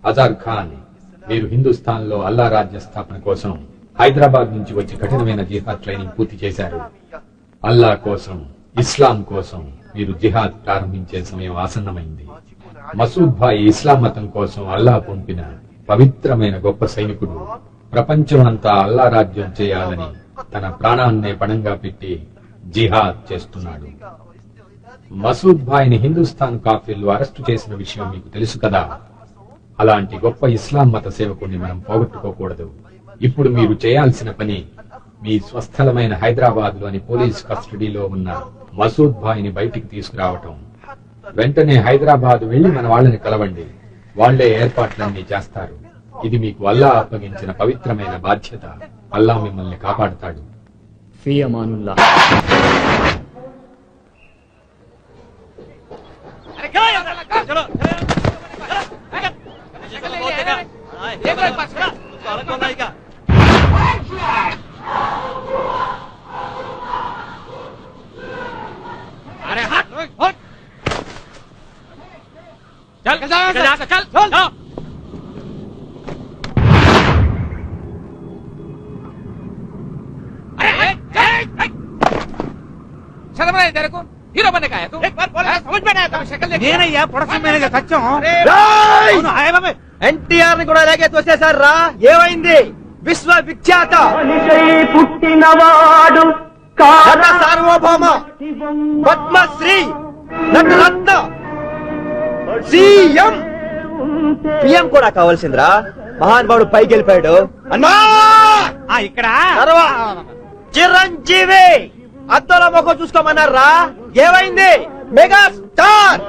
అజార్ ఖాన్, మీరు హిందుస్థాన్ లో అల్లా రాజ్య స్థాపన కోసం హైదరాబాద్ నుంచి వచ్చి కఠినమైన జిహాద్ ట్రైనింగ్ పూర్తి చేశారు. అల్లా కోసం, ఇస్లాం కోసం మీరు జిహాద్ ప్రారంభించే సమయం ఆసన్నమైంది. మసూద్ భాయ్ ఇస్లాం మతం కోసం అల్లా పంపిన పవిత్రమైన గొప్ప సైనికుడు. ప్రపంచం అంతా అల్లా రాజ్యం చేయాలని తన ప్రాణాన్నే పణంగా పెట్టి జిహాద్ చేస్తున్నాడు. మసూద్ భాయ్ ని హిందుస్థాన్ కాఫీర్లు అరెస్టు చేసిన విషయం మీకు తెలుసు కదా. అలాంటి గొప్ప ఇస్లాం మత సేవకుడిని మనం పోగొట్టుకోకూడదు. ఇప్పుడు మీరు చేయాల్సిన పని, మీ స్వస్థలమైన హైదరాబాద్ లోని పోలీస్ కస్టడీలో ఉన్న మసూద్ భాయ్ ని బయటికి తీసుకురావటం. వెంటనే హైదరాబాద్ వెళ్లి మన వాళ్ళని కలవండి. వాళ్లే ఏర్పాట్లన్నీ చేస్తారు. ఇది మీకు అల్లా అప్పగించిన పవిత్రమైన బాధ్యత. అల్లా మిమ్మల్ని కాపాడుతాడు. ఫీ అమానుల్లాహ్. हीरो बनने का है तू? एक बार बोल, समझ में नहीं आया तो शक्ल देख. నేనయ్యా ప్రొడక్షన్ మేనేజర్ సత్యం. ఎన్టీఆర్ ని కూడా ఇలాగే తోసేశారు రా. ఏమైంది? విశ్వవిఖ్యాత పుట్టినవాడు నట సార్వభౌమ పద్మశ్రీ నటరత్న సీఎం పిఎం కూడా కావాల్సిందిరా. మహానుభావుడు పైకి వెళ్ళిపోయాడు. అన్నా ఇక్కడ చిరంజీవి అద్దంలో మొక్క చూసుకోమన్నారా. ఏమైంది? Mega star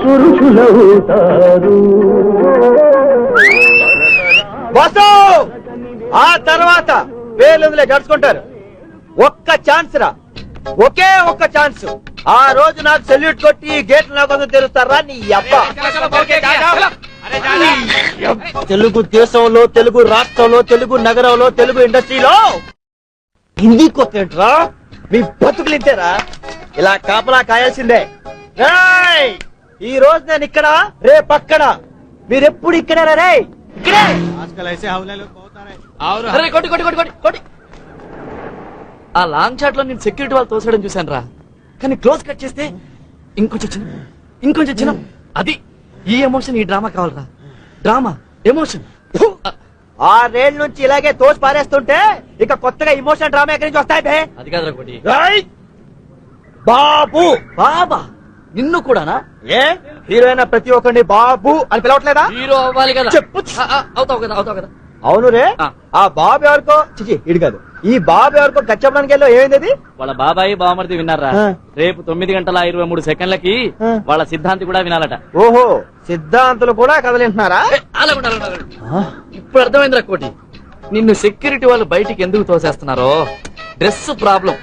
పురుషులవుతారు. బస్సు ఆ తర్వాత పేర్లు గడుచుకుంటారు. ఒక్క ఛాన్స్ రా, ఒకే ఒక్క ఛాన్స్. ఆ రోజు నాకు సెల్యూట్ కొట్టి గేట్లు నాకు తెరుస్తారా నీ అబ్బా. తెలుగు దేశంలో, తెలుగు రాష్ట్రంలో, తెలుగు నగరంలో, తెలుగు ఇండస్ట్రీలో హిందీ కొత్తేంట్రా? మీ బతుకులు ఇంతేరా. ఇలా కాపలా కాయాల్సిందే. ఈ రోజు నేను ఇక్కడ, రేపక్కడ. మీరెప్పుడు ఇక్కడేరా? రే ఇక్కడే. ఆ లాంగ్ షాట్ లో నేను సెక్యూరిటీ వాళ్ళు తోసడం చూశాను రా. కానీ క్లోజ్ కట్ చేస్తే ఇంకొంచెం చిన్న. అది ఈ ఎమోషన్, ఈ డ్రామా కావాలరా. Drama, emotion. 6 ఏళ్ల నుంచి ఇలాగే తోసి పారేస్తుంటే ఇక కొత్తగా ఇమోషన్ డ్రామా ఎక్కడి నుంచి వస్తాయి బే? అది కాదురా కోటి. బాబు బాబా, నిన్ను కూడానా? ఏ హీరోయిన్ ప్రతి ఒక్కరిని బాబు అని పిలవట్లేదా? హీరో అవ్వాలి కదా. చెప్పు. అవుతావు కదా. అవును రే. ఆ బాబు ఎవరికో చిచి ఇడు కాదు, ఈ బాబు ఎవరికో కచ్చపడానికి వెళ్ళో ఏమైంది? వాళ్ళ బాబాయి బావమరిది విన్నారా? రేపు 9:23 వాళ్ళ సిద్ధాంతి కూడా వినాలట. ఓహో, సిద్ధాంతులు కూడా కదలింటున్నారా? ఇప్పుడు అర్థమైందిరా కోటి, నిన్ను సెక్యూరిటీ వాళ్ళు బయటికి ఎందుకు తోసేస్తున్నారో. Dress problem.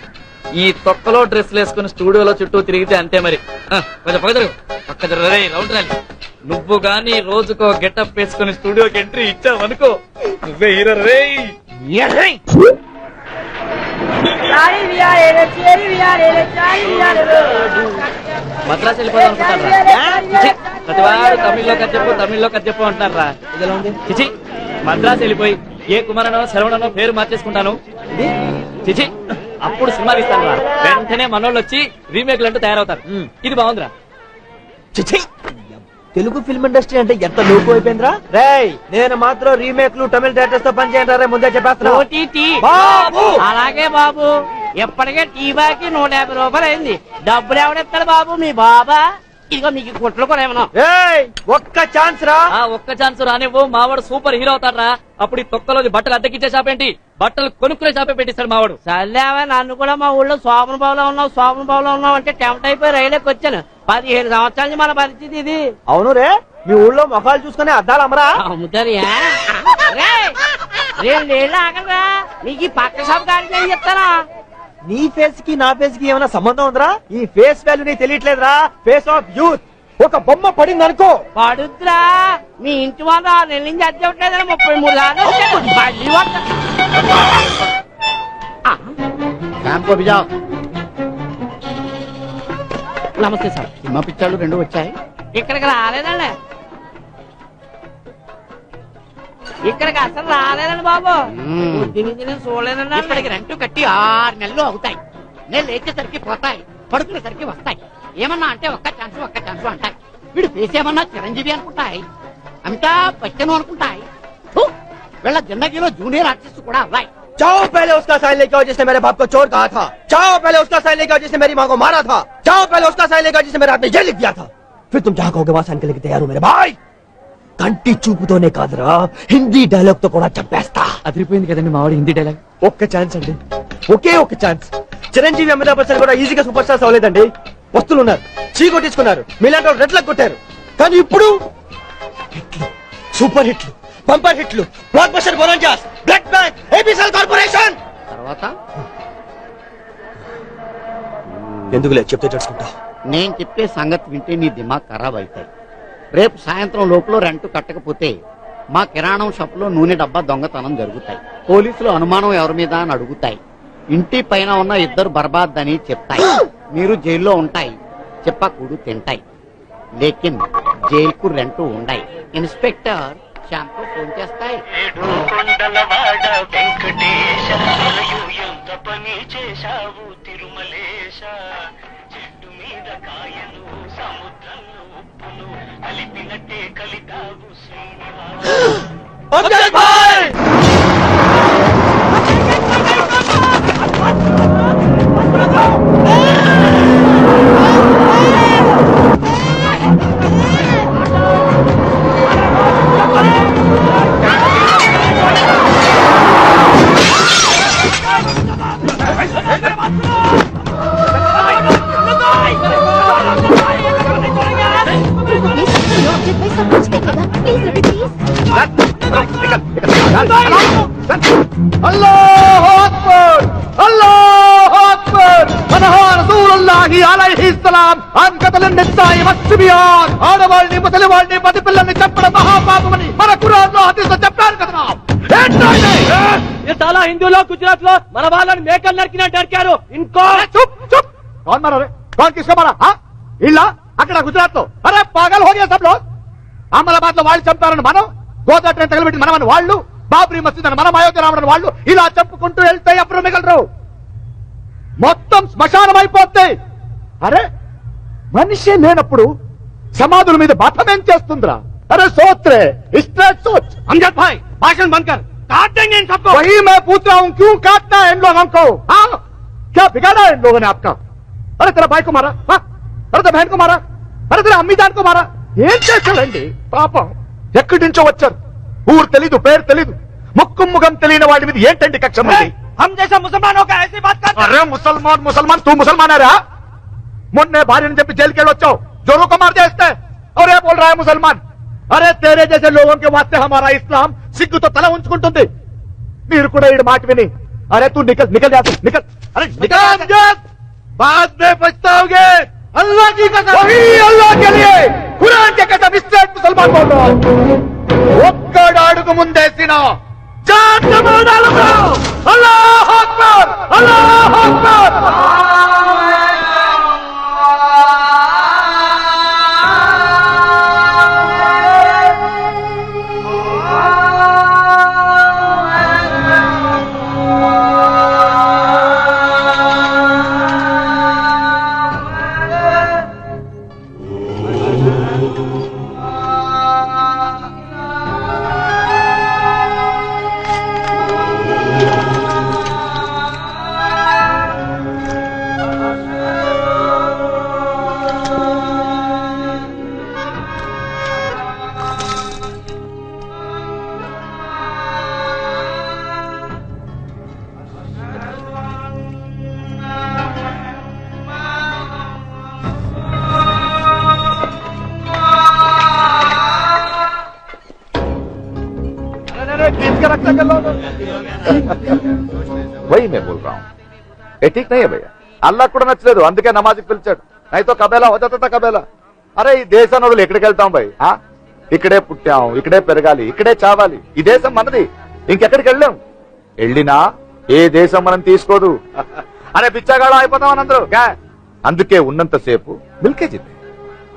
ఈ తొక్కలో డ్రెస్ వేసుకుని స్టూడియోలో చుట్టూ తిరిగితే అంతే మరి. కొంచెం పక్క రౌండ్ రండి. నువ్వు గాని రోజుకో గెటప్ వేసుకుని స్టూడియోకి ఎంట్రీ ఇచ్చావనుకో, నువ్వే హీరో రే. మద్రాసు వెళ్ళిపోదాం అనుకుంటారా? ప్రతివాడు తమిళ్లో కథ చెప్పు అంటున్నారా? చిచి, మద్రాసు వెళ్ళిపోయి ఏ కుమారనో శరవణనో పేరు మార్చేసుకుంటాను. చిచి, అప్పుడు సినిమా తీస్తాను రా. వెంటనే మనోళ్ళు వచ్చి రీమేక్లు అంటూ తయారవుతారు. ఇది బాగుందిరా. చిచి, తెలుగు ఫిల్మ్ ఇండస్ట్రీ అంటే ఎంత లోపు అయిపోయిందిరా. రేయ్, నేను మాత్రం రీమేక్లు తమిళ డైరెక్టర్స్ తో పని చేయండి ముందే చెప్పేస్తున్నా. అలాగే బాబు, ఎప్పటికే టీ బాకి 150 రూపాయలు అయింది. డబ్బులు ఎవడెత్తాడు బాబు? మీ బాబా? ఇదిగో మీకు కుట్లు కూడా ఏమన్నా. ఒక్క ఛాన్స్ రా. ఒక్క ఛాన్స్ రానివ్వు. మావాడు సూపర్ హీరో అవుతాడు. అప్పుడు ఈ తొక్కలో బట్టలు అద్దెకిచ్చే షాప్ ఏంటి, బట్టలు కొనుక్కునే షాపే పెట్టిస్తాడు మావాడు. సర్లేవా, నన్ను కూడా మా ఊళ్ళో శోభన బాబులో ఉన్నావు అంటే టెంప్ట్ అయిపోయి రైలుకి వచ్చాను. 17 సంవత్సరాల నుంచి మన పరిస్థితి ఇది. అవును రే, మీ ఊళ్ళో మొఖాలు చూసుకునే అద్దాలు అమ్మరా? అమ్ముతారు. 2 ఏళ్ళు ఆగలరా, నీకు ఈ పక్క షాప్ కాడికి చెప్తారా? నీ ఫేస్ కి నా ఫేస్ కి ఏమైనా సంబంధం ఉందిరా? ఈ ఫేస్ వాల్యూ నీకు తెలియట్లేదురా. Face of youth. ఒక బొమ్మ పడింది అనుకో, పడుద్రా. మీ ఇంటి వాళ్ళు 6 నెలల నుంచి అద్దె ఇవ్వట్లేదని 33 నమస్తే సార్. సినిమా పిక్చర్లు 2 వచ్చాయి. ఇక్కడికి రాలేదండి, ఇక్కడికి అసలు రాలేదండి బాబు. తిని తిని చూడలేదండి. ఇక్కడికి రెంట్ కట్టి 6 నెలలు అవుతాయి. నేను లేచేసరికి పోతాయి, పడుకునేసరికి వస్తాయి. ఏమన్నా అంటే ఒక్క ఛాన్స్ అంటాయి. వీడు ఫేస్ ఏమన్నా చిరంజీవి అనుకుంటాయి, అమితాబ్ బచ్చన్ అనుకుంటాయి. ఫు, వీళ్ళ జిందగీలో జూనియర్ ఆర్టిస్ట్ కూడా అవ్వాయి. जाओ पहले उसका साइन लेके आओ जिसने मेरे बाप को चोर कहा था। जाओ पहले उसका साइन लेके आओ जिसने मेरी माँ को मारा था। जाओ पहले उसका साइन लेके आओ जिसने मेरे हाथ में जेल लिख दिया था। फिर तुम जहाँ कहोगे वहाँ साइन करने के तैयार हो मेरे भाई। కంటి చూపుతోనే కాదురా, హిందీ డైలాగ్ తో కూడా చంపేస్తా. అదిరిపోయింది కదండి మావాడు హిందీ డైలాగ్. ఒక్క ఛాన్స్ అండి, ఒకే ఒక్క ఛాన్స్. చిరంజీవి అమితాబ్ బచ్చన్ కూడా ఈజీగా సూపర్ స్టార్స్ అవ్వలేదండి. వస్తువులు ఉన్నారు, చీకొట్టించుకున్నారు, మీలాంటి వాళ్ళు రెడ్లకు కొట్టారు. కానీ ఇప్పుడు హిట్లు, సూపర్ హిట్లు, బంపర్ హిట్లు, blockbuster bonanzas, black bank, ABCL corporation. తర్వాత ఎందుకులే చెప్తే తెలుసుకుంటా. నేను చెప్పే సంగతి వింటే నీ దిమాగ్ ఖరాబ్ అవుతాయి. రేపు సాయంత్రం లోపల రెంట్ కట్టకపోతే మా కిరాణం షాప్ లో నూనె డబ్బా దొంగతనం జరుగుతాయి. పోలీసులు అనుమానం ఎవరి మీద అని అడుగుతాయి. ఇంటి పైన ఉన్న 2 బర్బాద్ అని చెప్తాయి. మీరు జైల్లో ఉంటాయి, చెప్పకూడు తింటాయి. లేకిన్ జైలుకు రెంట్ ఉండాయి. ఇన్స్పెక్టర్ శ్యామ్కు ఫోన్ చేస్తాయి. కొండలవాడ వెంకటేశ ఎంత పని చేశావు తిరుమలేశ. చెట్టు మీద కాయను సముద్రంలో ఉప్పును కలిపినట్టే కలితావు శ్రీనివాస. ఆడవాళ్ళని ముసలి వాళ్ళని పది పిల్లల్ని చెప్పడం మహాపాపమని మన ఖురాన్లో హదీస్లో చెప్పారు కదా. చాలా హిందూలో గుజరాత్ లో మన వాళ్ళని మేకలు నరికినా నరికారు. ఇంకో चुप चुप कौन मारा रे? कौन किसको मारा? हाँ इल्ला అక్కడ గుజరాత్ లో. అరే పాగల్ హో గయా సబ్ లోగ్. అహ్మదాబాద్ లో వాళ్ళు చంపారని మనం, గోదా ట్రైన్ తగలబెట్టి మనమని వాళ్ళు, బాబ్రీ మసీద్ అని మనం, అయోధ్య రావడం వాళ్ళు ఇలా చెప్పుకుంటూ వెళ్తే ఎప్పుడు మిగలరు. మొత్తం శ్మశానం అయిపోతాయి. అరే మనిషి లేనప్పుడు సమాధుల మీద బాధమేం చేస్తుందిరా? అరే సోత్రే స్ట్రేట్ సోచ్. అమ్జద్ భాయ్ భాషణ బంద్ కర్. काट देंगे इन सबको. वही मैं पूछ रहा हूँ, क्यों काटना है इन लोगों को? हाँ क्या बिगाड़ा है इन लोगों ने आपका? अरे तेरा भाई को मारा, हाँ? अरे तेरा बहन को मारा, अरे तेरा अम्मी जान को मारा. ఏం చేశాడండి పాపం? ఎక్కడి నుంచో వచ్చారు, ఊరు తెలీదు, పేరు తెలీదు, ముక్కు ముఖం తెలియని వాడి మీద ఏంటండి కక్ష? हम जैसा मुसलमानों का ऐसी बात करते. అరే ముసల్మాన్ ముసల్మాన్ తూ ముసల్మానారా? మొన్నే భార్యని చెప్పి జైలుకి వెళ్ళి వచ్చావు, జోరు को मार देते और ये बोल रहा है मुसलमान. अरे तेरे जैसे लोगों के वास्ते हमारा इस्लाम సిగ్గుతో తల ఉంచుకుంటుంది. మీరు కూడా ఈ మాట విని अरे तू निकल निकल जा, निकल. अरे निकल, बाद में पछताओगे. अल्लाह की कसम, वही अल्लाह के लिए कुरान के कसम स्ट्रेट मुसलमान बोल रहा हूं. ఒక్కడు అడుగు ముందేసిన జాన్ डालूंगा. अल्लाह अकबर, अल्लाह अकबर. वही मैं बोल रहा हूँ, ये ठीक नहीं है भैया. అల్లా కూడా నచ్చలేదు, అందుకే నమాజ్కి పిలిచాడు. నైతో కబేలా హో జాతా తా కబేలా. అరే ఈ దేశం వదిలి ఎక్కడికి వెళ్తాం భయ్? ఇక్కడే పుట్టాం, ఇక్కడే పెరగాలి, ఇక్కడే చావాలి. ఈ దేశం మనది, ఇంకెక్కడికి వెళ్ళాం. వెళ్ళినా ఏ దేశం మనం తీసుకోదు. అరే బిచ్చగాడు అయిపోతాం అని అందరూ. అందుకే ఉన్నంతసేపు మిల్కే జిద్దే.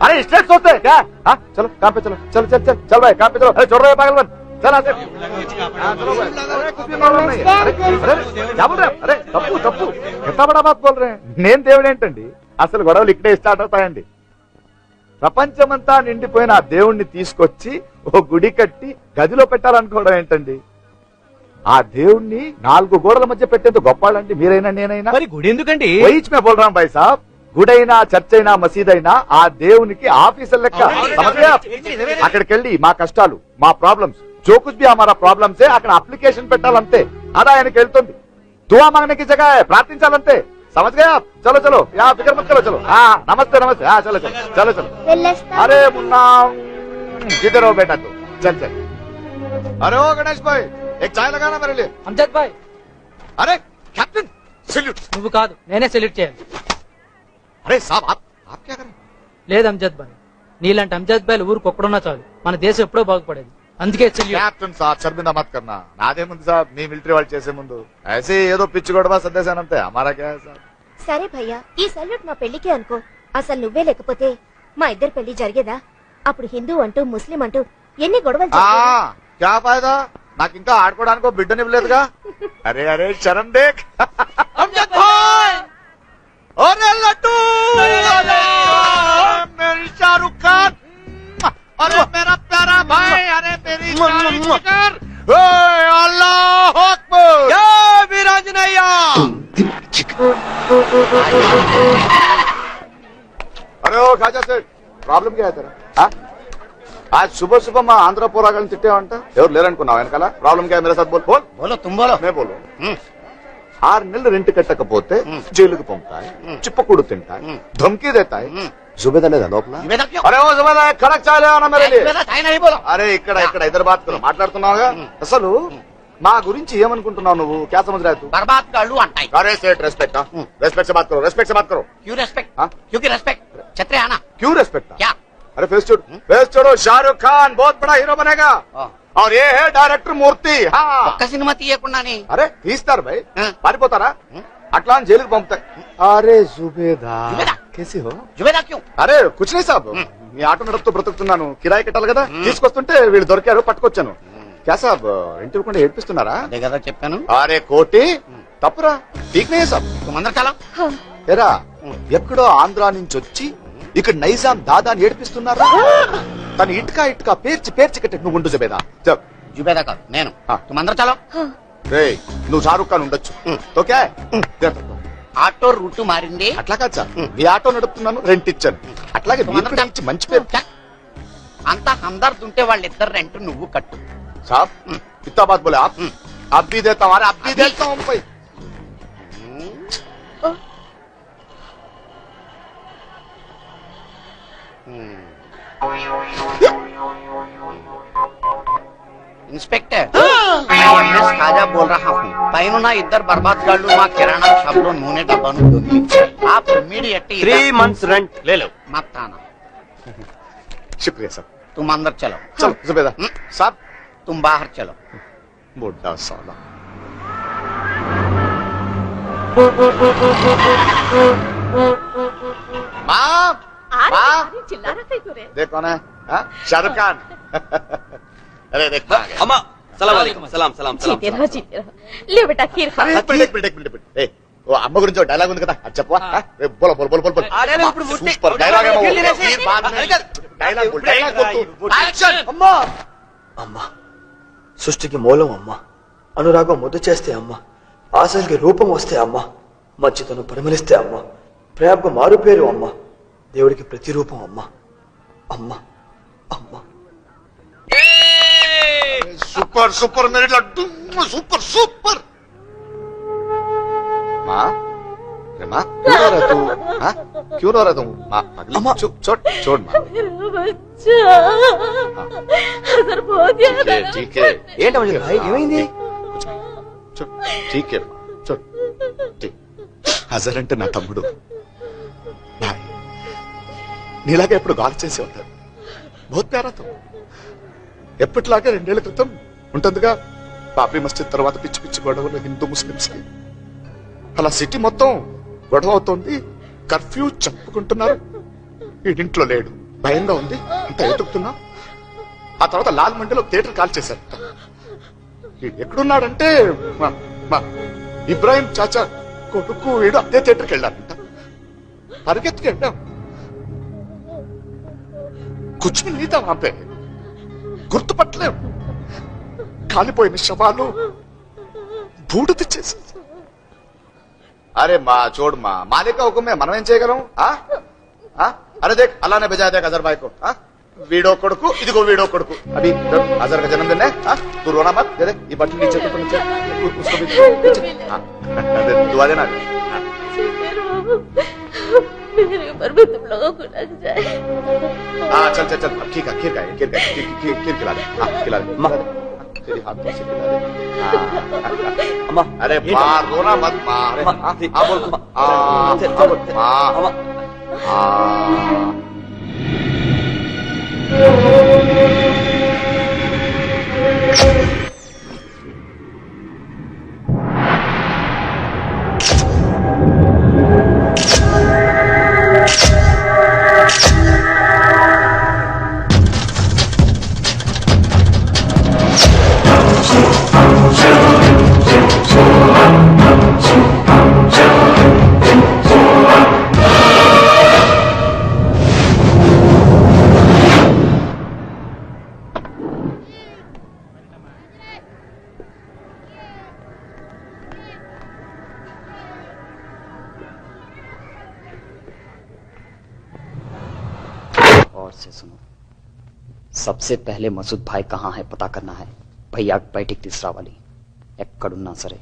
अरे स्ट्रेट सोचते हैं क्या? हाँ चलो काम पे चलो, चल चल चल चल भाई काम पे चलो. अरे छोड़ रहे हो पागलपन, चल आते. हाँ, चलो भाई. अरे कुछ भी प्रॉब्लम नहीं है. अरे क्या बोल रहे हैं? अरे तप्पू तप्पू ఎంత బడా బాత్ బోల్ रहे हैं. నేను దేవుడు ఏంటండి, అసలు గొడవలు ఇక్కడే స్టార్ట్ అవుతాయండి. ప్రపంచమంతా నిండిపోయిన ఆ దేవుణ్ణి తీసుకొచ్చి ఓ గుడి కట్టి గదిలో పెట్టాలనుకోవడం ఏంటండి? ఆ దేవుణ్ణి 4 గోడల మధ్య పెట్టేందుకు గొప్పాళ్ళండి మీరైనా నేనైనా. మరి గుడి ఎందుకండి? वहीच मैं बोल रहा हूँ भाई साहब, గుడైనా చర్చ్ అయినా మసీదైనా ఆ దేవునికి ఆఫీసర్ లెక్క. అక్కడికి వెళ్ళి మా కష్టాలు, మా ప్రాబ్లమ్స్, जो कुछ भी हमारा प्रॉब्लम्स है అక్కడ అప్లికేషన్ పెట్టాలంతే. అది ఆయనకి వెళ్తుంది. దువా మాంగనే की जगह है, ప్రార్థించాలంతే. समझ गए आप? चलो चलो यहाँ फिक्र मत करो. चलो हाँ नमस्ते नमस्ते. हाँ चलो चलो चलो चलो. अरे मुन्ना जिधर हो बेटा तू, चल चल. अरे ओ गणेश भाई एक चाय लगाना मेरे लिए. అంజద్ బాయ్, अरे कैप्टन सैल्यूट. నువ్వు కాదు నేనే సెల్యూట్ చేయాలి. अरे साहब आप क्या कर रहे हैं? లేదు అంజద్ బాయ్, నీలాంటి అంజద్ బాయ్లు ఊరికి ఒక్కడున్నా చాలు, మన దేశం ఎప్పుడో బాగుపడేది. అందుకే సెల్యూట్. క్యాప్టెన్ సాబ్ శర్మిందా మత్ కర్నా. నాదే ముందు సాబ్, మీ మిలిటరీ వాళ్ళు చేసే ముందు ऐसे ఏదో పిచ్చి గొడవ సర్దేశానంతే. హమారా క్యా హై సాబ్. సరే భయ్యా, ఈ సల్యూట్ మా పెళ్లికే అనుకో. అసలు నువ్వే లేకపోతే మా ఇద్దరు పెళ్లి జరిగేదా? అప్పుడు హిందూ అంటూ ముస్లిం అంటూ ఎన్ని గొడవలు జరిగేవి. క్యా ఫాయదా, నాకు ఇంకా ఆడుకోవడానికి బిడ్డనివ్వలేదుగా. అరే అరే శరణ్ దేక్. అమ్జద్ భాయ్, అరే లడ్డు, మేరీ షారుఖ్ ఖాన్, अरे मेरा प्यारा भाई, अरे मेरी जिगर, अल्लाह अकबर, जय वीरांजनेया. अरे ओ खाजा सेठ, प्रॉब्लम क्या है तेरा? हाँ? आज सुबह सुबह मैं आंध्र पोरागल తిట్టావంట. ఎవరు లేరనుకున్నావు వెనకాల? ప్రాబ్లం क्या है मेरे साथ बोल बोल. బోలో తుమ్ బోలో. मैं बोलो. 6 నెలలు రెంట్ కట్టకపోతే జైలుకు పంపుతాయి, చిప్పకూడు తింటాయి, ధమ్కీ దేతాయి. జుబేదా లేదా లోపల? అరే ఓ జుబేదా కడక్ చాయ్ లేవనా మేరే లియే. అరే ఇక్కడ ఇక్కడ ఇద్దరు బాత్ మాట్లాడుతున్నావుగా. అసలు మా గురించి ఏమనుకుంటున్నావు నువ్వు? క్యా సమझ रहा है तू? బర్బాద్ గాళ్ళు అంటాయి. अरे सेठ रेस्पेक्ट, रेस्पेक्ट से बात करो, रेस्पेक्ट से बात करो. క్యూ రెస్పెక్ట్? हाँ? క్యూకి రెస్పెక్ట్ छतरे आना. क्यों रेस्पेक्ट? क्या? अरे फेस छोड़ो. शाहरुख खान बहुत बड़ा हीरो बनेगा और ये है डायरेक्टर मूर्ति. हाँ ఒక్క సినిమా తీయకుండానే. అరే తీస్తారు భయ్, हाँ. పారిపోతారా? అట్లా అని జైలుకు పంపుతాయి. అరే జుబేదా జుబేదా. కేసి హో? జుబేదా క్యూ? అరే కుచ్ నీ సాబ్, మీ ఆటో నడుపుతూ బ్రతుకుతున్నాను, కిరాయి కట్టాలి కదా. తీసుకొస్తుంటే వీళ్ళు దొరికారు, పట్టుకొచ్చాను. క్యా సాబ్ ఇంటి కూడా ఏడ్పిస్తున్నారా? అదే కదా చెప్పాను. అరే కోటి తప్పురా, ఠీక్ నే సాబ్. తుమందర చాలా ఎరా ఎక్కడో ఆంధ్రా నుంచి వచ్చి ఇక్కడ నైజాం దాదాని ఏడిపిస్తున్నారా? తను ఇటుకా ఇటుకా పేర్చి పేర్చి కట్టే. నువ్వు ఉండు జుబేదా. చెప్ జుబేదా కాదు నేను. हाँ. తుమందర చాలా. రే నువ్వు షారుఖ్ ఖాన్ ఉండొచ్చు, ఓకే? ఆటో రూట్ మారింది. అట్లా కాదు సార్, మీ ఆటో నడుపుతున్నాను, రెంట్ ఇచ్చాను. అట్లాగే మీరు కూడా ఇచ్చి మంచి పేరు. అంత హందర్ద్ ఉంటే వాళ్ళిద్దరు రెంట్ నువ్వు కట్టు. साहब कितना बात बोले आप? अब भी देता हूँ, अब भी देता हूँ भाई. इंस्पेक्टर मैं एमएस खाजा बोल रहा हूँ. పైన ఇద్దరు బర్బాద్ గాళ్ళు మా కిరాణా షాప్ లో నూనె డబ్బాను దొంగిలించారు. आप इमीडिएटली 3 months rent ले लो. मत आना. शुक्रिया साहब. तुम अंदर चलो. चलो जुबेदा साहब, तुम बाहर चलो. बुढ़ा साला. माँ देख कौन है? हाँ? शाहरुख खान. अरे देख అమ్మా సలాం అలైకుం. సలాం సలాం సలాం. లేవు బేటా ఖీర్ ఖా. एक मिनट. ए वो అమ్మ గురించి ఒక డైలాగ్ ఉంది కదా, అది చెప్పవా? బోలో బోల్ బోల్ బోల్ బోల్. అరే ఇప్పుడు ముట్టి సూపర్ డైలాగ్ ఏమో. డైలాగ్ బోల్ డైలాగ్ బోల్. యాక్షన్. అమ్మా అమ్మా సృష్టికి మూలం అమ్మ, అనురాగం ముద్దు చేస్తే అమ్మ, ఆశలకి రూపం వస్తే అమ్మ, మంచితనం పరిమళిస్తే అమ్మ, ప్రేమకు మారు పేరు అమ్మ, దేవుడికి ప్రతిరూపం అమ్మ. అమ్మ అమ్మ सुपर सुपर मेरे लड्डू, सुपर सुपर. माँ अरे माँ क्यों रो रहा तू? हाँ क्यों रो रहा तू? माँ अगली चुप छोड़ छोड़ माँ. ठीक है ఏంటి భాయ్ ఏమైంది? ठीक है छोड़ ठीक. హజర్ అంటే నా తమ్ముడు. నీలాగా ఎప్పుడు గాలి చేసి ఉంటాడు. बहुत प्यारा तो ఎప్పటిలాగే 2 ఏళ్ల క్రితం ఉంటుందిగా బాబ్రీ మస్జిద్ తర్వాత పిచ్చి పిచ్చి గొడవలు హిందూ ముస్లింస్ కి. అలా సిటీ మొత్తం గొడవ అవుతోంది, కర్ఫ్యూ చెప్పుకుంటున్నారు. ఇంట్లో లేడు, భయంగా ఉంది, ఇంత ఎతుకుతున్నా. ఆ తర్వాత లాల్ మండిలో థియేటర్ కాల్ చేశారు. ఎక్కడున్నాడంటే మా ఇబ్రాహిం చాచా కొడుకు వీడు అదే థియేటర్కి వెళ్ళారంట. పరిగెత్తుకు వెళ్ళాం. కుచ్చు నీతా వాపే గుర్తుపట్టలేం. కాలిపోయిన శవాలు బూడిద చేసి. అరే మా చూడు మా మాలిక హుకుమే, మనం ఏం చేయగలం? అరే దేక్ అలానే బజా దేక్ అజర్ భాయ్ కో. వీడో కొడుకు, ఇదిగో వీడో కొడుకు. అభి అజర్ కా జన్మదిన్ హై. తూ రోనా మత్, దే దే ఈ బట్టలు नीचे तो नीचे उसको भी अरे दुआ देना. मेरी उम्र में तुम लोगों को लग जाए. चल चल चल खीर खिला दे. खिला दे तेरी हाथों से खिला दे. अम्मा अरे माँ रोना मत माँ. बोल माँ. और से सुनो, सबसे पहले मसूद भाई कहाँ है पता करना है. भैया బయటికి తీసుకురావాలి. ఎక్కడున్నా సరే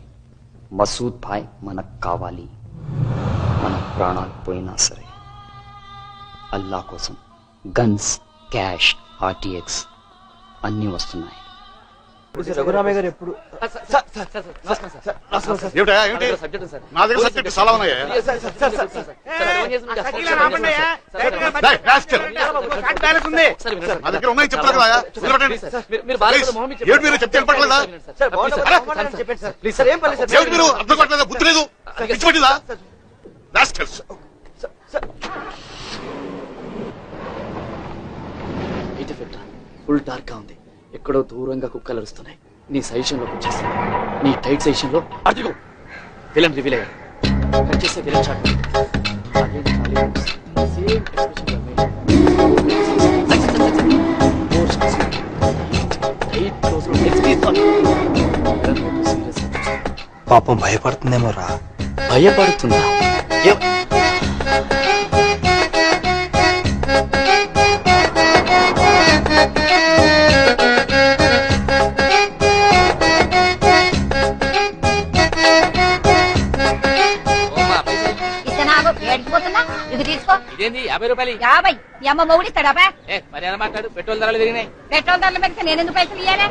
మసూద్ భాయ్ మనకు కావాలి. మన ప్రాణాలు పోయినా సరే. అల్లా కోసం గన్స్, క్యాష్, ఆర్టీఎక్స్ అన్నీ వస్తున్నాయి. రఘురామయ్య గారు ఎప్పుడు నా దగ్గర సబ్జెక్ట్ చాలా ఉన్నాయా? నా దగ్గర ఉన్నాయి చెప్తారు కదా. ఏమిటి మీరు చెప్తే వినపడలేదా? ఏమిటి మీరు అర్థం పట్టలేదా? బుద్ధి లేదు, పిచ్చిపట్టిందా? ఫుల్ డార్క్ గా ఉంది. ఎక్కడో దూరంగా కుక్కలు అరుస్తున్నాయి. నీ సజెషన్ లోకి వచ్చేసి నీ టైట్ సజెషన్ లో అదిగో విలన్ రివీల్ అయ్యాడు. కట్ చేస్తే విలన్ షాట్. పాపం భయపడుతుందేమో రా. భయపడుతుందా? ఇది తీసుకో. ఇదేంది 50 రూపాయలు? 50. మీ అమ్మ మొగుడిస్తాడా? మరి ఎలా మాట్లాడు? పెట్రోల్ ధరలు పెరిగినాయి. పెట్రోల్ ధరలు పెరిగితే నేను ఎందుకు పైసలు ఇయ్యాలి?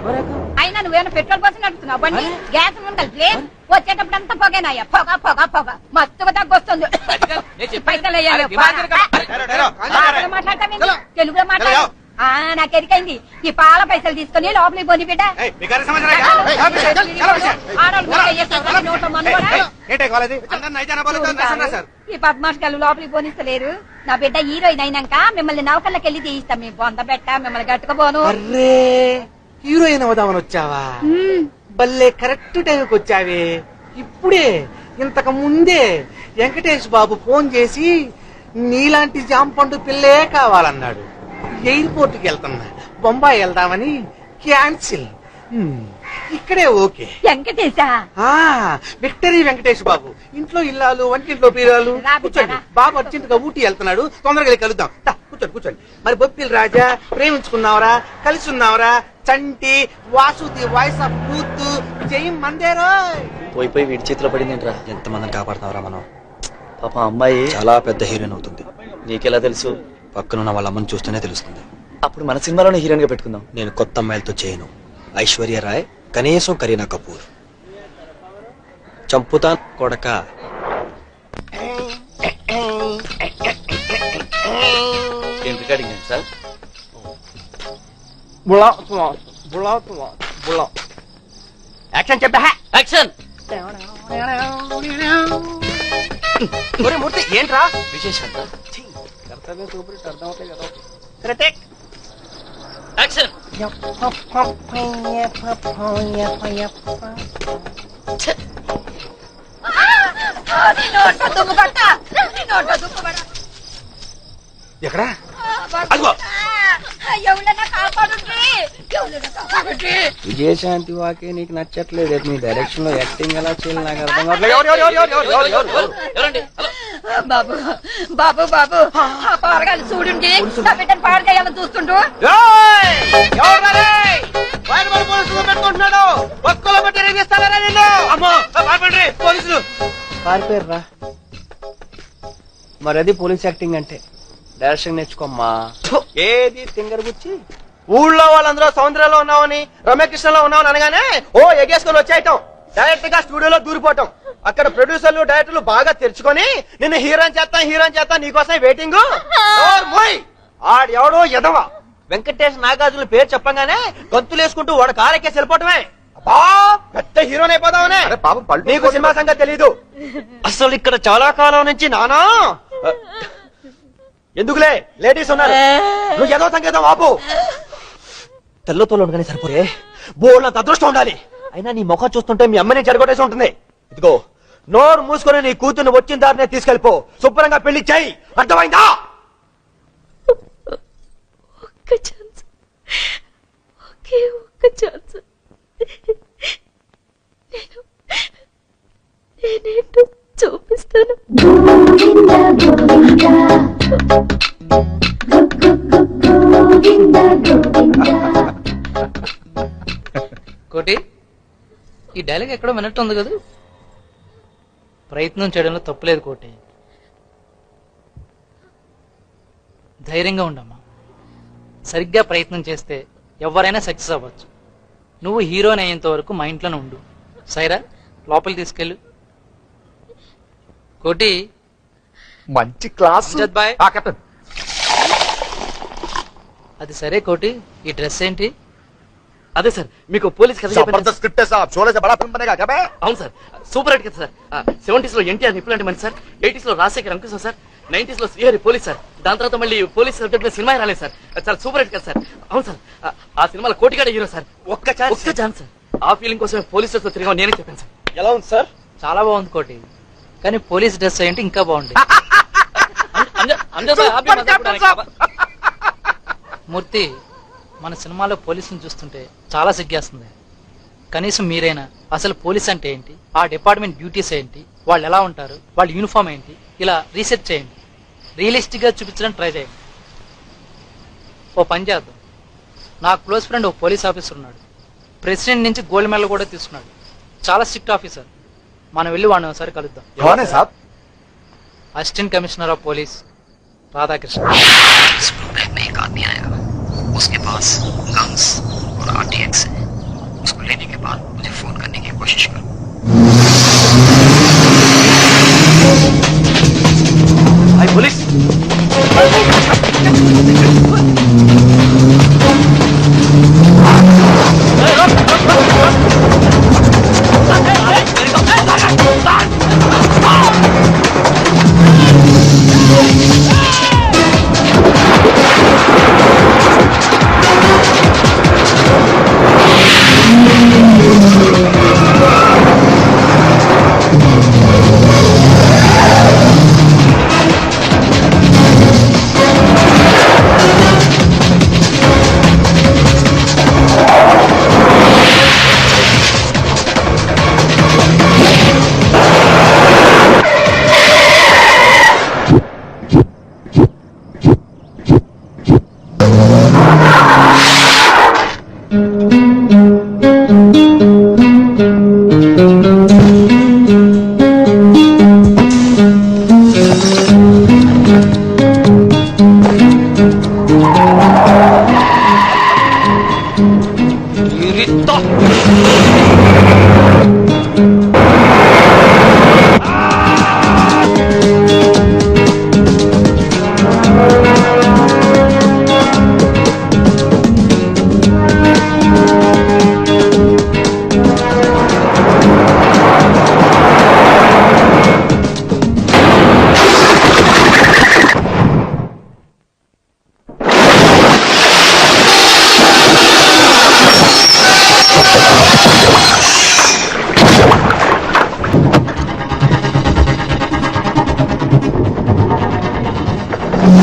అయినా నువ్వేమైనా పెట్రోల్ కోసం నడుపుతున్నావు బండి? గ్యాస్ ఉండాలి. వచ్చేటప్పుడు అంతా పొగేనాయ్యా, పొగ పొగ పొగ మత్తుగా తగ్గొస్తుంది. పైసలు వేయాలి. మాట్లాడతావేంటి? తెలుగులో మాట్లాడు. నాకు ఎరికైంది. ఈ పాల పైసలు తీసుకుని లోపలికి పోని బిడ్డ. ఈ పద్మాషకాలు లోపలికి పోనిస్తలేరు. నా బిడ్డ హీరోయిన్ అయినాక మిమ్మల్ని నౌకర్లకెళ్ళి తీయిస్తాం. మీ బొంద పెట్ట మిమ్మల్ని గట్టుకుపోను. హీరోయిన్ అవుదామని వచ్చావా? బల్లే కరెక్ట్ టైంకి వచ్చావే. ఇప్పుడే ఇంతకు ముందే వెంకటేష్ బాబు ఫోన్ చేసి నీలాంటి జాంపండు పిల్లే కావాలన్నాడు. ఎయిర్పోర్ట్ కి వెళ్తున్నా, బొంబాయి వెళ్దామని క్యాన్సిల్. ఇక్కడే ఓకే. వెంకటేశా? విక్టరీ వెంకటేష్ బాబు. ఇంట్లో ఇల్లాలు, వంటింట్లో పీరాలు. కూర్చోండి. బాబు అర్జెంట్ గా ఊటీ వెళ్తున్నాడు, తొందరగా వెళ్ళి కలుద్దాం. కూర్చోండి కూర్చోండి. మరి బొప్పిల్ రాజా, ప్రేమించుకున్నావరా, కలిసి ఉన్నావరా, చంటి, వాసుది, వాయిస్ ఆఫ్ ట్రూత్, జై మందేరో. పోయి పోయి వీడి చేతిలో పడిందేంట్రా? ఎంతమందిని కాపాడుతున్నావురా మనం? పాప అమ్మాయి చాలా పెద్ద హీరోయిన్ అవుతుంది. నీకెలా తెలుసు? పక్కనున్న వాళ్ళ అమ్మని చూస్తేనే తెలుస్తుంది. అప్పుడు మన సినిమాలోనే హీరోయిన్ గా పెట్టుకుందాం. నేను కొత్త అమ్మాయిలతో చేయను. ఐశ్వర్య రాయ్, కనీసం కరీనా కపూర్. చంపుతా కొడక. ఏం రికార్డింగ్ ఏంటి సార్? యాక్షన్ చెప్పా. యాక్షన్. మూర్తి ఏంట్రా విశేషంగా కర్తవ్యం సూపర్ అర్థం అవుతాయి కదా. యాక్షన్. ఎక్కడ ఎవరైనా కాపాడుండ్రి, ఎవరైనా కాపాడుండ్రి. విజయశాంతి వాకే నీకు నచ్చట్లేదు మీ డైరెక్షన్ లో యాక్టింగ్ ఎలా చేయాలి నాకు అర్థం ఎవరండి? హలో. బాబు బాబు బాబు ఆ పారగాలి చూడండి నా బిడ్డను పాడు చేయాలని చూస్తుండు. పెట్టుకుంటున్నాడు ఒక్కలో పెట్టి రేగిస్తారా నిన్ను అమ్మో పోలీసులు పారిపోయారా మరి అది పోలీస్ యాక్టింగ్ అంటే డైరెక్షన్ నేర్చుకోమ్మా ఏది తింగర్ గుచ్చి ఊళ్ళో వాళ్ళందరూ సముద్రంలో ఉన్నామని రమ్యకృష్ణలో ఉన్నామని అనగానే ఓ ఎగేసుకొని వచ్చేయటం డైరెక్ట్ గా స్టూడియోలో దూరిపోవటం అక్కడ ప్రొడ్యూసర్లు డైరెక్టర్లు బాగా తెరుచుకొని నిన్ను హీరోయిన్ చేస్తా నీకోసం వెయిటింగ్ ఆడెవడో ఎదవ వెంకటేష్ నాగార్జున పేరు చెప్పగానే గంతులు వేసుకుంటూ వాడు కారెక్కేసి వెళ్ళిపోవటమే పెద్ద హీరోని అయిపోదామనే నీకు సినిమా సంగతి తెలీదు అసలు ఇక్కడ చాలా కాలం నుంచి నానా ఎందుకులే లేడీస్ ఉన్నారు నువ్వు ఏదో సంకేతం ఆపు తెల్లతోలు ఉండగానే సరిపోయే బోళ్ళంత అదృష్టం ఉండాలి అయినా నీ ముఖం చూస్తుంటే మీ అమ్మని చెడగొట్టేసి ఉంటుంది ఇదిగో నోరు మూసుకొని నీ కూతుర్ని వచ్చిన దారినే తీసుకెళ్ళిపో శుభ్రంగా పెళ్లి చేయి అర్థమైందా ఒక్క ఛాన్స్ ఒకే ఒక్క ఛాన్స్ నేనేంటో చూపిస్తాను. కోటి ఈ డైలాగ్ ఎక్కడో వినట్టు ఉంది కదా. ప్రయత్నం చేయడంలో తప్పులేదు కోటి. ధైర్యంగా ఉండమ్మా. సరిగ్గా ప్రయత్నం చేస్తే ఎవరైనా సక్సెస్ అవ్వచ్చు. నువ్వు హీరోని అయ్యేంత వరకు మా ఇంట్లోనే ఉండు. సైరా లోపలికి తీసుకెళ్ళు. కోటి మంచి క్లాస్ అమ్జద్ బాయ్. అది సరే కోటి, ఈ డ్రెస్ ఏంటి? అదే సార్ మీకు పోలీస్ కథ చెప్పాను. జబర్దస్త్ స్క్రిప్ట్ है साहब शोले से बड़ा फिल्म बनेगा क्या बे అవును సార్ సూపర్ హిట్ కదా సార్. 70s లో ఎన్టీఆర్ నిప్పులాంటి మనిషి సార్, 80s లో రాజశేఖర్ అంకుశం సార్, 90s లో శ్రీహరి పోలీస్ సార్, దాని తర్వాత మళ్ళీ పోలీస్ సబ్జెక్ట్ మీద సినిమా రాలేదు సార్. చాలా సూపర్ హిట్ కదా సార్. అవును సార్ ఆ సినిమాలో కోటిగాడ హీరో సార్. ఒక్క ఛాన్స్ సార్. ఆ ఫీలింగ్ కోసం పోలీసులతో తిరిగా నేనే చెప్పాను సార్. ఎలా ఉంది సార్ చాలా బాగుంది కోటి, కానీ పోలీస్ డ్రెస్ అయ్యంటే ఇంకా బాగుంది. మూర్తి, మన సినిమాలో పోలీసుని చూస్తుంటే చాలా సిగ్గేస్తుంది. కనీసం మీరైనా అసలు పోలీస్ అంటే ఏంటి, ఆ డిపార్ట్మెంట్ డ్యూటీస్ ఏంటి, వాళ్ళు ఎలా ఉంటారు, వాళ్ళ యూనిఫామ్ ఏంటి, ఇలా రీసెర్చ్ చేయండి. రియలిస్టిక్ గా చూపించడానికి ట్రై చేయండి. ఓ పని చేద్దాం. నా క్లోజ్ ఫ్రెండ్ ఒక పోలీస్ ఆఫీసర్ ఉన్నాడు. ప్రెసిడెంట్ నుంచి గోల్డ్ మెడల్ కూడా తీసుకున్నాడు. చాలా స్ట్రిక్ట్ ఆఫీసర్. మనం వెళ్ళి వాడిని ఒకసారి కలుద్దాం. Assistant commissioner of police Radhakrishna. एक आदमी आएगा, उसके पास गन्स और RTX है. उसको लेने के बाद मुझे फोन करने की कोशिश करो. हाय पुलिस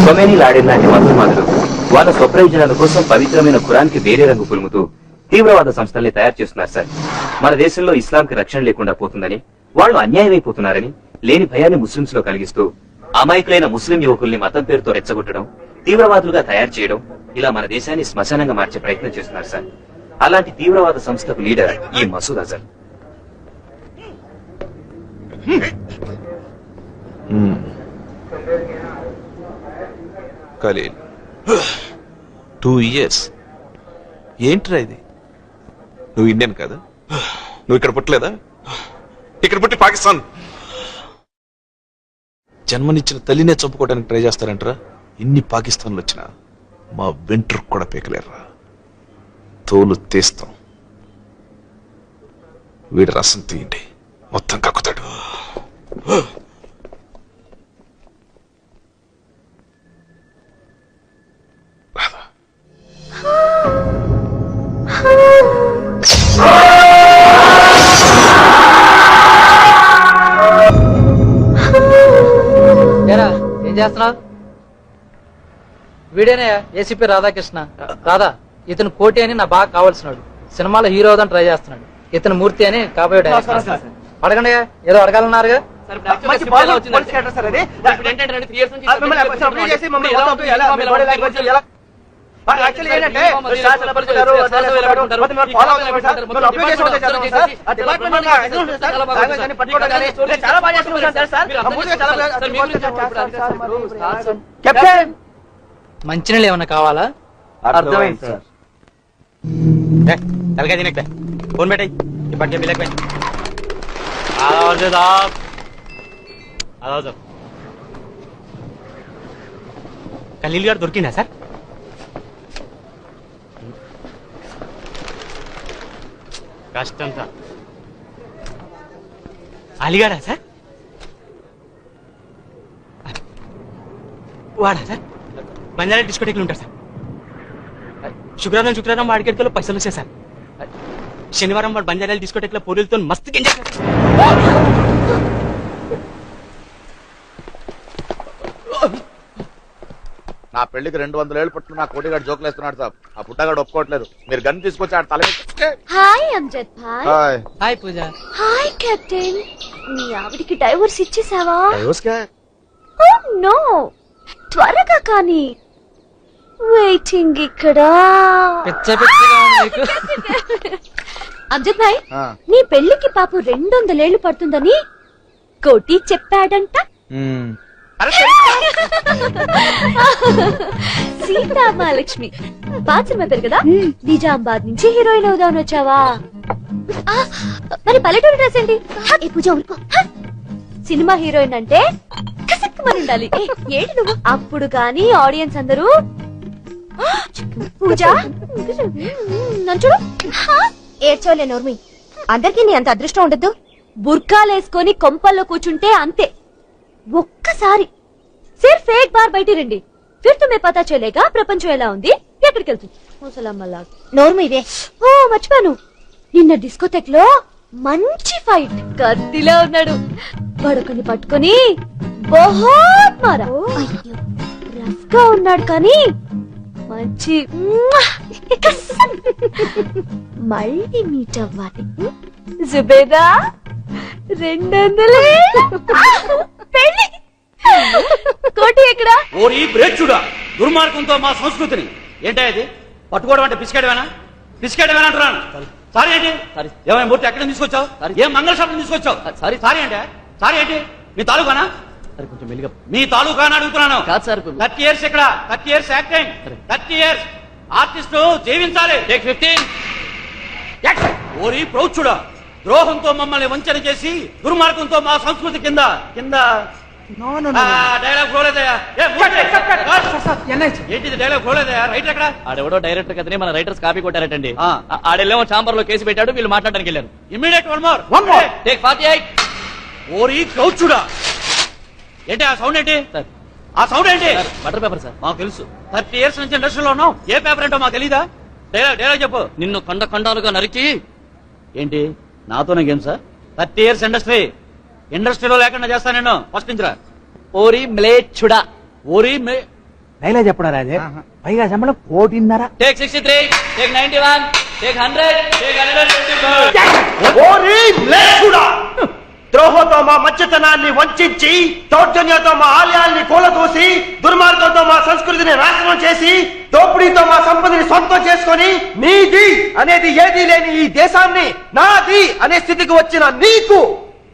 కొమేనీ లాడెన్ లాంటి మతోన్మాదులు వాళ్ళ స్వప్రయోజనాల కోసం పవిత్రమైన ఖురాన్కి వేరే రంగు పులుముతూ తీవ్రవాద సంస్థల్ని తయారు చేస్తున్నారు సార్. మన దేశంలో ఇస్లాంకి రక్షణ లేకుండా పోతుందని, వాళ్ళు అన్యాయమైపోతున్నారని లేని భయాన్ని ముస్లింస్ లో కలిగిస్తూ అమాయకులైన ముస్లిం యువకుల్ని మతం పేరుతో రెచ్చగొట్టడం, తీవ్రవాదులుగా తయారు చేయడం, ఇలా మన దేశాన్ని శ్మశానంగా మార్చే ప్రయత్నం చేస్తున్నారు సార్. అలాంటి తీవ్రవాద సంస్థకు లీడర్ ఈ మసూద్ అజర్. ఖలీల్ 2 years ఏంట్రా ఇది? నువ్వు ఇండియన్ కదా? నువ్వు ఇక్కడ పుట్టలేదా? ఇక్కడ పుట్టి పాకిస్తాన్ జన్మనిచ్చిన తల్లినే చంపుకోవడానికి ట్రై చేస్తారంటరా. ఇన్ని పాకిస్తాన్లు వచ్చినా మా వెంట్రు కూడా పీకలేరురా. తోలు తీస్తాం. వీడి రసం తీయండి, మొత్తం కక్కుతాడు. ఏరా ఏం చేస్తున్నావు? వీడేనే ఏసీపీ రాధాకృష్ణ. రాధా, ఇతను కోటి అని నా బాగా కావాల్సినాడు. సినిమాలో హీరో అవుదని ట్రై చేస్తున్నాడు. ఇతను మూర్తి అని కాబోయే డైరెక్టర్. అడగండి, ఏదో అడగాలన్నారుగా. మంచినీళ్ళు ఏమన్నా కావాలా? అర్థమైంది సార్. ఫోన్ పెట్టాయి ఇప్పటికే బిల్లకి ఖలీల్ గారు దొరికిందా సార్? కష్టంతా అలీగారా సార్? వాడా సార్? బంజారా డిస్కోటెక్లు ఉంటారు సార్. శుక్రవారం వాడికెట్లో పైసలు వచ్చాయి సార్. శనివారం వాడు బంజారాల డిస్కోటెక్లో పూరీలతో మస్తు గింజ. నా పెళ్లికి 200 ఏళ్ళు పుట్టిన నా కోటిగాడు జోకులు వేస్తున్నాడు సార్. ఆ పుట్టగాడు ఒప్పుకోవట్లేదు. మీరు గన్ తీసుకొచ్చి ఆడ తల hi Amjad bhai. Hi. Hi Pooja. Hi captain. మీ ఆవిడికి డైవర్స్ ఇచ్చేసావా? డైవర్స్ ఓ నో, త్వరగా కానీ. వెయిటింగ్ ఇక్కడ. పిచ్చ పిచ్చగా ఉంది నీకు. అమ్జద్ భాయ్, నీ పెళ్లికి పాపు 200 ఏళ్లు పడుతుందని కోటి చెప్పాడంట. సీతామహాలక్ష్మి పాత సినిమా పేరు కదా. నిజామాబాద్ నుంచి హీరోయిన్ అవుదామని వచ్చావా? మరి పల్లెటూరు డ్రెస్ ఏంటి? ఏ పూజ ఊరుకో. సినిమా హీరోయిన్ అంటే కసక్కుమని ఉండాలి. ఏంటి నువ్వు? అప్పుడు కానీ ఆడియన్స్ అందరూ పూజ నంచుడు ఏడ్చోలే నోర్మి. అందరికీ నీ అంత అదృష్టం ఉండద్దు. బుర్కాలేసుకొని కొంపల్లో కూర్చుంటే అంతే. ఒక్కసారి సిర్ఫ్ ఏక్ బార్ బయట రండి, ఫిర్ తుమ్మే పతా చలేగా ప్రపంచం ఎలా ఉంది, ఎక్కడికి వెళ్తుంది. నోర్మి ఇదే. ఓ మర్చిపోయాను, నిన్న డిస్కోటెక్ లో మంచి ఫైట్. కత్తిలో ఉన్నాడు. పడుకొని పట్టుకొని బహుత్ మారా. రఫ్ గా ఉన్నాడు కానీ మంచి. మళ్ళీ మీట్ అవ్వాలి. జుబేదా 200 పెళ్లి. కోటి ఎక్కడ? ఓరి బ్రేచుడా, దుర్మార్గంతో మా సంస్కృతిని. ఏంటా ఇది? పట్టుకోవడం అంటే పిసికేయడమేనా? పిసికేయడమేనా అంటున్నాను. సారీ ఏంటి? ఏమైనా మూర్తి ఎక్కడ తీసుకొచ్చావు? ఏం మంగళ షాప్ తీసుకొచ్చావు? సారీ అంటే సారీ ఏంటి? మీ తాలూకానా? కొంచెం మెల్లిగా. మీ తాలూకానా అడుగుతున్నాను. 30 years ఇక్కడ, 30 years యాక్టింగ్, 30 years ఆర్టిస్ట్ జీవించాలి. 15 ఓరి ప్రౌచుడా, ద్రోహంతో మమ్మల్ని వంచన చేసి దుర్మార్గంతో మా సంస్కృతి కింద డైలాగ్ ఫ్లోలేదయా? ఏంటిది డైలాగ్ ఫ్లోలేదయా? రైటర్ ఎక్కడ? ఆడెవడో డైరెక్టర్ కదని మన రైటర్స్ కాపీ కొట్టారటండి. ఆడెల్లేమో చాంబర్ లో కేసు పెట్టాడు, వీళ్ళు మాట్లాడడానికి వెళ్ళారు. Immediate one more take 48. ఓరి ప్రౌచుడా, ఏంటి ఆ సౌండ్? ఏంటి ఆ సౌండ్? ఏంటి? Butter paper sir. మాకు తెలుసు. 30 years నుంచి ఇండస్ట్రీలో ఉన్నాం. ఏ పేపర్ ఏంటో మాకు తెలీదా? డైలాగ్ చెప్పు. నిన్ను ఖండాలుగా నరికి. ఏంటి నాతోనే గేమ్ సార్? 30 years ఇండస్ట్రీలో లేకుండా చేస్తా నేను. ఫస్ట్ నుంచి రా. ఓరి మ్లేచ్చుడా. ఓరి డైలాగ్ చెప్పడా రాజే పైగా శంబళం 1.5 టేక్ 63, టేక్ 91, టేక్ 100, టేక్ 125. ద్రోహంతో మా మధ్యతనాన్ని వంచి దౌర్జన్యంతో మా ఆలయాల్ని కూలదూసి దుర్మార్గంతో మా సంస్కృతిని నాశనం చేసి దోపిడీతో మా సంపదని సొంతం చేసుకొని నీది అనేది ఏదీ లేని ఈ దేశాన్ని నాది అనే స్థితికి వచ్చిన నీకు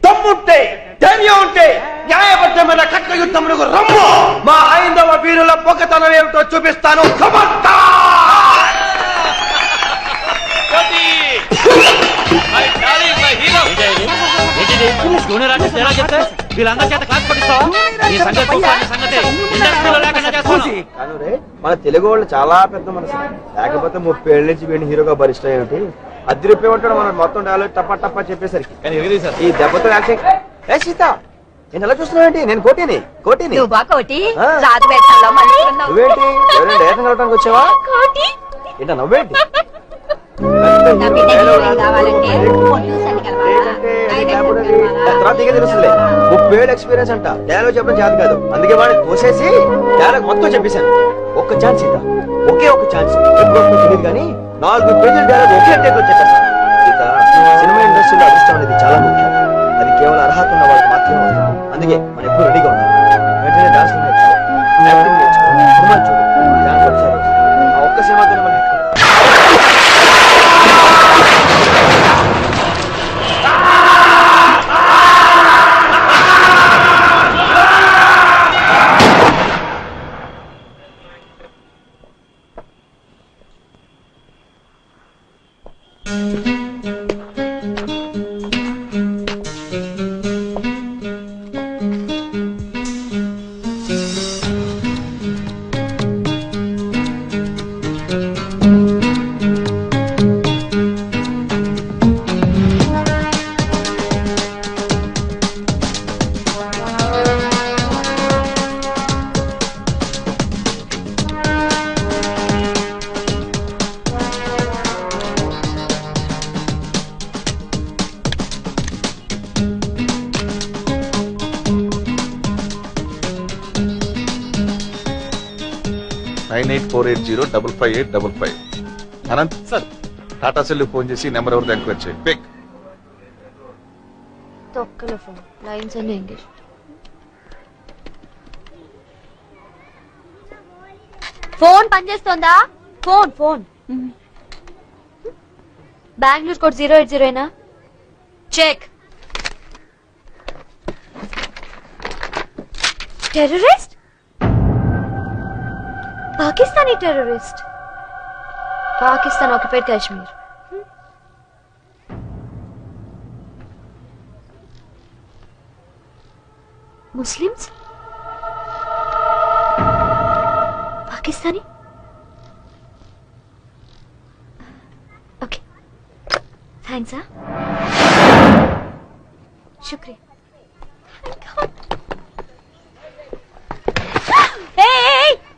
దమ్ముంటే ధైర్యం ఉంటే న్యాయబద్ధమైన కట్ల యుద్ధములకు రమ్ము. మా హైందవ వీరుల పొగతనం ఏమిటో చూపిస్తాను. వీళ్ళందరి చేత క్లాస్ పట్టిస్తావా? ఈ సంగతి చూస్తాను, సంగతి ఇండస్ట్రీలో లేకుండా చేస్తాను. మన తెలుగు వాళ్ళు చాలా పెద్ద మనసు. లేకపోతే 30 ఏళ్ళ నుంచి వీడిని హీరోగా భరిష్టం ఏమిటి? అద్దె రూపాయి ఉంటాడు మనం మొత్తం డైలాగ్ టప్ప టప్ప చెప్పేసరికి. ఈ దెబ్బతో యాక్టింగ్. ఏ సీత నేను ఎలా చూస్తున్నావేంటి? నేను కోటిని నువ్వు బా కోటి ఆ. రాజు వేషంలో మంచిగా ఉన్నావు. నువ్వేంటి ఎవరైనా డైరెక్షన్ కలవడానికి వచ్చావా? కోటి ఏంటా నవ్వేంటి? నా బిడ్డ హీరోయిన్ కావాలంటే ప్రొడ్యూసర్ని కలవాలా? డైరెక్టర్ని కలవాలా? తర్వాత ఇక తెలుసులే. 30 ఏళ్ళ ఎక్స్పీరియన్స్ అంట. డైలాగ్ చెప్పడం చేత కాదు. అందుకే వాడిని కోసేసి డైలాగ్ మొత్తం చెప్పేశాను. ఒక్క ఛాన్స్ సీత, ఒకే ఒక ఛాన్స్. ఎప్పుడు తెలియదు కానీ 4 పేజీల డైలాగ్ ఒకే టేక్ లో చెప్పేస్తాను. సీత, సినిమా ఇండస్ట్రీలో అదృష్టం అనేది చాలా ముఖ్యం. అది కేవలం అర్హత ఉన్న వాళ్ళకి మాత్రమే వస్తుంది. అందుకే మనం ఎప్పుడు రెడీగా ఉంటాం. వెంటనే డాన్స్ నేర్చుకో, యాక్టింగ్ నేర్చుకో, సినిమా చూడు. డాన్స్ ఒకసారి వస్తుంది. ఆ ఒక్క సినిమాతోనే మనం హిట్ కొడతాం. Anant sir, Tata cell phone చేసి నెంబర్ ఎవరిది ఎంక్వైరీ చేయి. పిక్. తొక్కల ఫోన్ లైన్స్ అన్ని ఎంగేజ్. ఫోన్ పనిచేస్తోందా? Phone Bengaluru code 080 check. Terrorist? Pakistani terrorist. Pakistan occupied Kashmir. Muslims? Pakistani? Okay thanks. శుక్రియా.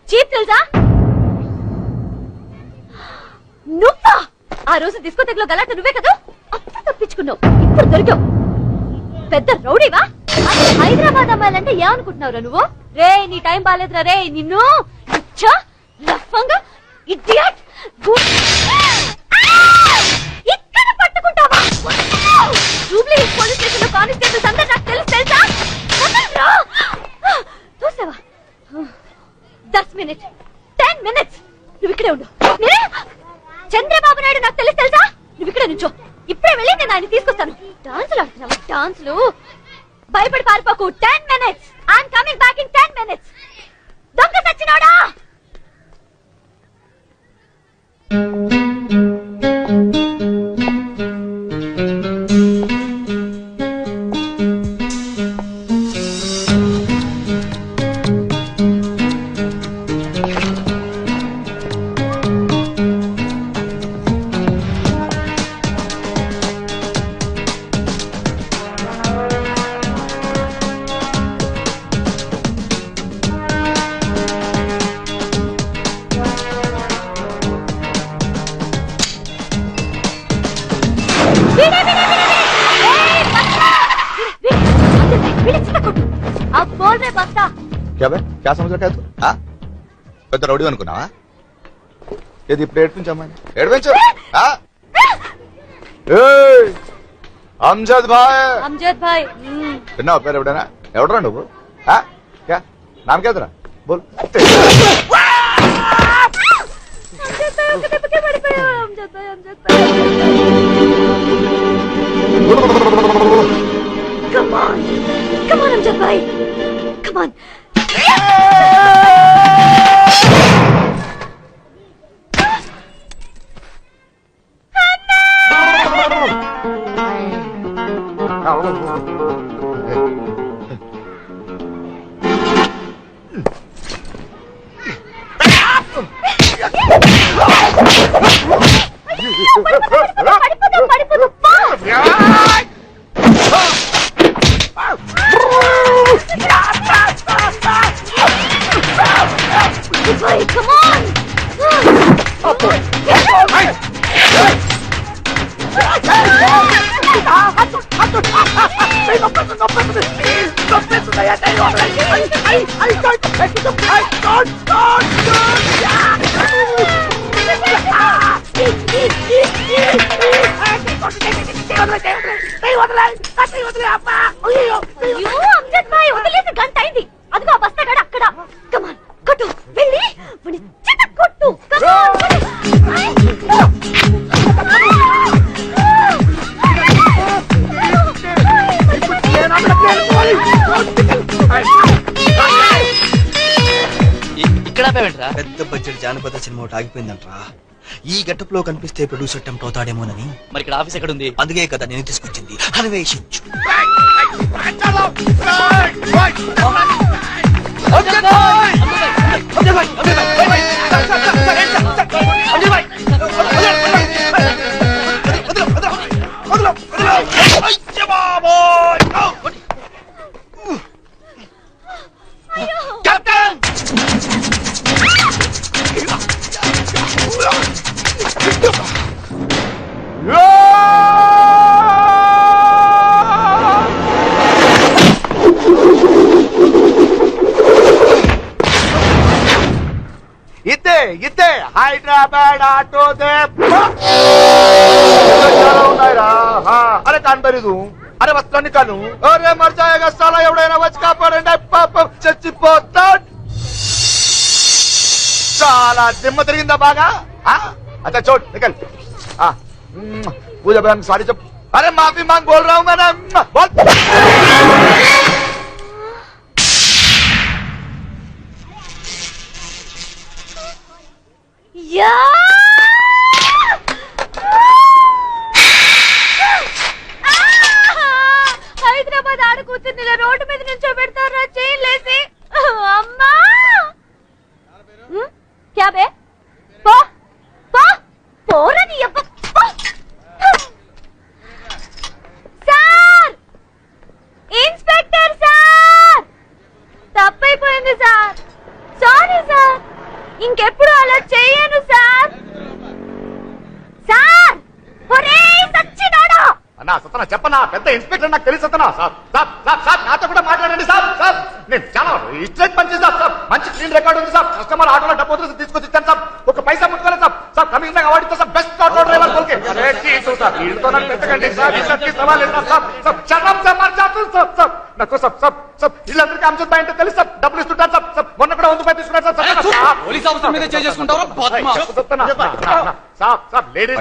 చీప్ తెలుసా? నువ్వా? ఆ రోజు డిస్కోటెక్ లో గలాట నువ్వే కదా? అప్పుడు తప్పించుకున్నావు, ఇప్పుడు దొరికావు. పెద్ద రౌడీవా? హైదరాబాద్ అమ్మాయిలంటే ఏమనుకుంటున్నావురా నువ్వు? రే నీ టైం బాలేదురా రే. నిన్ను ఇడియట్ ఇక్కడ పట్టుకుంటావా? జూబ్లీ పోలీస్ స్టేషన్ లో కానిస్టేబుల్స్ అందరూ నాకు తెలుసా? చూసావా? 10 minutes 10 minutes నువ్వు ఇక్కడే ఉండు. చంద్రబాబు నాయుడు నాకు తెలుసా? నువ్వు ఇక్కడే నుంచో. ఇప్పుడే వెళ్ళి నేను ఆయన తీసుకొస్తాను. డాన్సులు ఆడుతున్నావా? డాన్సులు భయపడి పారిపోకు. 10 minutes. I'm coming back in 10 minutes. దొంగ సచ్చినోడా! क्या बे? क्या समझ रखा है तू? పెద్ద రౌడీ అనుకున్నావా? ఏది ఇప్పుడు ఏడ్పించమ్మని ఏడ్పించు. అంజద్ భాయ్ అమ్జద్ భాయ్ విన్నావు పేరు ఎవడైనా? ఎవడరా నువ్వు? క్యా నామ్ కేదరా బోల్. Come on, Amjad bhai. Come on. పడిపోదు. Come on! Amjad భాయ్ వదిలేసి గంట అయింది. అదిగో బస్తాగాడు అక్కడ. కమాన్ కొట్టు, వెళ్ళి కొట్టు. ఇక్కడ ఆపేవేంట్రా? పెద్ద బడ్జెట్ జానపద సినిమా ఒకటి ఆగిపోయిందంట్రా. ఈ గెటప్ లో కనిపిస్తే ప్రొడ్యూసర్ టెంప్ట్ అవుతాడేమోనని. మరి ఇక్కడ ఆఫీస్ ఎక్కడ ఉంది? అందుకే కదా నేను తీసుకొచ్చింది. అన్వేషించు. ఇద్దే హైదరాబాద్ ఆటో దే ఉన్నాయిరా. అరే కనబడదు. అరే వస్తాను కాను. అరే మర్చాయగా స్థలం ఎవడైనా వచ్చి కాపాడండి. పాపం చచ్చిపోతాడు. చాలా దిమ్మ తిరిగిందా బాగా? अच्छा छोड़ निकल. पूजा बहन सारी जब अरे माफी मांग बोल रहा हूँ मैंने. बोल హైదరాబాద్ ఆడ కూర్చుంది రోడ్డు మీద నుంచో పెడతారా చేయలేసి. అమ్మా క్యా బే పోరని సార్, ఇన్స్పెక్టర్ సార్, తప్పైపోయింది సార్. సారీ సార్, ఇంకెప్పుడు అలా చెయ్యను సార్. సార్ సచ్చినాడా అన్నా సత్తనా చెప్పనా? పెద్ద ఇన్స్పెక్టర్ నాకు తెలిసి సత్తనా. సార్ నాతో కూడా మాట్లాడండి సార్. సార్ నేను చాలా ఇస్ట్రేట్ పని చేస్తాను సార్. మంచి క్లీన్ రికార్డ్ ఉంది సార్. కస్టమర్ ఆటోలో డబ్బు వదిలేసి తీసుకొచ్చి ఇచ్చాను సార్. ఒక పైసా ముట్టుకోలేదు సార్. సార్ కమింగ్ అవార్డు ఇస్తా సార్. బెస్ట్ ఆటో డ్రైవర్ బోల్కే. అరే చీజు సార్, వీళ్ళతో నాకు పెట్టకండి సార్. ఇద్దరికి సవాల్ లేదు సార్. సార్ చర్రం సార్ మార్చాను సార్. సార్ నాకు సార్ సార్ సార్ వీళ్ళందరికీ అంశం అంటే తెలుసు సార్. డబ్బులు ఇస్తుంటారు సార్. సార్ మొన్న కూడా 100 రూపాయలు తీసుకున్నారు సార్. పోలీస్ ఆఫీసర్ మీద చేసుకుంటారా? సార్ లేడీస్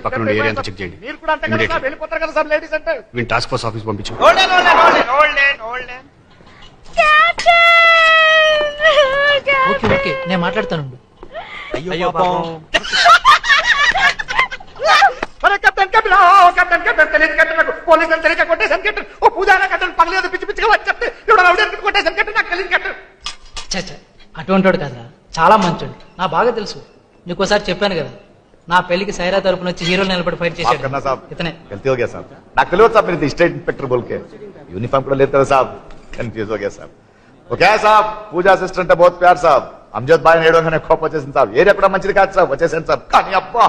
పక్కన ఏరియా అంతా చెక్ చేయండి. మీరు కూడా అంతే కదా సార్, వెళ్ళిపోతారు కదా సార్ లేడీస్ అంటే. వీళ్ళు టాస్క్ ఫోర్స్ ఆఫీస్ పంపించు. ఓకే నేను మాట్లాడతాను. అయ్యో పాపం. अरे कैप्टन कैप्टन कैप्टन कैप्टन తెలియదు कैप्टन నాకు పోలీస్ అని తెలియక కొట్టేసాను कैप्टन. ఓ పూజారా कैप्टन పగలేదు పిచ్చి పిచ్చిగా వచ్చి చెప్తే ఎవడో రౌడీ కొట్టేసాను कैप्टन. నాకు తెలియదు कैप्टन. చచ్చా అటువంటి వాడు కదరా, చాలా మంచోడు. నా బాగా తెలుసు. నీకోసారి చెప్పాను కదా, నా పెళ్లికి సైరా తరపున వచ్చి హీరో నిలబడి ఫైట్ చేశాడు ఇతనే. गलती हो गया साहब. నాకు తెలియదు సార్ మీరు స్టేట్ ఇన్స్పెక్టర్ बोल के यूनिफॉर्म కూడా లేదు కదా సార్. कंफ्यूज हो गया साहब. वो क्या साहब పూజా అసిస్టెంట్ बहुत प्यार साहब. అమ్జద్ భాయ్ ఏడోగానే కోపం వచ్చేసింది సార్. ఏరియా కూడా మంచిది కాదు సార్. వచ్చేసాను సార్. కానీ అబ్బా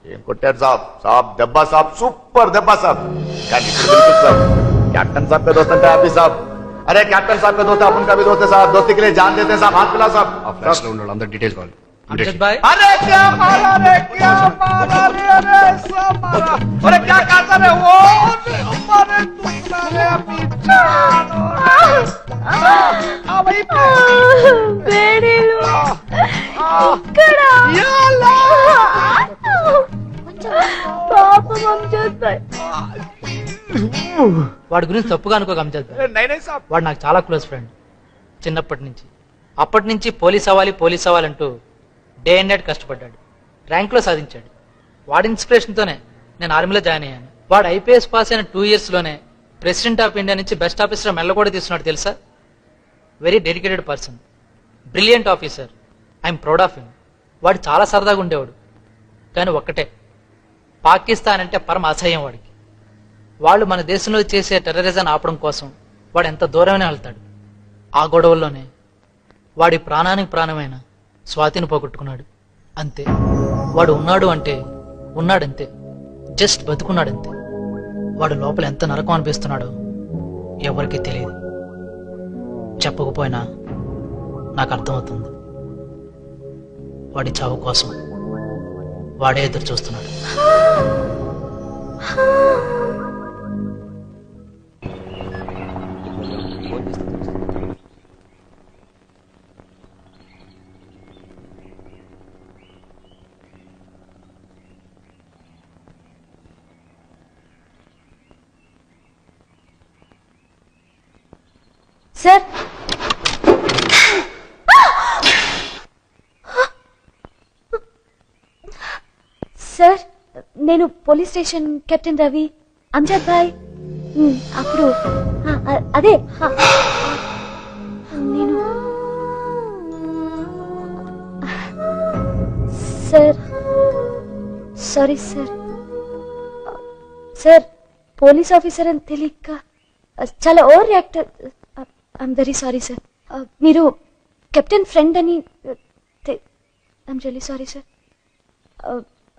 ఏం కొట్టాడు సాబ్. సాబ్ దెబ్బ సాబ్, సూపర్ దెబ్బ సాబ్. కానీ సాబ్ కెప్టెన్ సాబ్ పేరు వస్తుంటే హ్యాపీ సాబ్. अरे कैप्टन साहब का दोस्त है, अपन का भी दोस्त है साहब, दोस्ती के लिए जान देते हैं साहब, हाथ मिला साहब। ఫ్లాష్ లో ఉన్న వాళ్ళందరూ డీటెయిల్స్ కావాలి అమ్జద్ భాయ్ अरे क्या मारा रे, क्या मारा रे, अरे सब मारा। अरे क्या कहता रे वो, हमारे तुम्हारे पीछे वही पे వేడిలు ఇక్కడ या अल्लाह। పాపం అమ్జద్ భాయ్. వాడి గురించి తప్పుగా అనుకోక అమ్జద్ భాయ్. नहीं नहीं साहब, వాడు నాకు చాలా క్లోజ్ ఫ్రెండ్ చిన్నప్పటి నుంచి. అప్పటి నుంచి పోలీస్ అవ్వాలంటూ డే అండ్ నైట్ కష్టపడ్డాడు, ర్యాంక్లో సాధించాడు. వాడి ఇన్స్పిరేషన్తోనే నేను ఆర్మీలో జాయిన్ అయ్యాను. వాడు ఐపీఎస్ పాస్ అయిన 2 years లోనే ప్రెసిడెంట్ ఆఫ్ ఇండియా నుంచి బెస్ట్ ఆఫీసర్ మెల్ల కూడా తీసుకున్నాడు తెలుసా. Very dedicated person, brilliant officer. I'm proud of him. వాడు చాలా సరదాగా ఉండేవాడు, కానీ ఒక్కటే, పాకిస్తాన్ అంటే పరమ అసహ్యం వాడికి. వాళ్ళు మన దేశంలో చేసే టెర్రరిజం ఆపడం కోసం వాడు ఎంత దూరమైనా వెళ్తాడు. ఆ గొడవల్లోనే వాడి ప్రాణానికి ప్రాణమైన స్వాతిని పోగొట్టుకున్నాడు. అంతే, వాడు ఉన్నాడు అంటే ఉన్నాడంతే, జస్ట్ బతుకున్నాడంతే. వాడు లోపల ఎంత నరకం అనిపిస్తున్నాడో ఎవరికీ తెలియదు. చెప్పకపోయినా నాకు అర్థమవుతుంది. వాడి చావు కోసం వాడే ఎదురు చూస్తున్నాడు. సార్ సార్, నేను police station captain Ravi. Amjad bhai అప్పుడు అదే నేను sir, sorry sir. Sir, police officer అని తెలియక చాలా over react. I'm very sorry sir. మీరు కెప్టెన్ ఫ్రెండ్ అని ఐఎమ్ రియలీ సారీ సార్.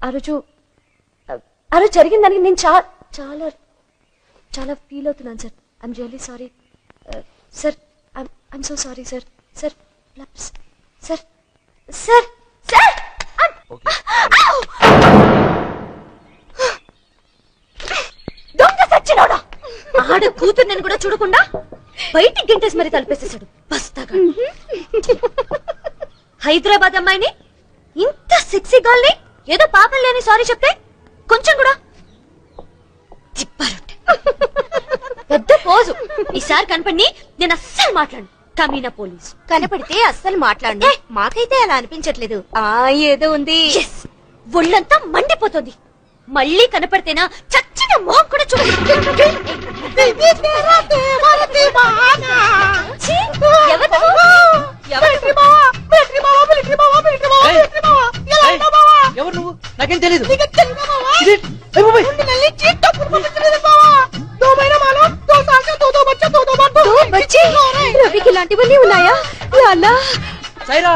ఆ రోజు జరిగిన దానికి నేను చాలా చాలా ఫీల్ అవుతున్నాను sir. I'm really sorry sir. I'm so sorry sir. Sir sir sir sir దొంగ సచ్చినోడా! ఆడ కూతుర్ని కూడా చూడకుండా బయటికి గంటేసి మరి తలిపేసేసాడు బస్తాగా. హైదరాబాద్ అమ్మాయిని, ఇంత సెక్సీ గర్ల్ని ఏదో పాపం లేని సారీ చెప్తే కొంచెం కూడా తిప్పారొట్టే. పెద్ద పోజు. ఈసారి కనపడి నేను అస్సలు మాట్లాడు. కమీనా పోలీసు కనపడితే అస్సలు మాట్లాడు. మాకైతే అలా అనిపించట్లేదు. ఏదో ఉంది. ఒళ్ళంతా మండిపోతుంది. మళ్ళీ కనపడితేనా చచ్చిన మొహం కూడా చూడండి. ఎవరు నువ్వు? నాకేం తెలీదు. రవికి ఇలాంటివన్నీ ఉన్నాయా? సైరా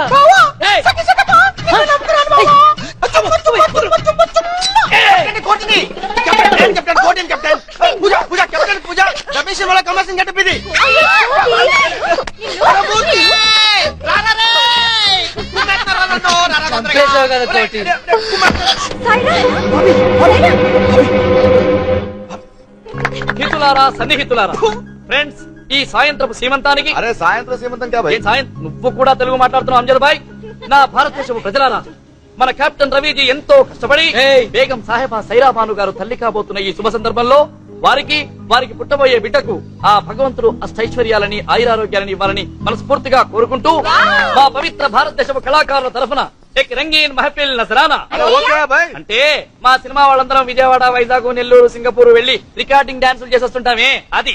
హితులారా, సన్నిహితులారా, ఫ్రెండ్స్, ఈ సాయంత్రపు సీమంతానికి. अरे సాయంత్రం సీమంతం क्या भाई? నువ్వు కూడా తెలుగు మాట్లాడుతున్నావు అమ్జద్ భాయ్. నా భారతదేశపు ప్రజలారా, మన కెప్టెన్ రవిజీ ఎంతో కష్టపడి బేగం సాహెబా సైరా బాను గారు తల్లి కాబోతున్న ఈ శుభ సందర్భంలో వారికి పుట్టబోయే బిడ్డకు ఆ భగవంతుడు అష్టైశ్వర్యాలని ఆయురారోగ్యాలని ఇవ్వాలని మనస్ఫూర్తిగా కోరుకుంటూ మా పవిత్ర భారతదేశపు కళాకారుల తరఫున ఎక్ రంగీన్ మహఫిల్ నజరానా అంటే మా సినిమా వాళ్ళందరం విజయవాడ, వైజాగ్, నెల్లూరు, సింగపూర్ వెళ్లి రికార్డింగ్ డాన్సులు చేసేస్తుంటామే. అది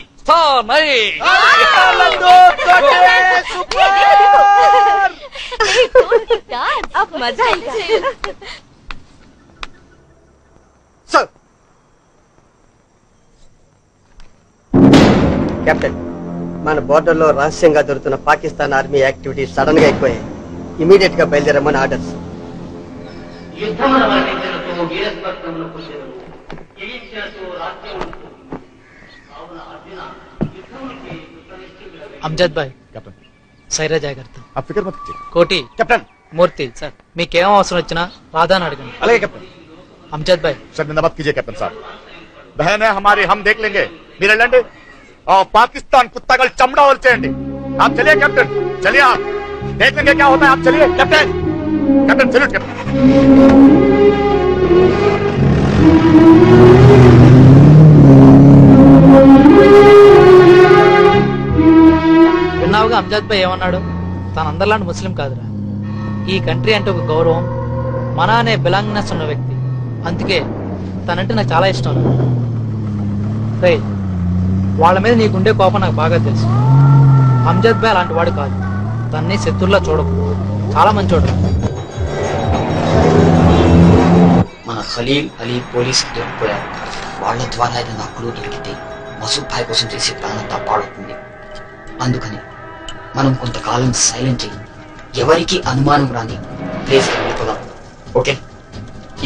కెప్టెన్, మన బోర్డర్ లో రహస్యంగా దొరుకుతున్న పాకిస్తాన్ ఆర్మీ యాక్టివిటీ సడన్ గా ఎక్కువయ్యాయి. ఇమీడియట్ గా బయలుదేరమని ఆర్డర్స్. అమ్జద్ భాయ్, कैप्टन సైరా జాగ్రత్త. आप फिक्र मत कीजिए కోటి, कैप्टन మూర్తి సార్, మీకేం అవసరం వచ్చినా రాధాని అడగండి. अलग कैप्टन అమ్జద్ భాయ్, शर्मिंदा मत कीजिए कैप्टन साहब, बहन है हमारी, हम देख लेंगे. మీరు వెళ్ళండి. पाकिस्तान कुत्ता कल चमड़ा और चेंडी. आप चलिए कैप्टन, चलिए, आप देख लेंगे क्या होता है. आप चलिए कैप्टन. Captain salute captain. విన్నావుగా అమ్జద్ భాయ్ ఏమన్నాడు? తన అందరిలాంటి ముస్లిం కాదురా. ఈ కంట్రీ అంటే ఒక గౌరవం, మన అనే బిలాంగ్నెస్ ఉన్న వ్యక్తి. అందుకే తనంటే నాకు చాలా ఇష్టం. రే, వాళ్ళ మీద నీకుండే కోపం నాకు బాగా తెలుసు. అమ్జద్ భాయ్ అలాంటి వాడు కాదు. తన్ని శత్రుల్లా చూడకు, చాలా మంచోడు. మన ఖలీల్ అలీ పోలీస్ దొరికిపోయారు. వాళ్ళ ద్వారా ఏదైనా క్లూ దొరికితే మసూద్ భాయ్ కోసం చేసే ప్లాన్ అంతా పాడవుతుంది. అందుకని మనం కొంతకాలం సైలెంట్ అయ్యి ఎవరికి అనుమానం రాని ప్లేస్ వెళ్ళిపోదాం. ఓకే,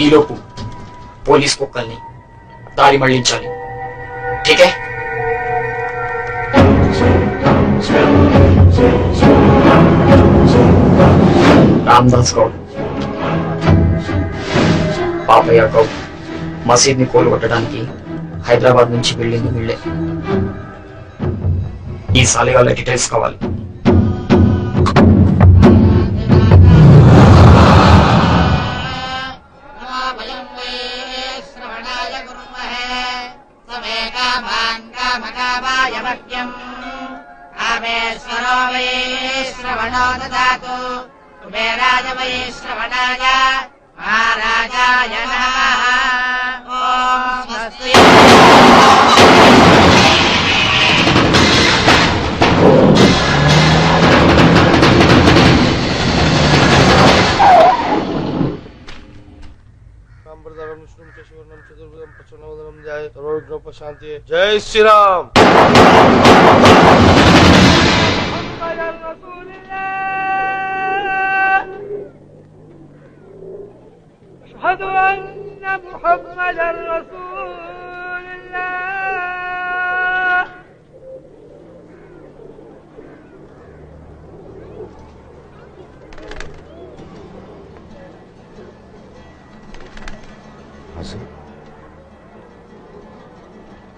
ఈలోపు పోలీస్ కుక్కల్ని దారి మళ్లించాలి. ఠీకే? రామ్దాస్ గౌడ్, పాపయ్య గౌడ్ మసీద్ ని కోలుగొట్టడానికి హైదరాబాద్ నుంచి వెళ్ళింది వీళ్ళే. ఈ సాలిగాళ్ళ డీటెయిల్స్ కావాలి. शांति. जय श्री राम. अशहदु अन्ना मुहम्मदर रसूलुल्लाह.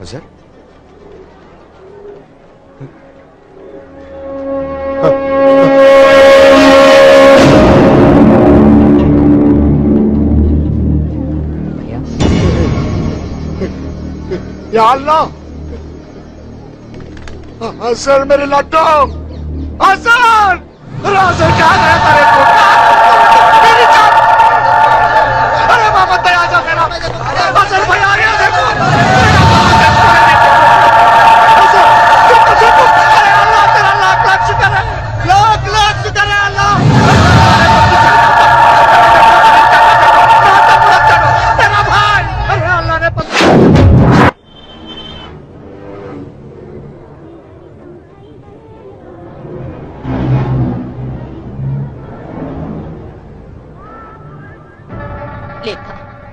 सर या अल्लाह, हसन मेरे लड्डू, हसन, हसन क्या है तेरे को? मेरी जान, अरे मोहम्मद भाई आजा मेरा, हसन भाई आ गया देखो.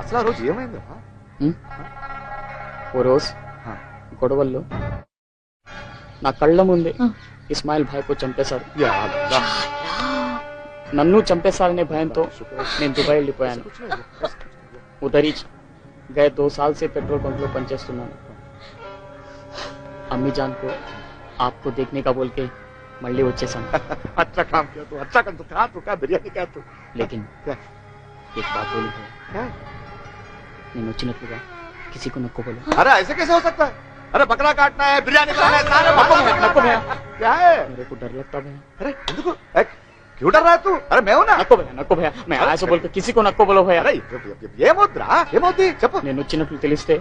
అసలు ఆ రోజు ఏమైందా? ఓ రోజు గొడవల్లో నా కళ్ళ ముందే ఇస్మాయిల్ భాయ్కు చంపేశారు. నన్ను చంపేశారనే భయంతో నేను దుబాయ్ వెళ్ళిపోయాను. ఉదరీ గయ 2 साल से पेट्रोल पंप లో పనిచేస్తున్నాను. అమ్మీ జాన్ को आपको देखने का बोल के మళ్ళీ వచ్చేసాను. अच्छा काम किया तू, अच्छा कर तू, खा तू, क्या बिरयानी खा तू. लेकिन एक बात बोली है, నేను వచ్చినట్లుగా किसी को नको बोलो. अरे ऐसे कैसे हो सकता है? अरे बकरा काटना है, बिरयानी बनाना है, सारे नको भैया. क्या है? मेरे को डर लगता भैया. अरे क्यों डर रहा है तू? अरे मैं हूं ना. नको भैया, मैं ऐसे बोल के किसी को नको बोलो भैया. अरे ఏమవుద్ది చెప్పు. నేను వచ్చినట్లు తెలిస్తే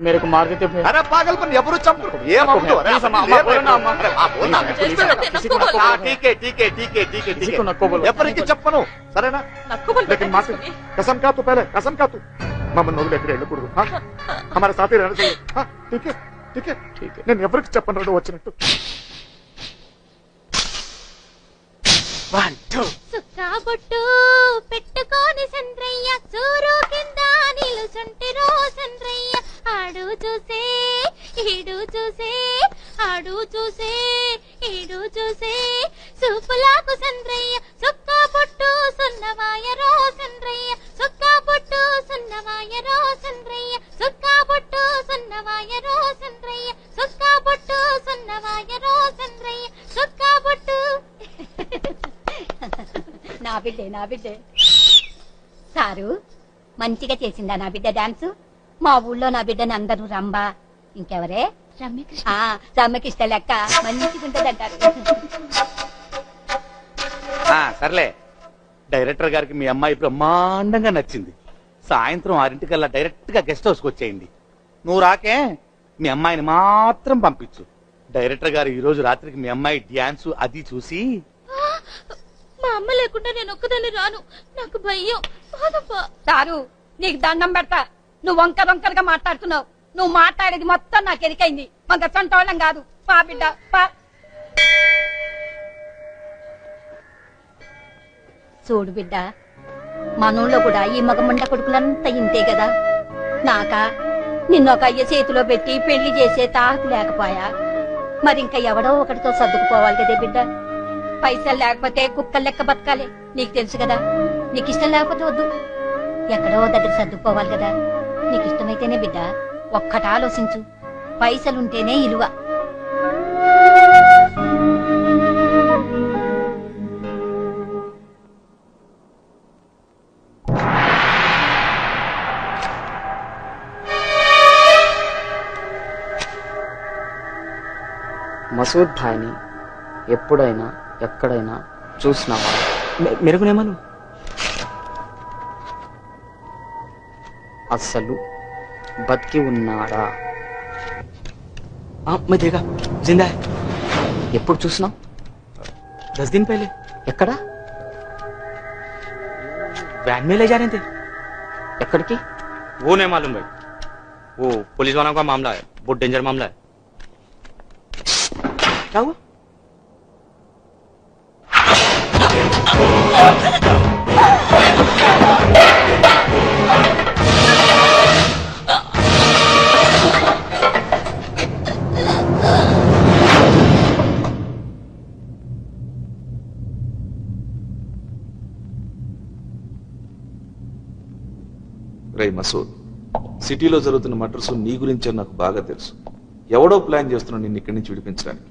मेरे को मार देते भैया. अरे पागल पर ఎవరు చంపు ఏమవుతుందో. अरे किसी को नको बोलो. ఎవరికి చెప్పను సరేనా? लेकिन माँ से कसम खा तू, पहले कसम खा तू. మమ్మల్ని వదిలేక వెళ్ళకూడదు. हमारे साथ ही रहना चाहिए. ठीक है ठीक है ठीक है. నేను ఎవరికి చెప్పను వచ్చినట్టు. సుక్కా బొట్టు పెట్టుకోని సంద్రయ్య సూరు కింద నిలుసుంటిరో సంద్రయ్య. ఆడు చూసే ఈడు చూసే, ఆడు చూసే ఈడు బిడ్డే నా బిడ్డే. సారు మంచిగా చేసిందా నా బిడ్డ డాన్స్? మా ఊళ్ళో నా బిడ్డని అందరూ రంబా, ఇంకెవరే రమ్యకృష్ణ లెక్క మంచిగా ఉంటదంటారు. సర్లే, డైరెక్టర్ గారికి మీ అమ్మాయి బ్రహ్మాండంగా నచ్చింది. సాయంత్రం 6 డైరెక్ట్ గా గెస్ట్ హౌస్కి వచ్చేయండి. నువ్వు రాకే మీ అమ్మాయిని మాత్రం పంపించు. డైరెక్టర్ గారు ఈ రోజు రాత్రికి మీ అమ్మాయి డ్యాన్స్ అది చూసి. మా అమ్మ లేకుండా నేను ఒక్కదాన్ని రాను, నాకు భయం. సారు నీకు దండం పెడతా, నువ్వు వంకరగా మాట్లాడుతున్నావు. నువ్వు మాట్లాడేది మొత్తం నాకు ఎరికైంది. మాకు సొంతోళ్ళం కాదు. పా బిడ్డ పా. చూడు బిడ్డ, మనూళ్ళో కూడా ఈ మగముండ కొడుకులంతా ఇంతే కదా. నాకా నిన్నొక అయ్య చేతిలో పెట్టి పెళ్లి చేసే తాహకు లేకపోయా, మరి ఇంకా ఎవడో ఒకటితో సర్దుకుపోవాలి కదే బిడ్డ. పైసలు లేకపోతే కుక్కలు లెక్క బతకాలి, నీకు తెలుసు కదా. నీకు ఇష్టం లేకపోతే వద్దు, ఎక్కడో దగ్గర సర్దుకుపోవాలి కదా. నీకు ఇష్టమైతేనే బిడ్డ. ఒక్కట ఆలోచించు, పైసలుంటేనే ఇలువ. మసూద్ భాయ్ని ఎప్పుడైనా ఎక్కడైనా చూసినావా? మెరుగునేమను అస్సలు బతికి ఉన్నాడా? मैं देखा जिंदा है। ఎప్పుడు చూసినావు? 10 दिन पहले। ఎక్కడ? वैन में ले जा रहे थे। ఎక్కడికి? वो नहीं मालूम भाई, वो पुलिस वालों का मामला है, बहुत डेंजर मामला है। क्या हुआ? రై మసూద్, సిటీలో జరుగుతున్న మర్డర్స్ నీ గురించే నాకు బాగా తెలుసు. ఎవడో ప్లాన్ చేస్తున్నాడు నిన్ను ఇక్కడి నుంచి విడిపించడానికి.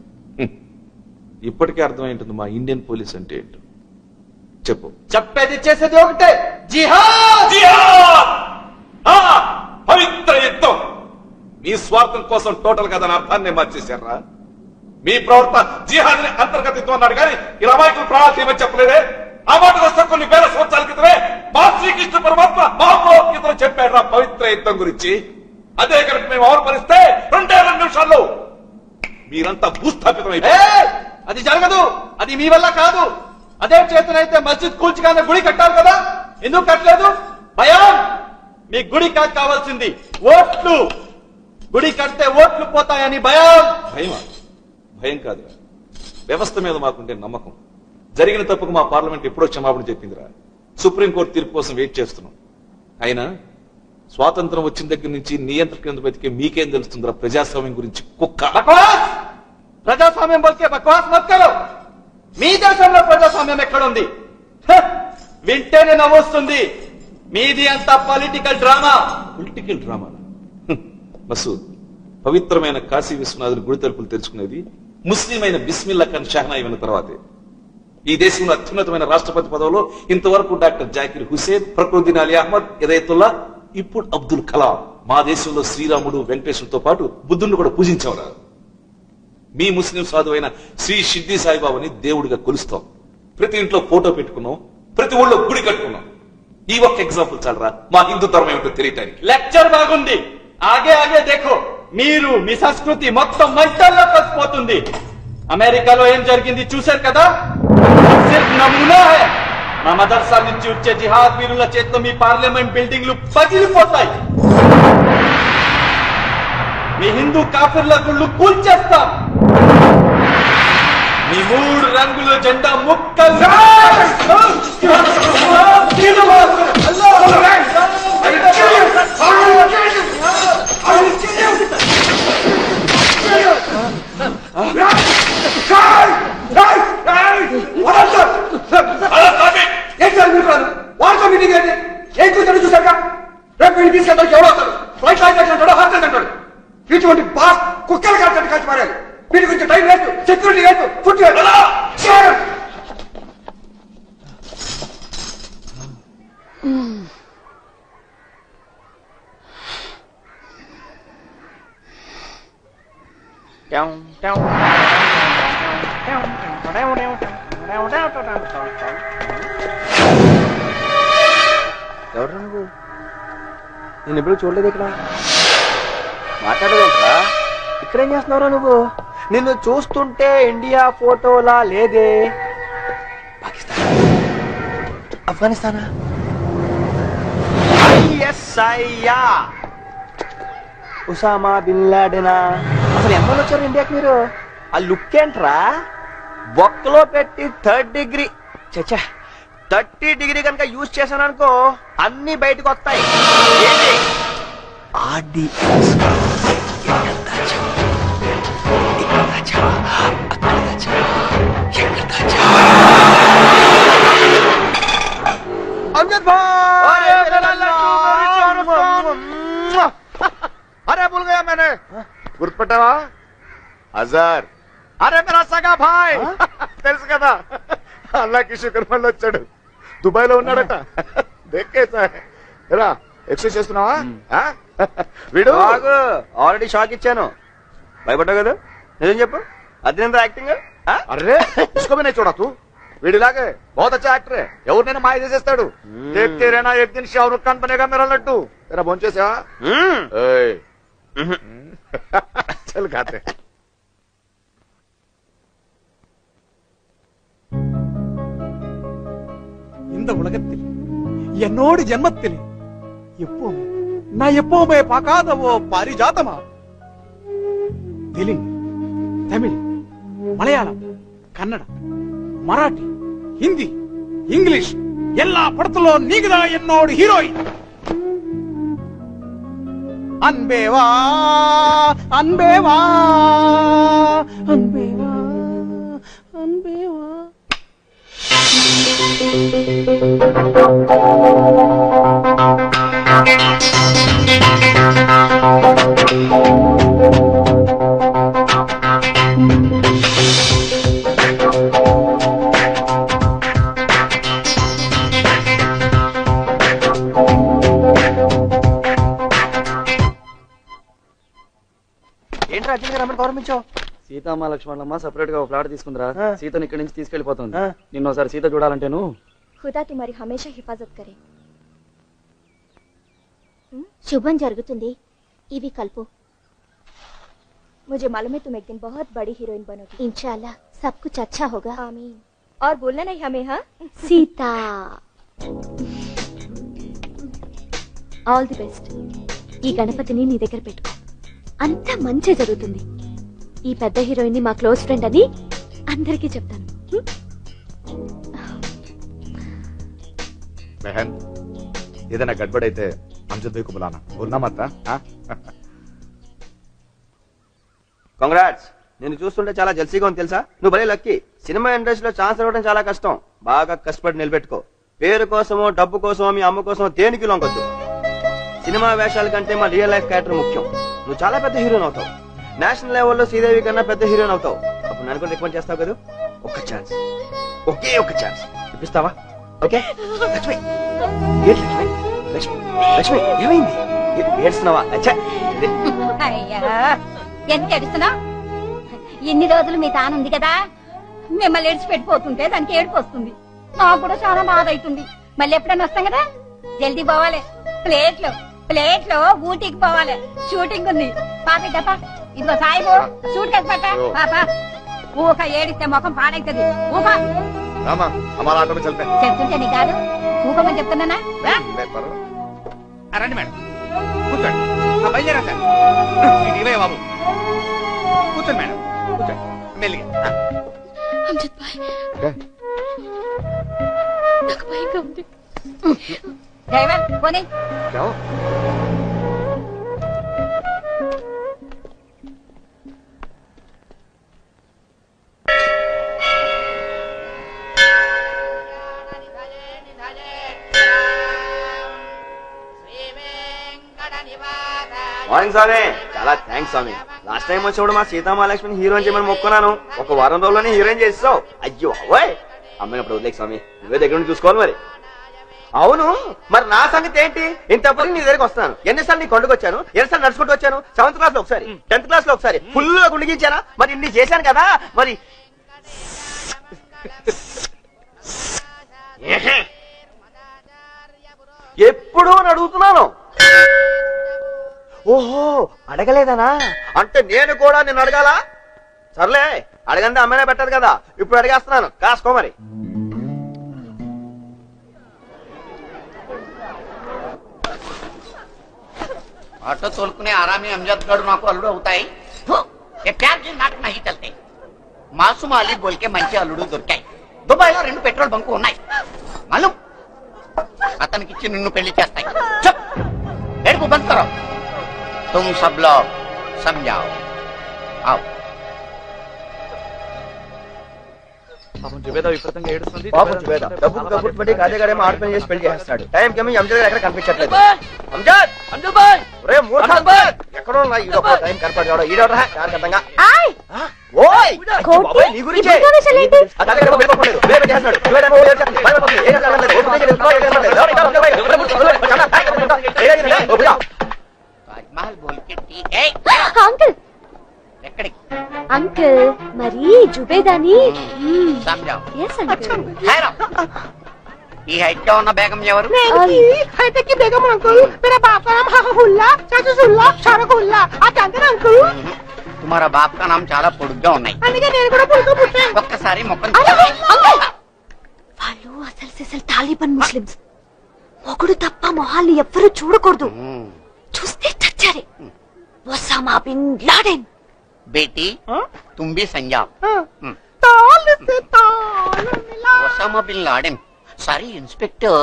ఇప్పటికే అర్థమైంటుంది మా ఇండియన్ పోలీస్ అంటే ఏంటో. చెప్పు. చెప్పేది చేసేది ఒకటే, పవిత్ర యుద్ధం. మీ స్వార్థం కోసం టోటల్ గా దాని అర్థాన్ని మార్చేశారా? మీ ప్రవర్త జిహాద్ ని అంతర్గతం అన్నాడు కానీ ఇలా అమాయకులు ప్రాణాలు తీయమని చెప్పలేదే. ఆ మాట వస్తే కొన్ని వేల సంవత్సరాల క్రితమే మా శ్రీకృష్ణ పరమాత్మ మహాభగవద్గీతలో చెప్పాడు రా పవిత్ర యుద్ధం గురించి. అదే కనుక మేము అవమానిస్తే 2 నిమిషాల్లో మీరంతా భూస్థాపితం అయిపోయారు. అది జరగదు, అది మీ వల్ల కాదు. అదే చేతనైతే మస్జిద్ కూల్చిగానే గుడి కట్టాలి కదా, ఎందుకు కట్టలేదు? భయం. మీ గుడి కావాల్సింది ఓట్లు. గుడి కడితే ఓట్లు పోతాయని భయం. భయమా? భయం కాదు, వ్యవస్థ మీద మాకుంటే నమ్మకం. జరిగిన తప్పుకు మా పార్లమెంట్ ఎప్పుడో క్షమాపణ చెప్పిందిరా. సుప్రీంకోర్టు తీర్పు కోసం వెయిట్ చేస్తున్నాం. అయినా స్వాతంత్రం వచ్చిన దగ్గర నుంచి నియంత్రణ కింద బతికే మీకేం తెలుస్తుందిరా ప్రజాస్వామ్యం గురించి కుక్క. ప్రజాస్వామ్యం బతికే బక్వాస్ మత్ కరో. మీ దేశంలో ప్రజాస్వామ్యం ఎక్కడుంది? వింటేనే నవ్వొస్తుంది. మీది అంతా political drama. Political drama? Masood, పవిత్రమైన కాశీ విశ్వనాథుని గుడి తలుపులు తెరుచుకునేది ముస్లిం అయిన బిస్మిల్లా ఖాన్ షాహనాయి అయిన తర్వాతే. ఈ దేశంలో అత్యున్నతమైన రాష్ట్రపతి పదవిలో ఇంతవరకు డాక్టర్ జాకిర్ హుసేన్, ఫక్రుద్దీన్ అలీ అహ్మద్, ఇదయతుల్లా, ఇప్పుడు అబ్దుల్ కలాం. మా దేశంలో శ్రీరాముడు, వెంకటేశ్వరుతో పాటు బుద్ధుడిని కూడా పూజించేవారు. మీ ముస్లిం సాధువైన శ్రీ షిర్డీ సాయిబాబాని దేవుడిగా కొలుస్తాం. ప్రతి ఇంట్లో ఫోటో పెట్టుకున్నాం, ప్రతి ఊళ్ళో గుడి కట్టుకున్నాం. ఈ ఒక్క ఎగ్జాంపుల్ చాలరా మా హిందూ ధర్మం ఏమిటో తెలియటానికి. లెక్చర్ బాగుంది. ఆగే ఆగే దేఖో. మీరు మీ సంస్కృతి మొత్తం మంటల్లో కలిసిపోతుంది. అమెరికాలో ఏం జరిగింది చూశారు కదా, సిర్ఫ్ నమూనా హై. మా మదర్సా నుంచి వచ్చే జిహాద్ వీరుల చేతిలో మీ పార్లమెంట్ బిల్డింగ్లు పగిలిపోతాయి. మీ హిందూ కాఫిర్ల గుళ్ళు కూల్చేస్తాం. మీ 3 రంగుల జెండా ముక్కలు. వారితో మీటింగ్ ఏంటి? ఏం కూర్చొని చూసాక రేపు వీడిని తీసుకెళ్తాడు. ఎవడో వస్తాడు, ఫ్లైట్ అంటాడు, హాస్టల్ అంటాడు. ఇటువంటి బాస్ కుక్కలు కాల్చండి, కలిసి మారాలి. వీటి గురించి టైం లేదు, సెక్యూరిటీ లేదు, ఫుడ్ లేదు. ఎవరు నువ్వు? నేను ఎప్పుడు చూడలేదు ఇక్కడ. మాట్లాడదేంట్రా? ఇక్కడేం చేస్తున్నావురా నువ్వు? నిన్ను చూస్తుంటే ఇండియా ఫోటోలా లేదే. పాకిస్తాన్, ఆఫ్ఘనిస్తానా? అయ్యా, ఉసామా బిన్ లాడెనా? అసలు ఎమ్మని వచ్చారు ఇండియాకి మీరు? ఆ లుక్ ఏంట్రా? బొక్కలో పెట్టి 3rd డిగ్రీ, చచ్చా 30 డిగ్రీ కనుక యూజ్ చేశాను అనుకో అన్ని బయటకు వస్తాయి. ఏంటి अमजद भाई, अरे भूल गया मैंने. గుర్తుపట్టావా? అజర్. అరే మేరా సగా భాయ్. తెలుసు కదా, అల్లాకి శుక్ర్ మళ్ళీ వచ్చాడు. దుబాయ్ లో ఉన్నాడట. దేకేసా ఎరా ఎక్సర్సైజ్ చేస్తున్నావా? వీడు ఆల్రెడీ షాక్ ఇచ్చాను. భయపడ్డావు కదా? నిజం చెప్పు, అది ఎంత యాక్టింగ్? అరే इसको भी नहीं छोड़ा तू. వీడిలాగే बहुत अच्छा एक्टर है. ఎవరినైనా మాయ చేసేస్తాడు. देखते रहना एक दिन शाहरुख खान बनेगा मेरा लड्डू. तेरा భోంచేసావా? चल खाते. இந்த உலகத்தில் என்னோடு ஜென்மத்தில் எப்பவுமே நான் எப்பவுமே பார்க்காத ஓ பாரிஜாதமா. தெலுங்கு, தமிழ், மலையாளம், கன்னடம், மராఠీ, హిందీ, ఇంగ్లీష్ எல்லா పడతలో నీకుదా ఎన్నోడు హీరోయిన్. అన్బేవా అన్బేవా అన్బేవా అన్బేవా. ఏంట్రా అర్జున్ గారు రమ్మని గౌరవించావు? సీతమ్మ లక్ష్మణమ్మ సెపరేట్ గా ఒక ఫ్లాట్ తీసుకుందిరా. సీతను ఇక్కడి నుంచి తీసుకెళ్లిపోతుంది. నిన్న ఒకసారి సీత చూడాలంటేను. ఖుదా తుమారి హమేషా హిఫాజత్ కరే. శుభం జరుగుతుంది. ఇవి కల్పు. मुझे मालूम है तुम एक दिन बहुत बड़ी हीरोइन बनोगी. इंशाल्लाह सब कुछ अच्छा होगा. आमीन. और बोलना नहीं हमें. हाँ सीता, ఆల్ ది బెస్ట్. ఈ గణపతిని నీ దగ్గర పెట్టుకో. అంతా మంచి జరుగుతుంది. ఈ పెద్ద హీరోయిన్ ని మా క్లోజ్ ఫ్రెండ్ అని అందరికీ చెప్తాను. బహన్, ఏదైనా గడ్బడైతే అమ్జద్ భాయ్ కు బులానా. బోల్నా మత్. కంగ్రాట్స్. నేను చూస్తుంటే చాలా జల్సీగా ఉంది తెలుసా? నువ్వు భలే లక్కీ. సినిమా ఇండస్ట్రీలో ఛాన్స్ ఇవ్వడం చాలా కష్టం. బాగా కష్టపడి నిలబెట్టుకో. పేరు కోసమో డబ్బు కోసమో మీ అమ్మ కోసమో దేనికి లొంగొద్దు. సినిమా వేషాల కంటే మా రియల్ లైఫ్ క్యారెక్టర్ ముఖ్యం. నువ్వు చాలా పెద్ద హీరోయిన్ అవుతావు. నేషనల్ లెవెల్లో శ్రీదేవి కన్నా పెద్ద హీరోయిన్ అవుతావు. అప్పుడు నన్ను కూడా రికమెండ్ చేస్తావు కదా? ఒక్క ఛాన్స్, ఒకే ఒక్క ఛాన్స్ ఇప్పిస్తావా? ఓకే లక్ష్మి. ఏంటి లక్ష్మి? లక్ష్మి లక్ష్మి ఏమైంది? ఏడుస్తున్నావా? అచ్చా అయ్యా, ఎందుకు ఏడుస్తున్నావు? ఇన్ని రోజులు మీ తాను ఉంది కదా, మిమ్మల్ని ఏడ్చిపెట్టిపోతుంటే దానికి ఏడుపు వస్తుంది. నాకు కూడా చాలా బాధ అవుతుంది. మళ్ళీ ఎప్పుడైనా వస్తాం కదా, జల్దీ పోవాలి. ప్లేట్లో ఊటీకి పోవాలి. షూటింగ్ ఉంది. పాపా ఇదిగో సాయిబు షూట్ కేసు పట్ట. పాపా ఊక ఏడిస్తే ముఖం పాడైతుంది. ఊక చెప్తుంటే నీ కాదు, ఊకమని చెప్తున్నానా? రండి మేడం, కూర్చోండి. బయలుదేరా సార్. ఇవే బాబు, కూర్చోండి మేడం, కూర్చోండి మెల్లిగా. అమ్జద్ భాయ్, నాకు భయంగా ఉంది. డ్రైవర్ పోనీ. మార్నింగ్ స్వామి. చాలా థ్యాంక్స్ స్వామి. లాస్ట్ టైం వచ్చినప్పుడు మా సీతామహాలక్ష్మిని హీరోయిన్ చేయమని మొక్కున్నాను. ఒక వారం రోజుల్లోనే హీరోయిన్ చేస్తావు. అయ్యో అవయ్, అమ్మాయినప్పుడు వదిలేక స్వామి, నువ్వే దగ్గర నుండి చూసుకోవాలి మరి. అవును, మరి నా సంగతి ఏంటి? ఇంతప్పుడు నీ దగ్గరికి వస్తాను. ఎన్నిసార్లు నీ కొండకు వచ్చాను, ఎన్నిసార్లు నడుచుకుంటూ వచ్చాను. 7th క్లాస్ లో ఒకసారి, 10th క్లాస్ లో ఒకసారి ఫుల్ గుండిగించానా? మరి ఇన్ని చేశాను కదా. మరి ఎప్పుడు అని అడుగుతున్నాను. ఓహో, అడగలేదనా? అంటే నేను కూడా నిన్ను అడగాల? సర్లే, అడగండి అమ్మనే పెట్టదు కదా. ఇప్పుడు అడిగేస్తున్నాను, కాసుకో మరి. ఆటో తోలుకునే ఆరామి అమ్జద్ గడు నాకు అల్లుడు అవుతాయి. ఏ ప్యార్ కి నాట్ నహీ చల్తే. మాసూమ్ అలీ బోల్కే మంచి అల్లుడు దొరికాయి. దుబాయ్ లో 2 పెట్రోల్ బంకు ఉన్నాయి. మాలూమ్ అతనికి ఇచ్చి నిన్ను పెళ్లి చేస్తాయి. చప్ ఏడుపు బంద్ కరో. తుమ్ సబ్ లోగ్ సమझाओ. आओ. పాపం జుబేదా విపరీతంగా ఏడుస్తుంది. పాపం జుబేదా డబ్బు కబుర్లు పెట్టి కాదేగాడేమో ఆర్పణ చేసి పెళ్లి చేస్తాడు. టైం కేమో అంజద్ గారు ఎక్కడ కనిపించట్లేదు. అంజద్ భాయ్, ఒరే మూర్ఖ, ఎక్కడో ఉన్నా ఈడో టైం కనపడతాడు. ఈడోరా జాగ్రత్తగా. ఓయ్ బాబాయ్, నీ గురించే అదే ఎక్కడ వెళ్ళిపోలేదు. వేరే చేస్తున్నాడు. జుబేదా వేరే చేస్తున్నాడు. భయపడుతుంది. ఏం చేస్తాడు? తాజ్మహల్ బోల్కే ఠీక్ హై. అంకుల్ ఎక్కడికి? అంకుల్ మరి జుబేదాని సమझाओ. Yes uncle. ఈ హైట్ లో ఉన్న బేగం ఎవరు? బేగం అంకుల్. मेरा बाप का नाम हुल्ला, चाचू सुल्ला, शाहरुख हुल्ला. आप जानते ना अंकल? తుమారా బాప్ కా నామ్ చాలా పొడుగ్గా ఉన్నాయి. అందుకే నేను కూడా పుడుతూ పుట్టాను. ఒక్కసారి మొక్కలు వాళ్ళు అసలు తాలిబాన్ ముస్లిమ్స్. మొగుడు తప్ప మొహాల్ని ఎవ్వరూ చూడకూడదు. చూస్తే చచ్చారే. Osama bin Laden. बेटी तुम भी संजाओ. Osama bin Laden. Sorry inspector.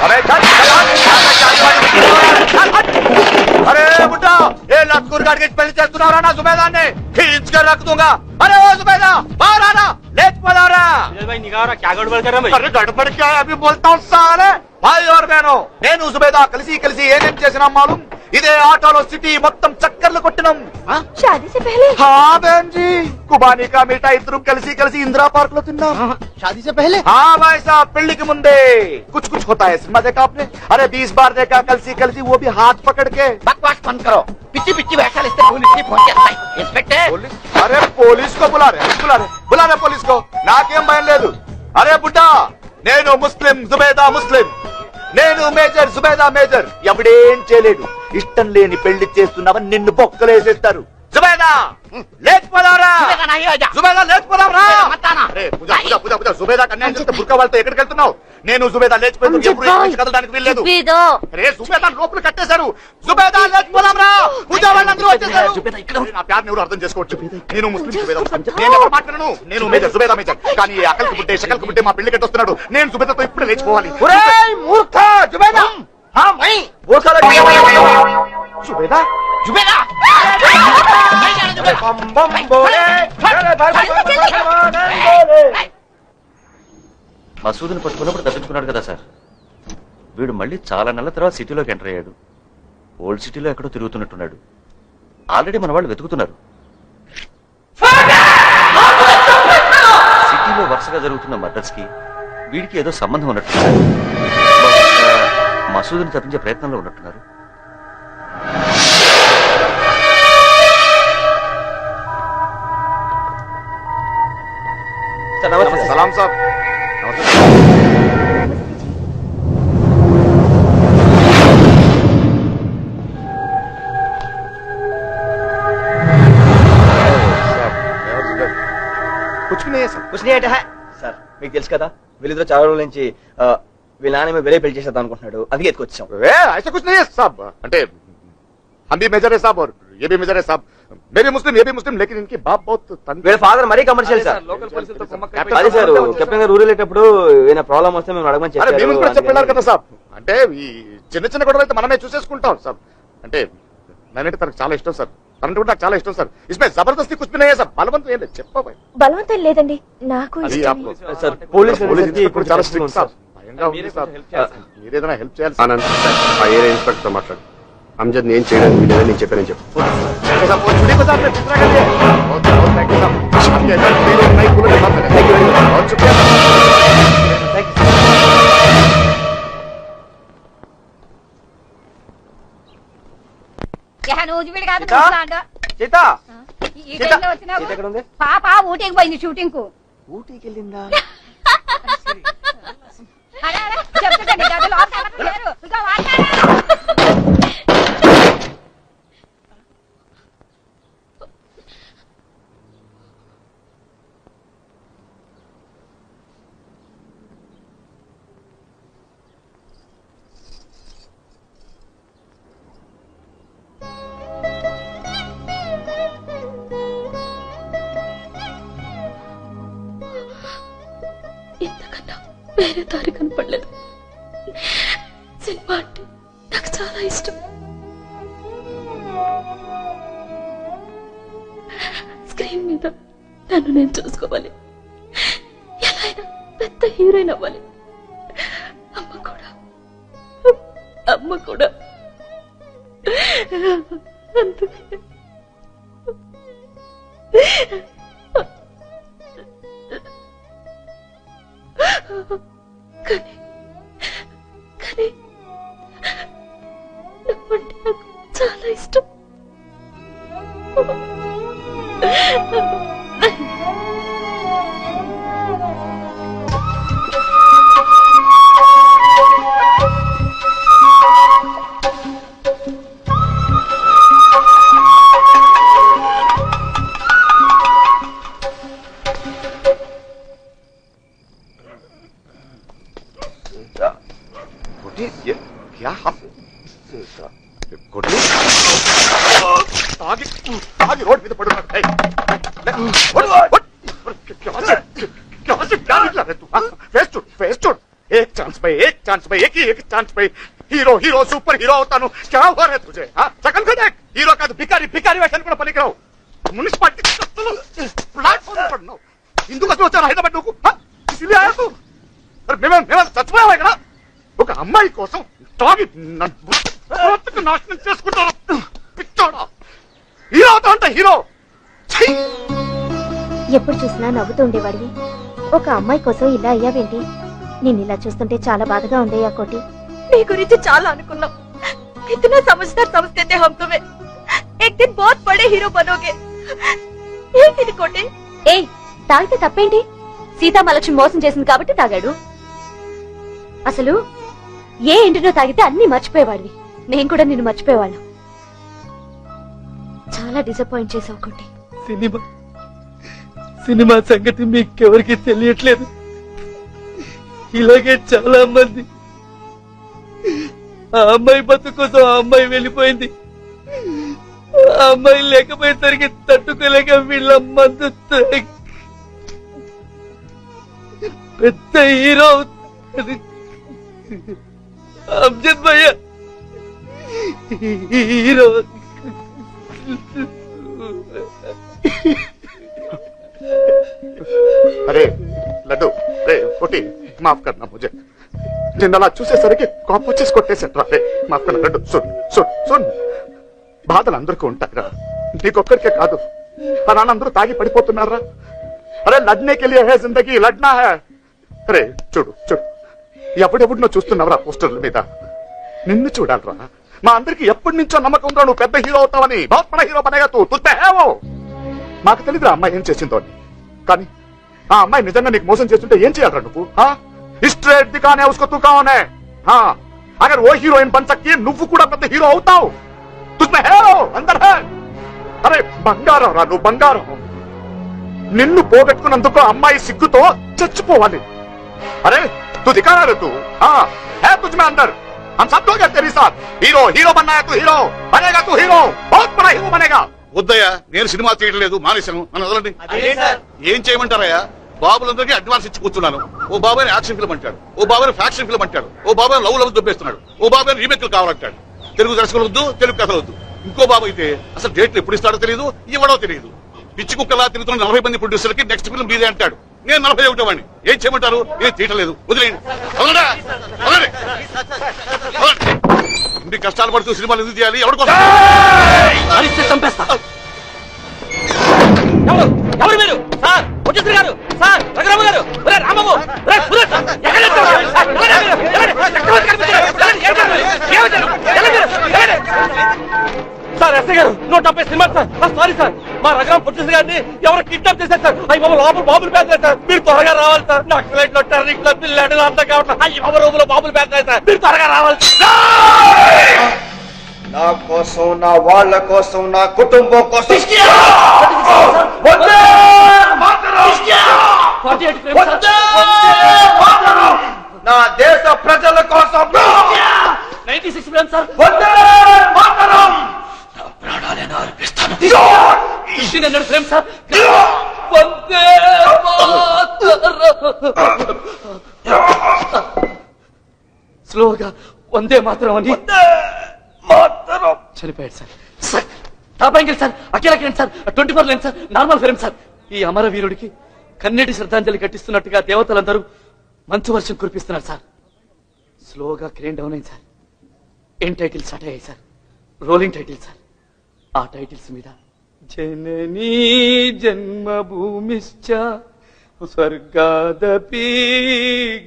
अरे बुड्ढा, ये लतकुर गाड़ के पहले చేస్తున్నారా నా సుబేదాన్ని? खींच कर रख दूंगा. अरे ओ सुबेदा, बाहर आना, लेट पड़ा रहा. भाई निगाह रहा, क्या गड़बड़ कर रहा है? अरे गड़बड़ क्या है? अभी बोलता हूँ साले. भाई और बहनों, నేను సుబేదా కలిసి ఏమేం చేసినా మాలూం? ఇదే ఆటోలో సిటీ మొత్తం చక్కర్లు కొట్టినాం. షాదీ సే పహలే? हाँ बहन जी, కుబానీ కా మిఠా ఇద్దరు కలిసి ఇందిరా పార్క్ లో తిన్నాం. షాదీ సే పహలే? हाँ भाई साहब, పెళ్లికి ముందే कुछ होता है. सिनेमा देखा आपने? अरे 20 बार देखा కలిసి वो भी हाथ पकड़ के. बकवास बंद करो. पिच्ची पिच्ची వేషాలు ఇస్తే पुलिस ని ఫోన్ చేస్తాయి. ఇన్స్పెక్టర్. अरे पुलिस को बुला रहे पुलिस को. నాకేం భయం లేదు. అరే బుడ్డా, నేను ముస్లిం జుబేదా ముస్లిం. నేను మేజర్ జుబేదా మేజర్. ఎవడేం చేయలేడు. ఇష్టం లేని పెళ్లి చేస్తున్నావని నిన్ను బొక్కలేసేస్తారు. జుబేదా లేకపోదారా? జుబేదా లేకపోదారా? జుబేదా కన్యాయం చేస్తే బుర్కా వాళ్ళతో ఎక్కడికి వెళ్తున్నావు? నేను జుబేదా లేచిపోయింది. ఎప్పుడు కదలడానికి వీల్లేదు. అరే జుబేదా లోపల కట్టేశారు. జుబేదా లేచిపోదాంరా. పూజా వాళ్ళందరూ వచ్చేసారు. నా ప్యార్ని ఎవరు అర్థం చేసుకోవచ్చు. నేను ముస్లిం జుబేదా. నేను ఎవరు మాట్లాడను. నేను మేజర్ జుబేదా మేజర్. కానీ అకల్కి బుట్టే షకల్కి బుట్టే మా పెళ్లి కట్టొస్తున్నాడు. నేను జుబేదాతో ఇప్పుడే లేచిపోవాలి. మూర్ఖ జుబేదా. జుబేదా जुबेदा. మసూద్ని పట్టుకున్నప్పుడు తప్పించుకున్నాడు కదా సార్. వీడు మళ్ళీ చాలా నెలల తర్వాత సిటీలోకి ఎంటర్ అయ్యాడు. ఓల్డ్ సిటీలో ఎక్కడో తిరుగుతున్నట్టున్నాడు. ఆల్రెడీ మన వాళ్ళు వెతుకుతున్నారు. సిటీలో వరుసగా జరుగుతున్న మర్డర్స్ కి వీడికి ఏదో సంబంధం ఉన్నట్టున్నారు. మసూద్ని తప్పించే ప్రయత్నంలో ఉన్నట్టున్నారు. సలాం సాబ్. కుచ్ నీ అంటే సార్, మీకు తెలుసు కదా వీళ్ళిద్దరు చాలా రోజుల నుంచి వీళ్ళ నాన్న వేరే పెళ్లి చేసేద్దాం అనుకుంటున్నాడు. అందుకే ఎత్తుకొచ్చాం. ऐसा कुछ नहीं है साहब. అంటే हम भी मेजर है साहब और ये भी मेजर है साहब. मेरे मुस्लिम ये भी मुस्लिम, लेकिन इनकी बाप बहुत వీళ్ళ ఫాదర్ మరీ కమర్షియల్ సార్. అదే సార్, కెప్టెన్ గారు ఊరు వెళ్ళేటప్పుడు ఏమైనా ప్రాబ్లం వస్తే మేము అడగమని అరే మేము కూడా చెప్పారు చెప్పారు. కదా సాబ్. అంటే ఈ చిన్న గొడవలు అయితే మనమే చూసేసుకుంటాం సాబ్. అంటే నేనంటే తనకు చాలా ఇష్టం సార్. తనంటే కూడా నాకు చాలా ఇష్టం సార్. ఇస్మే జబర్దస్తి కుछ भी नहीं है సార్. బలవంతం ఏం లేదు. చెప్పబాయ్. బలవంతం లేదండి, నాకు అది ఇష్టమే. సార్ పోలీస్ ఇప్పుడు చాలా స్ట్రిక్ట్ సార్. భయంగా ఉంది సార్. మీరేదైనా హెల్ప్ చేయాలి. ఆనంద్, ఆ ఏరియా ఇన్స్పెక్టర్ మాట్లాడు. అమ్జద్ నేను చేయడానికి వీలేదని నేను చెప్పానని చెప్పు పాప ఊటీకి పోయింది షూటింగ్ కు. ఊటీకి వెళ్ళిందా? చెప్తుందండి ఇంతకన్నా వేరే దారి కనపడలేదు. సినిమా అంటే నాకు చాలా ఇష్టం. స్క్రీన్ మీద నన్ను నేను చూసుకోవాలి, ఎలా అయినా పెద్ద హీరోయిన్ అవ్వాలి. అమ్మ కూడా అందుకే కానీ నువ్వంటే నాకు చాలా ఇష్టం. क्या आगे रोड पे तो पड़ एक चांस पे एक चांस पे हीरो सुपर हीरो होता हूँ. क्या हुआ है तुझे? सकल को देख, हीरो का तो भिखारी वैसे కూడా పనికి రావు. మున్సిపాలిటీ प्लेटफॉर्म पर नो हिंदू का सोचा हैदराबाद को इसलिए आया तू. अरे मैं చచ్చిపోయావా ఇక్కడ? ఒక అమ్మాయి కోసం తాగి నాశనం చేసుకుంటారు. పిచ్చోడా, హీరో అవుతా అంట హీరో. ఎప్పుడు చూసినా నవ్వుతూ ఉండేవాడివి, ఒక అమ్మాయి కోసం ఇలా అయ్యావేంటి? నేను ఇలా చూస్తుంటే చాలా బాధగా ఉందయ్యా కోటి. నీ గురించి చాలా అనుకున్నాం. इतना समझदार समझते थे हम तुम्हें. एक दिन बहुत बड़े हीरो बनोगे. ఏంటి కోటి? ఏయ్, తాగితే తప్పేంటి? సీతామహాలక్ష్మి మోసం చేసింది కాబట్టి తాగాడు. అసలు ఏ ఇంటినో తాగితే అన్ని మర్చిపోయేవాడివి. నేను కూడా నిన్ను మర్చిపోయేవాళ్ళం. చాలా డిసప్పాయింట్ చేసావు కోటి. సినిమా సంగతి మీకెవరికి తెలియట్లేదు. ఇలాగే చాలా మంది ఆ అమ్మాయి బతుకు కోసం ఆ అమ్మాయి వెళ్ళిపోయింది. ఆ అమ్మాయి లేకపోయేసరికి తట్టుకోలేక వీళ్ళ మందు పెద్ద హీరో అమ్జద్ భయ్య హీరో. अरे लड्डू, रे कोटी माफ करना मुझे. నిన్నలా చూసేసరికి కోపం వచ్చేసి కొట్టేసట్రా. మాఫ్ కన్నా లడ్డు. సున్ బాధలు అందరికీ ఉంటాయిరా, నీకొక్కరికే కాదు. మా నాన్న అందరూ తాగి పడిపోతున్నారా. అరే లడ్నేకి లియే హై జిందగీ, లడ్నా హై. అరే చూడు ఎవడెవడినో చూస్తున్నావురా పోస్టర్ల మీద. నిన్ను చూడాలరా. మా అందరికి ఎప్పటి నుంచో నమ్మకం ఉందా నువ్వు పెద్ద హీరో అవుతావని. బహుత్ బడా హీరో బనేగా తూ. తుతే హై वो. మాకు తెలియదురా అమ్మాయి ఏం చేసిందో అని. కానీ ఆ అమ్మాయి నిజంగా నీకు మోసం చేస్తుంటే ఏం చేయాలరా నువ్వు? स्ट्रेट दिखाने उसको तू कौन है? हाँ, अगर वो हीरोइन बन सकती है నువ్వు కూడా పెద్ద హీరో అవుతావు. तुझमें है वो, अंदर है. అరే బంగారం రా నువ్వు, బంగారం. నిన్ను పోగొట్టుకున్నందుకు అమ్మాయి సిగ్గుతో చచ్చిపోవాలి. अरे तू दिखा रहा है तू. हाँ है तुझमें अंदर. हम सब लोग हैं तेरे साथ. हीरो बनना है तू, हीरो बनेगा तू, हीरो बहुत बड़ा हीरो बनेगा. వద్దయ్యా, నేను సినిమా తీయట్లేదు, మానేశాను. నన్ను వదలండి. ఏం చేయమంటారయ్యా? బాబులందరికీ అడ్వాన్స్ ఇచ్చి కూర్చున్నాను. ఓ బాబాయ్ యాక్షన్ ఫిల్మ్ అంటాడు, ఓ బాబాయ్ ఫ్యాక్షన్ ఫిల్మ్ అంటాడు, ఓ బాబాయ్ లవ్ దొబ్బేస్తున్నాడు, ఓ బాబాయ్ రీమేక్లు కావాలంటాడు. తెలుగు దర్శకులు వద్దు, తెలుగు కథలు వద్దు. ఇంకో బాబాయ్ అయితే అసలు డేట్లు ఎప్పుడు ఇస్తాడో తెలియదు, ఇవ్వడో తెలియదు. పిచ్చి కుక్కలా తిరుగుతున్న 40 మంది ప్రొడ్యూసర్లకి నెక్స్ట్ ఫిల్మ్ మీదే అంటాడు. నేను 41 వాడిని. ఏం చేయమంటారు? నేను తీయట్లేదు, వదిలేయండి. ఇన్ని కష్టాలు పడుతూ సినిమాలు ఎందుకు చేయాలి? ఎవరి కోసం? చంపేస్తా. ఎవరు మీరు? సార్ వచ్చేసారు గారు, సార్ రఘురామ గారు, రామబాబు, సార్ ఎస్ఐ గారు 170 సినిమా సార్. సారీ సార్, మా రఘురామ పొట్టిస్ గారిని ఎవరు కిడ్నాప్ చేశారు సార్. అయ్యి బాబు లోపల బాబులు పేదలేదు సార్. మీరు త్వరగా రావాలి సార్. నక్సలైట్లు టెర్రరిస్టులు పిల్లలు అంతా కావట్లేదు. అయ్యి బాబు రూములో బాబులు పేదలేదు సార్. మీరు త్వరగా రావాలి. నా కోసం, నా వాళ్ళ కోసం, నా కుటుంబం కోసం నా దేశ ప్రజల కోసం 96 ఫ్రేమ్ సార్. ప్రాణాలను అర్పిస్తాను. 1500 ఫ్రేమ్ సార్. స్లోగా వందే మాత్రం అని చనిపోయాడు sir. Top angle sir, Akhilakiran sir, 24 line sir, normal frame sir. ఈ అమరవీరుడికి కన్నీటి శ్రద్ధాంజలి కట్టిస్తున్నట్టుగా దేవతలందరూ మంచు వర్షం కురిపిస్తున్నారు సార్. స్లోగా క్రేన్ డౌన్ అయింది సార్. ఎన్ టైటిల్స్ స్టార్ట్ అయ్యాయి సార్. Rolling title sir. ఆ టైటిల్స్ మీద జననీ జన్మభూమిశ్చ స్వర్గాదపి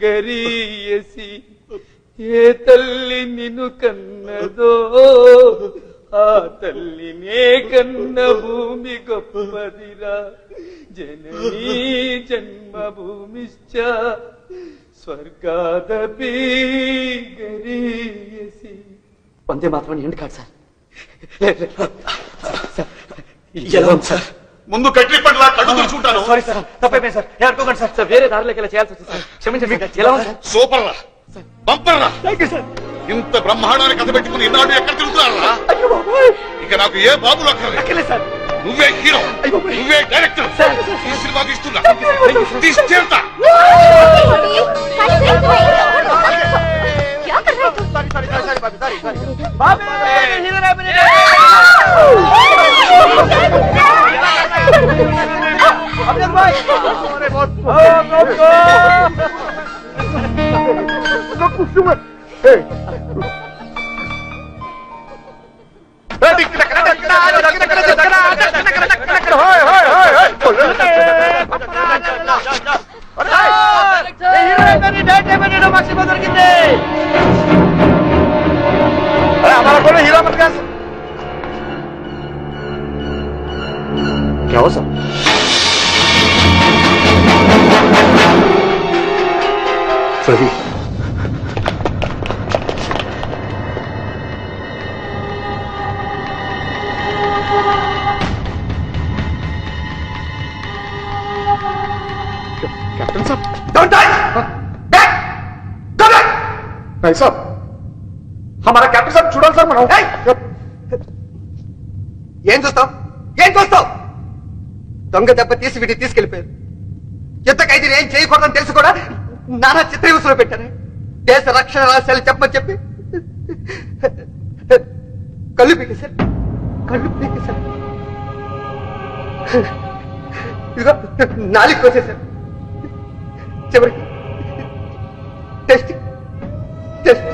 గరీయసి, ఏ తల్లి నిన్ను కన్నదో ఆ తల్లినే కన్న భూమి గొప్పదిరా, జననీ జన్మభూమిశ్చ స్వర్గాదపి గరీయసి. వందే మాత్రం ఎండ్ కాదు సార్. ఎలా ఉంది సార్? ముందు కట్టి పట్ల కళ్ళు తెరుచుకుంటాను. సారీ సార్, తప్పైపోయింది సార్. ఏమనుకోకండి సార్. వేరే దారిలోకి ఇలా చేయాల్సి వచ్చింది సార్. క్షమించండి. ఎలా ఉంది సార్? సూపర్ రా, బంపర్ రా. ఇంత బ్రహ్మాండమైన కథ పెట్టుకుని ఇన్నాడు ఎక్కడ తిరుగుతున్నారా? ఇక నాకు ఏ బాబులు అక్కర్లేదు సార్. నువ్వే హీరో, నువ్వే డైరెక్టర్. ఈ సినిమా తీస్తున్నా, తీసుకెళ్తా. क्या हो सब? सही कैप्टन साहब, डोंट टाच! बैक! Go back! नहीं साहब, हमारा कैप्टन साहब చూడాలి సార్ మనం. ఏం చూస్తావు? ఏం చూస్తావు? దొంగ దెబ్బ తీసి వీటిని తీసుకెళ్లిపోయారు. యుద్ధ ఖైదీలు ఏం చేయకూడదని తెలిసి కూడా నానా చిత్రహింసలో పెట్టారు. దేశ రక్షణ రహస్యాలు చెప్పని చెప్పి కళ్ళు పీకేశారు. కళ్ళు పీకేశారు. ఇదిగో నాలుగు కోసేశారు. చివరికి టెస్ట్ టెస్ట్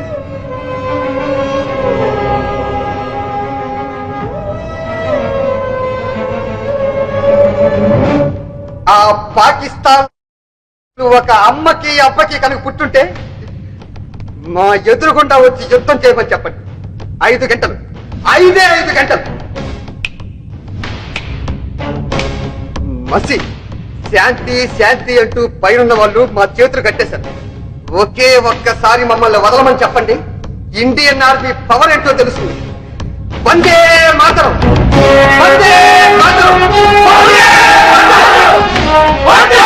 ఆ పాకిస్తాన్ ఒక అమ్మకి అబ్బకి కనుక పుట్టుంటే మా ఎదురుగుండా వచ్చి యుద్ధం చేయమని చెప్పండి. 5 గంటలు, 5 గంటలు. మసి శాంతి శాంతి అంటూ పైనున్న వాళ్ళు మా చేతులు కట్టేశారు. ఒకే ఒక్కసారి మమ్మల్ని వదలమని చెప్పండి. ఇండియన్ ఆర్మీ పవర్ ఏంటో తెలుస్తుంది. వందే మాతరం, వందే మాతరం, వందే మాతరం, వందే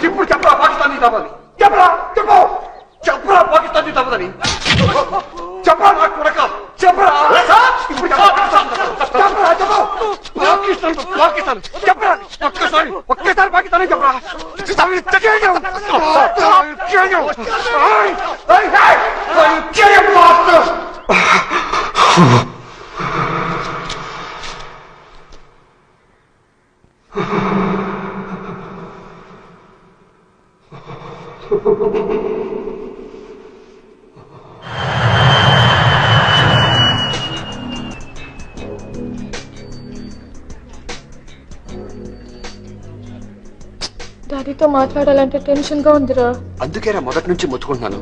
ఇప్పుడు చెప్పరా పాకిస్తాన్ తప్పదని చెప్పరా చెప్పు చెప్పరా పాకిస్తాన్ తప్పదని చెప్పరా నా కొడక చెప్పరా ఇప్పుడు చెప్పరా చెప్పు పాకిస్తాన్ చెప్పరా ఒక్కసారి పాకిస్తాన్ చెప్పరా డాడీతో మాట్లాడాలంటే టెన్షన్ గా ఉందిరా. అందుకేరా మొదటి నుంచి మొత్తుకుంటున్నాను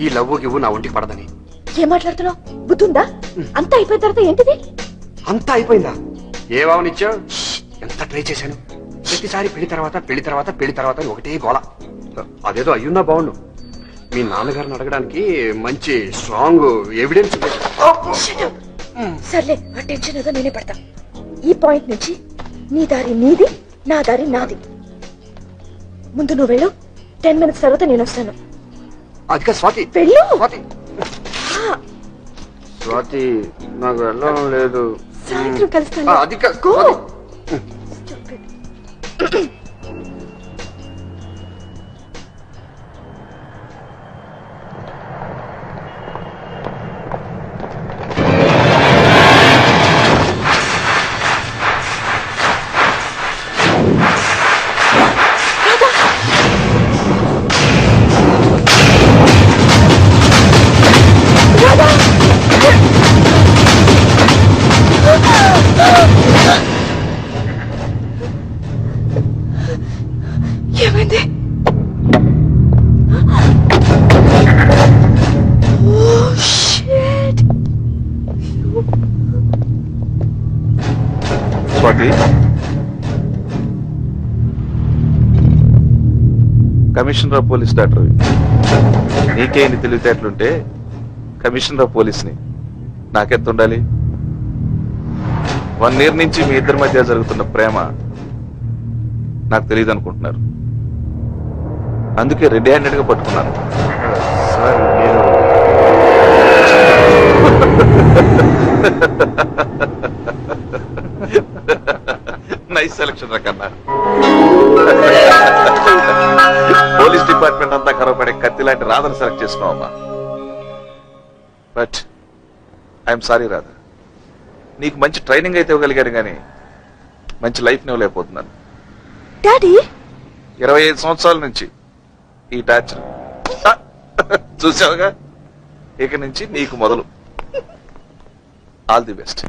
ఈ లవ్వు గివ్వు నా ఒంటికి పడదని. ఏం మాట్లాడుతున్నావు? బుద్ధుందా? అంతా అయిపోయిన తర్వాత ఏంటిది? అంతా అయిపోయిందా? ఏ వావనిచ్చా? ఎంత ట్రై చేశాను. ప్రతిసారి పెళ్లి తర్వాత అని ఒకటే గోల. అదేదో అయ్యున్నా బాగుండు. మీ నాన్నగారిని అడగడానికి మంచి స్ట్రాంగ్ ఎవిడెన్స్. సర్లే, ఆ టెన్షన్ ఏదో నేనే పడతా. ఈ పాయింట్ నుంచి నీ దారి నీది, నా దారి నాది. ముందు నువ్వు వెళ్ళు, 10 minutes తర్వాత నేను వస్తాను. అదిగా స్వాతి, వెళ్ళు. స్వాతి నాకు వెళ్ళడం లేదు. సాయంత్రం కలుస్తాను. అదిగా ఏమైంది? Swathi, commissioner of police doctor, నీకే ఇన్ని తెలివితేటలుంటే కమిషనర్ ఆఫ్ పోలీస్ని నాకెంత ఉండాలి? 1 year నుంచి మీ ఇద్దరి మధ్య జరుగుతున్న ప్రేమ నాకు తెలియదు అనుకుంటున్నారు. అందుకే రెడీ హ్యాండెడ్ గా పట్టుకున్నాను. నైస్ సెలక్షన్ రకన్నా. పోలీస్ డిపార్ట్మెంట్ అంతా కరవపడే కత్తి లాంటి రాధను సెలెక్ట్ చేసుకున్నావమ్మా. బట్ ఐఎమ్ సారీ రాధా, నీకు మంచి ట్రైనింగ్ అయితే ఇవ్వగలిగాను కానీ మంచి లైఫ్ ఇవ్వలేకపోతున్నాను. డాడీ 25 సంవత్సరాల నుంచి ఈ టార్చర్ చూసావుగా, ఇక నుంచి నీకు మొదలు. All the best.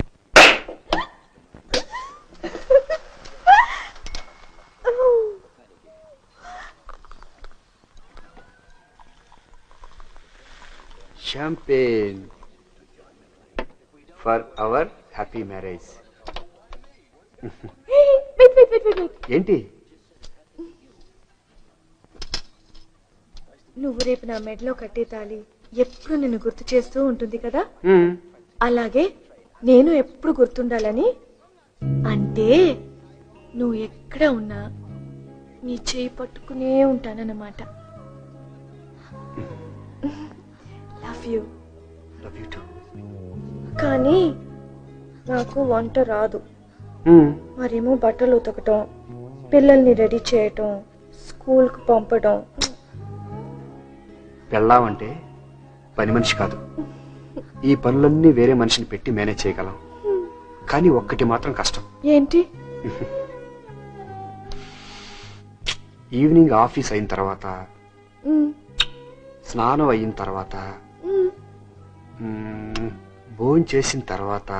Champagne for our happy marriage. wait. ఏంటి? నువ్వు రేపు నా మెడలో కట్టే తాళి ఎప్పుడు నిన్ను గుర్తు చేస్తూ ఉంటుంది కదా, అలాగే నేను ఎప్పుడు గుర్తుండాలని. అంటే నువ్వు ఎక్కడ ఉన్నా నీ చేయి పట్టుకునే ఉంటానన్నమాట. Love you. కానీ నాకు వంట రాదు. మరేమో బట్టలు ఉతకటం, పిల్లల్ని రెడీ చేయటం, స్కూల్కి పంపడం. పెళ్ళామంటే పని మనిషి కాదు. ఈ పనులన్నీ వేరే మనిషిని పెట్టి మేనేజ్ చేయగలం. కానీ ఒక్కటి మాత్రం కష్టం. ఏంటి? ఈవినింగ్ ఆఫీస్ అయిన తర్వాత, స్నానం అయిన తర్వాత, భోజనం చేసిన తర్వాత,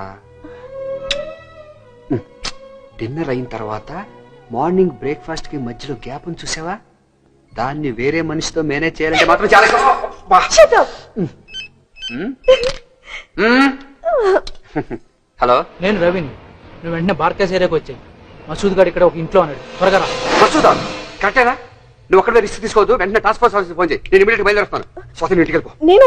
డిన్నర్ అయిన తర్వాత, మార్నింగ్ బ్రేక్ఫాస్ట్ కి మధ్యలో గ్యాప్ అని చూసావా? దాన్ని వేరే మనిషితో మేనేజ్ చేయాలంటే మాత్రం చాలా హలో, నేను రవిని. నువ్వు వెంటనే బార్కేస్ ఏరియాకి వచ్చాయి. మసూద్ గారు ఇక్కడ ఒక ఇంట్లో అన్నాడు. త్వరగా రా. మసూదా కరెక్టేనా? నువ్వు ఒక్కడే రిస్క్ తీసుకోవద్దు. వెంటనే టాస్క్ ఫోర్స్ ఆఫీస్ ఫోన్ చేయి. నేను ఇమీడియట్ బయలుదేరుస్తాను. స్వాతి ఇంటికి వెళ్ళిపో. నేను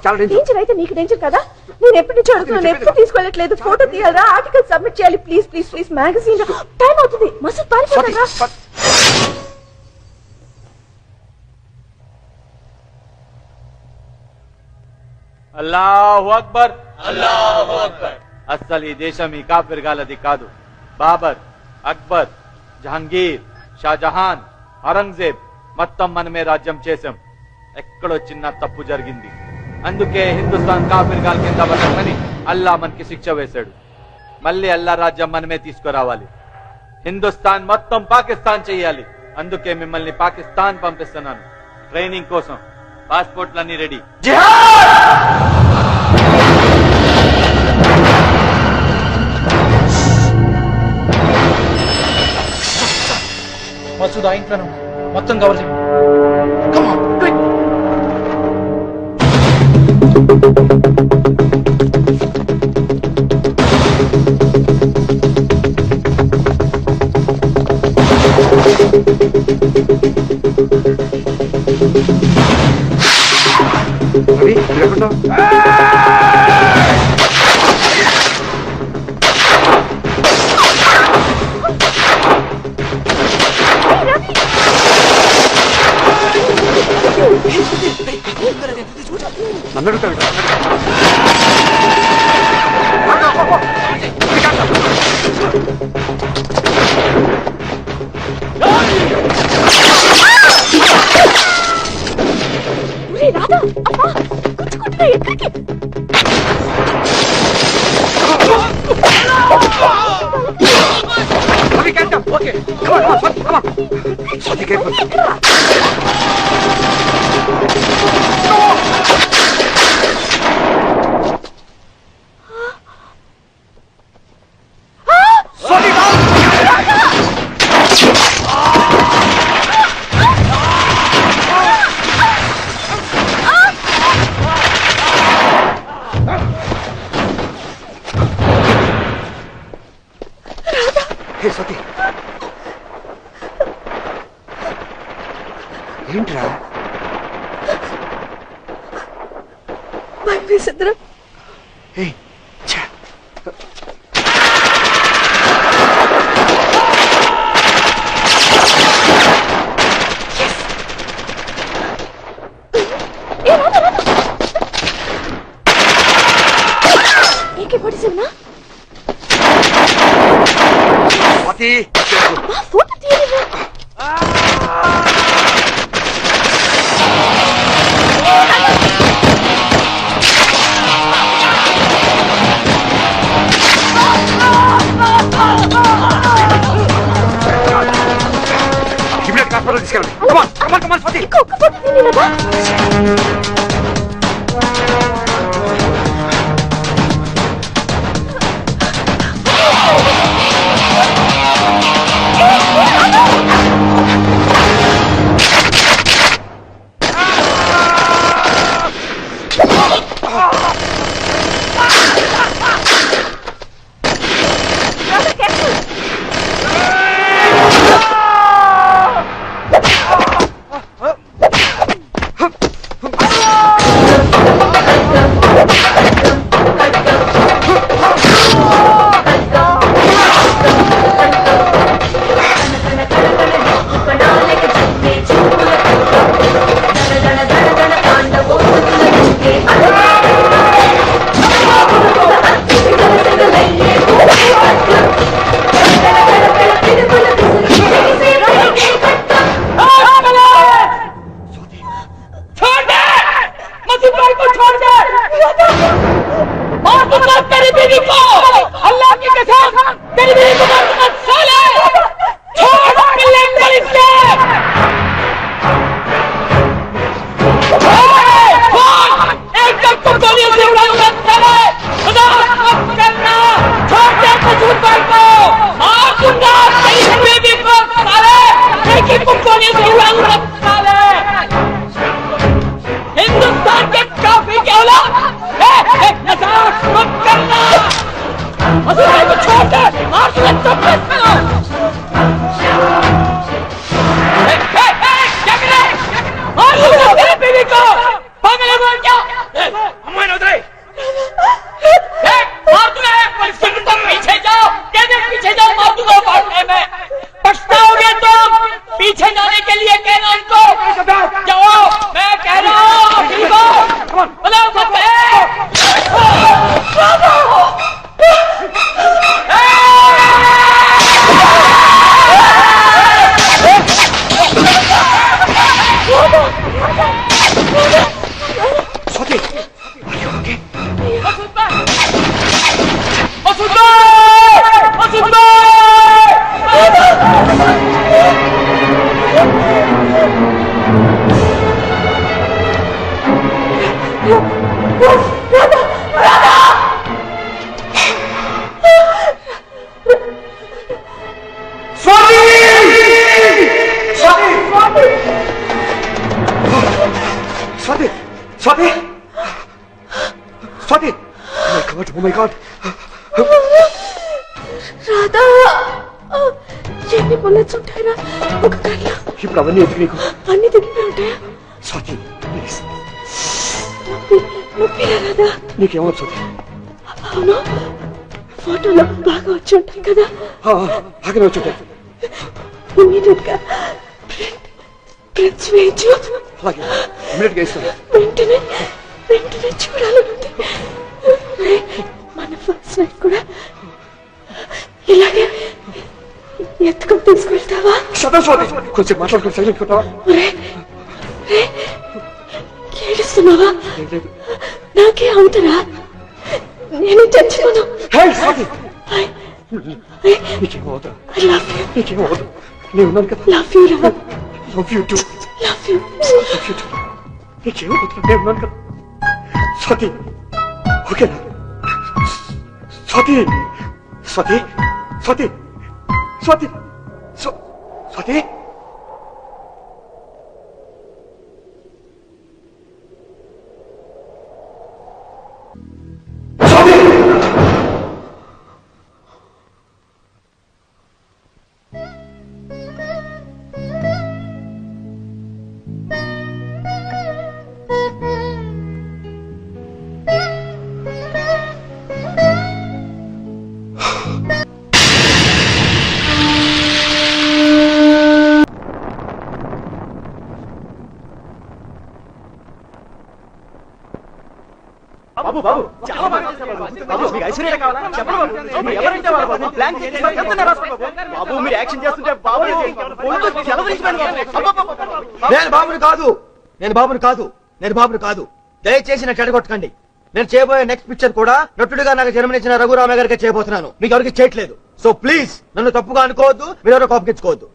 చాలా డేంజర్ అయితే నీకు డేంజర్ కదా. నేను ఎప్పటి నుంచి అడుగుతున్నాను, ఎప్పుడు తీసుకెళ్ళట్లేదు. ఫోటో తీయాలా, ఆర్టికల్ సబ్మిట్ చేయాలి. Please please please, magazine time అవుతుంది. మసూద్ పారిపోతారా? అల్లాహు అక్బర్, అల్లాహు అక్బర్. అస్సలు ఈ దేశం ఈ కాఫిర్గాలది కాదు. బాబర్, అక్బర్, జహంగీర్, షాజహాన్, ఔరంగజేబ్ మొత్తం మనమే రాజ్యం చేశాం. ఎక్కడో చిన్న తప్పు జరిగింది. అందుకే హిందుస్థాన్ కాఫిర్గాల్ కింద పడమని అల్లా మనకి శిక్ష వేశాడు. మళ్ళీ అల్లా రాజ్యం మనమే తీసుకురావాలి. హిందుస్థాన్ మొత్తం పాకిస్తాన్ చెయ్యాలి. అందుకే మిమ్మల్ని పాకిస్తాన్ పంపిస్తున్నాను ట్రైనింగ్ కోసం. పాస్పోర్ట్లన్నీ రెడీ. మసూద్ ఆ ఇంట్లోనే ఉన్నాడు. మొత్తం కవర్ చేయండి. రవి, నువ్వు ఎక్కడున్నావు? నన్ను అడుగుతావు. రాధా, అమ్మా గుచ్చుకుంటున్నా. ఎక్కడికి? Okay, Swathi careful. స్వాతి, ఏంట్రా భయం వేసిందిరా. స్వాతి, ఫోటో తీయలేదు. ఇమీడియట్ హాస్పిటల్ తీసుకెళ్ళండి. కమాన్ కమాన్ కమాన్ స్వాతి. ఒక్క ఫోటో తీయలేదా? भाई को छोड़ दे, मार दूंगा तेरी बीवी को, अल्लाह की कसम तेरी बीवी को मार दूंगा साले, छोड़ मिले पुलिस से। एकदम को गोलियों से उड़ाऊंगा साले, खुदा मत करना, छोड़ दे मसूद भाई को, मार दूंगा तेरी बीवी को साले, एक गोलियों से उड़ाऊंगा साले। हिंदुस्तान के काफी के औलाद नजाक मत करना, मसूद भाई को छोड़ दे, मार दूंगा चुप करो। मार दूंगा तेरी बीवी को, पागल है वो क्या? मैं उधर मार दूंगा, पीछे जाओ, कहते पीछे जाओ, मार दूंगा मारने में, पछताओगे तुम, पीछे जाने के लिए कहना उनको, जाओ, मैं कह रहा हूँ, ठीक हो, बोलो मत Oh my God! రాధా ఎన్ని బుల్లెట్స్ ఉంటాయరా ఒక గన్లో? ఇప్పుడు అవన్నీ ఎందుకు నీకు? అన్ని దిగిపోయి ఉంటాయా? స్వాతి ప్లీజ్. నొప్పిరా రాధా? నీకేమవుతుంది స్వాతి? అవును, ఫోటోలో బాగా వచ్చి ఉంటాయి కదా? బాగానే వచ్చి ఉంటాయి. ఇమీడియట్ గా ప్రింట్స్ వేయించు. అలాగే ఇమీడియట్ గా ఇస్తాను. వెంటనే చూడాలనుంది. మన ఫస్ట్ నైట్ కూడా ఇలాగే ఎత్తుకుని తీసుకెళ్తావా? కొంచెం మాట్లాడుకుని సైలెంట్ కొట్టావా? ఏడుస్తున్నావా? నాకే అవుతారా? నేను చచ్చిపోను. నీకేమవుతా? నీకేమవుతా? నేను ఉన్నాను కదా. లవ్ యూ రా. Love you too. Love you. నీకేమవుతా? నేను ఉన్నాను కదా. స్వాతి ఓకేనా? స్వాతి స్వాతి స్వాతి స్వాతి స్వాతి బాబు బాబు చాలా బాగా చేశారు బాబు. మీకు ఐశ్వర్య కావాలా? చెప్పండి బాబు. మీరు ఎవరంటే వాళ్ళు బాబు. ప్లాన్ చేసి ఎంత రాసుకో బాబు. బాబు మీరు యాక్షన్ చేస్తుంటే బాబు నేను బాబుని కాదు, నేను బాబుని కాదు, నేను బాబుని కాదు. దయచేసి నాకు చెడగొట్టకండి. నేను చేయబోయే నెక్స్ట్ పిక్చర్ కూడా నటుడిగా నాకు జన్మనిచ్చిన రఘురామయ్య గారికి చేయబోతున్నాను. మీకు ఎవరికి చేయట్లేదు. సో ప్లీజ్ నన్ను తప్పుగా అనుకోవద్దు, మీరు ఎవరో కోపగించుకోవద్దు.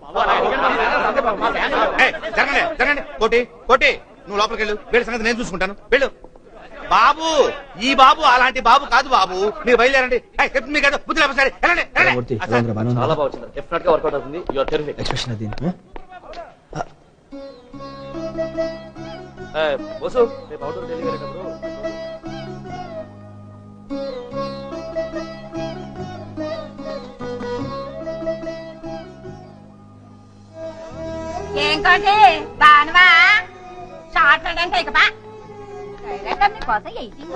జరగండి కోటి కోటి, నువ్వు లోపలికి వెళ్ళు. వీళ్ళ సంగతి నేను చూసుకుంటాను. వెళ్ళు బాబు. ఈ బాబు అలాంటి బాబు కాదు బాబు. మీరు బయలుదేరండి. మీకు బుద్ధి లేకపోతే చాలా బాగుంది. డెఫినెట్ గా వర్కౌట్ అవుతుంది. You are terrific. ఎక్స్ప్రెషన్ అది బోసు రేపు అవుట్ ఢిల్లీ వెళ్ళేటప్పుడు ఏం కోటి బానువా షార్ట్ అంటే ఇక బా డైరెక్టర్ నీ కోసం ఎయిటింగ్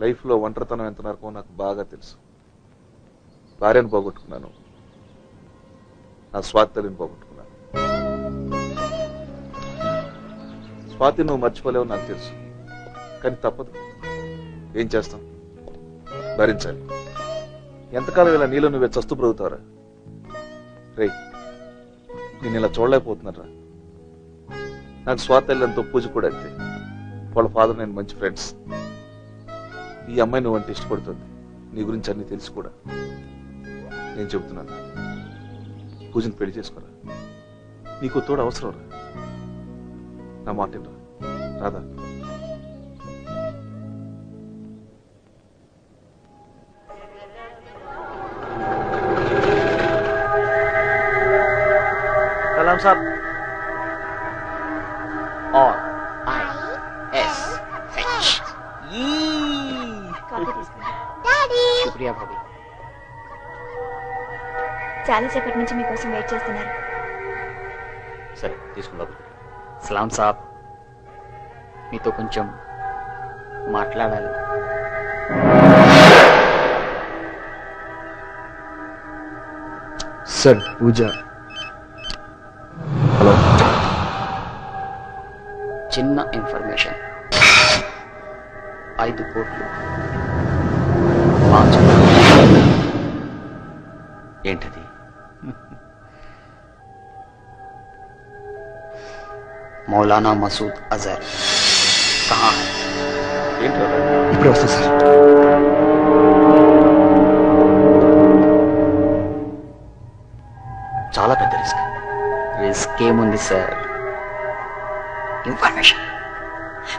లైఫ్లో ఒంటరితనం ఎంత నరకమో నాకు బాగా తెలుసు. భార్యను పోగొట్టుకున్నాను, నా స్వాతి తల్లిని పోగొట్టుకున్నాను. స్వాతి నువ్వు మర్చిపోలేవు నాకు తెలుసు, కానీ తప్పదు. ఏం చేస్తాం, భరించాలి. ఎంతకాలం ఇలా నీలో నువ్వే చస్తూ బ్రతుకుతావరా? రేయ్, నేను ఇలా చూడలేకపోతున్నారా? నాకు స్వాతి తల్లి ఎంతో పూజ కూడా అంతే. వాళ్ళ ఫాదర్ నేను మంచి ఫ్రెండ్స్. ఈ అమ్మాయి నువ్వు అంటే ఇష్టపడుతుంది, నీ గురించి అన్ని తెలిసి కూడా. నేను చెబుతున్నాను, పూజను పెళ్లి చేసుకోరా. నీకు తోడు అవసరం రా. నా మాట రా రాదా? सलाम साहब और ISH शुक्रिया भाभी. చాలా సేపటి నుంచి మీకోసం వెయిట్ చేస్తున్నారు. సరే తీసుకుంటా. సలాం సాబ్, మీతో కొంచెం మాట్లాడాలి. సార్ పూజ. హలో. చిన్న ఇన్ఫర్మేషన్. 5 కోట్లు 5 ఏంటది? मौलाना मसूद अजहर कहाँ है? ఇప్పుడే వస్తా సార్. చాలా పెద్ద రిస్క్. రిస్క్ ఏముంది సార్?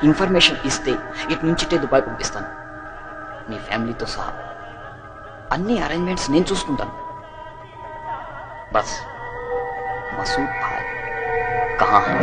ఇన్ఫర్మేషన్ ఇస్తే ఇటు నుంచి దుబాయ్ పంపిస్తాను, మీ ఫ్యామిలీతో సహా. అన్ని అరేంజ్మెంట్స్ నేను చూసుకుంటాను. బస్ మసూద్ భాయ్ కहाँ है?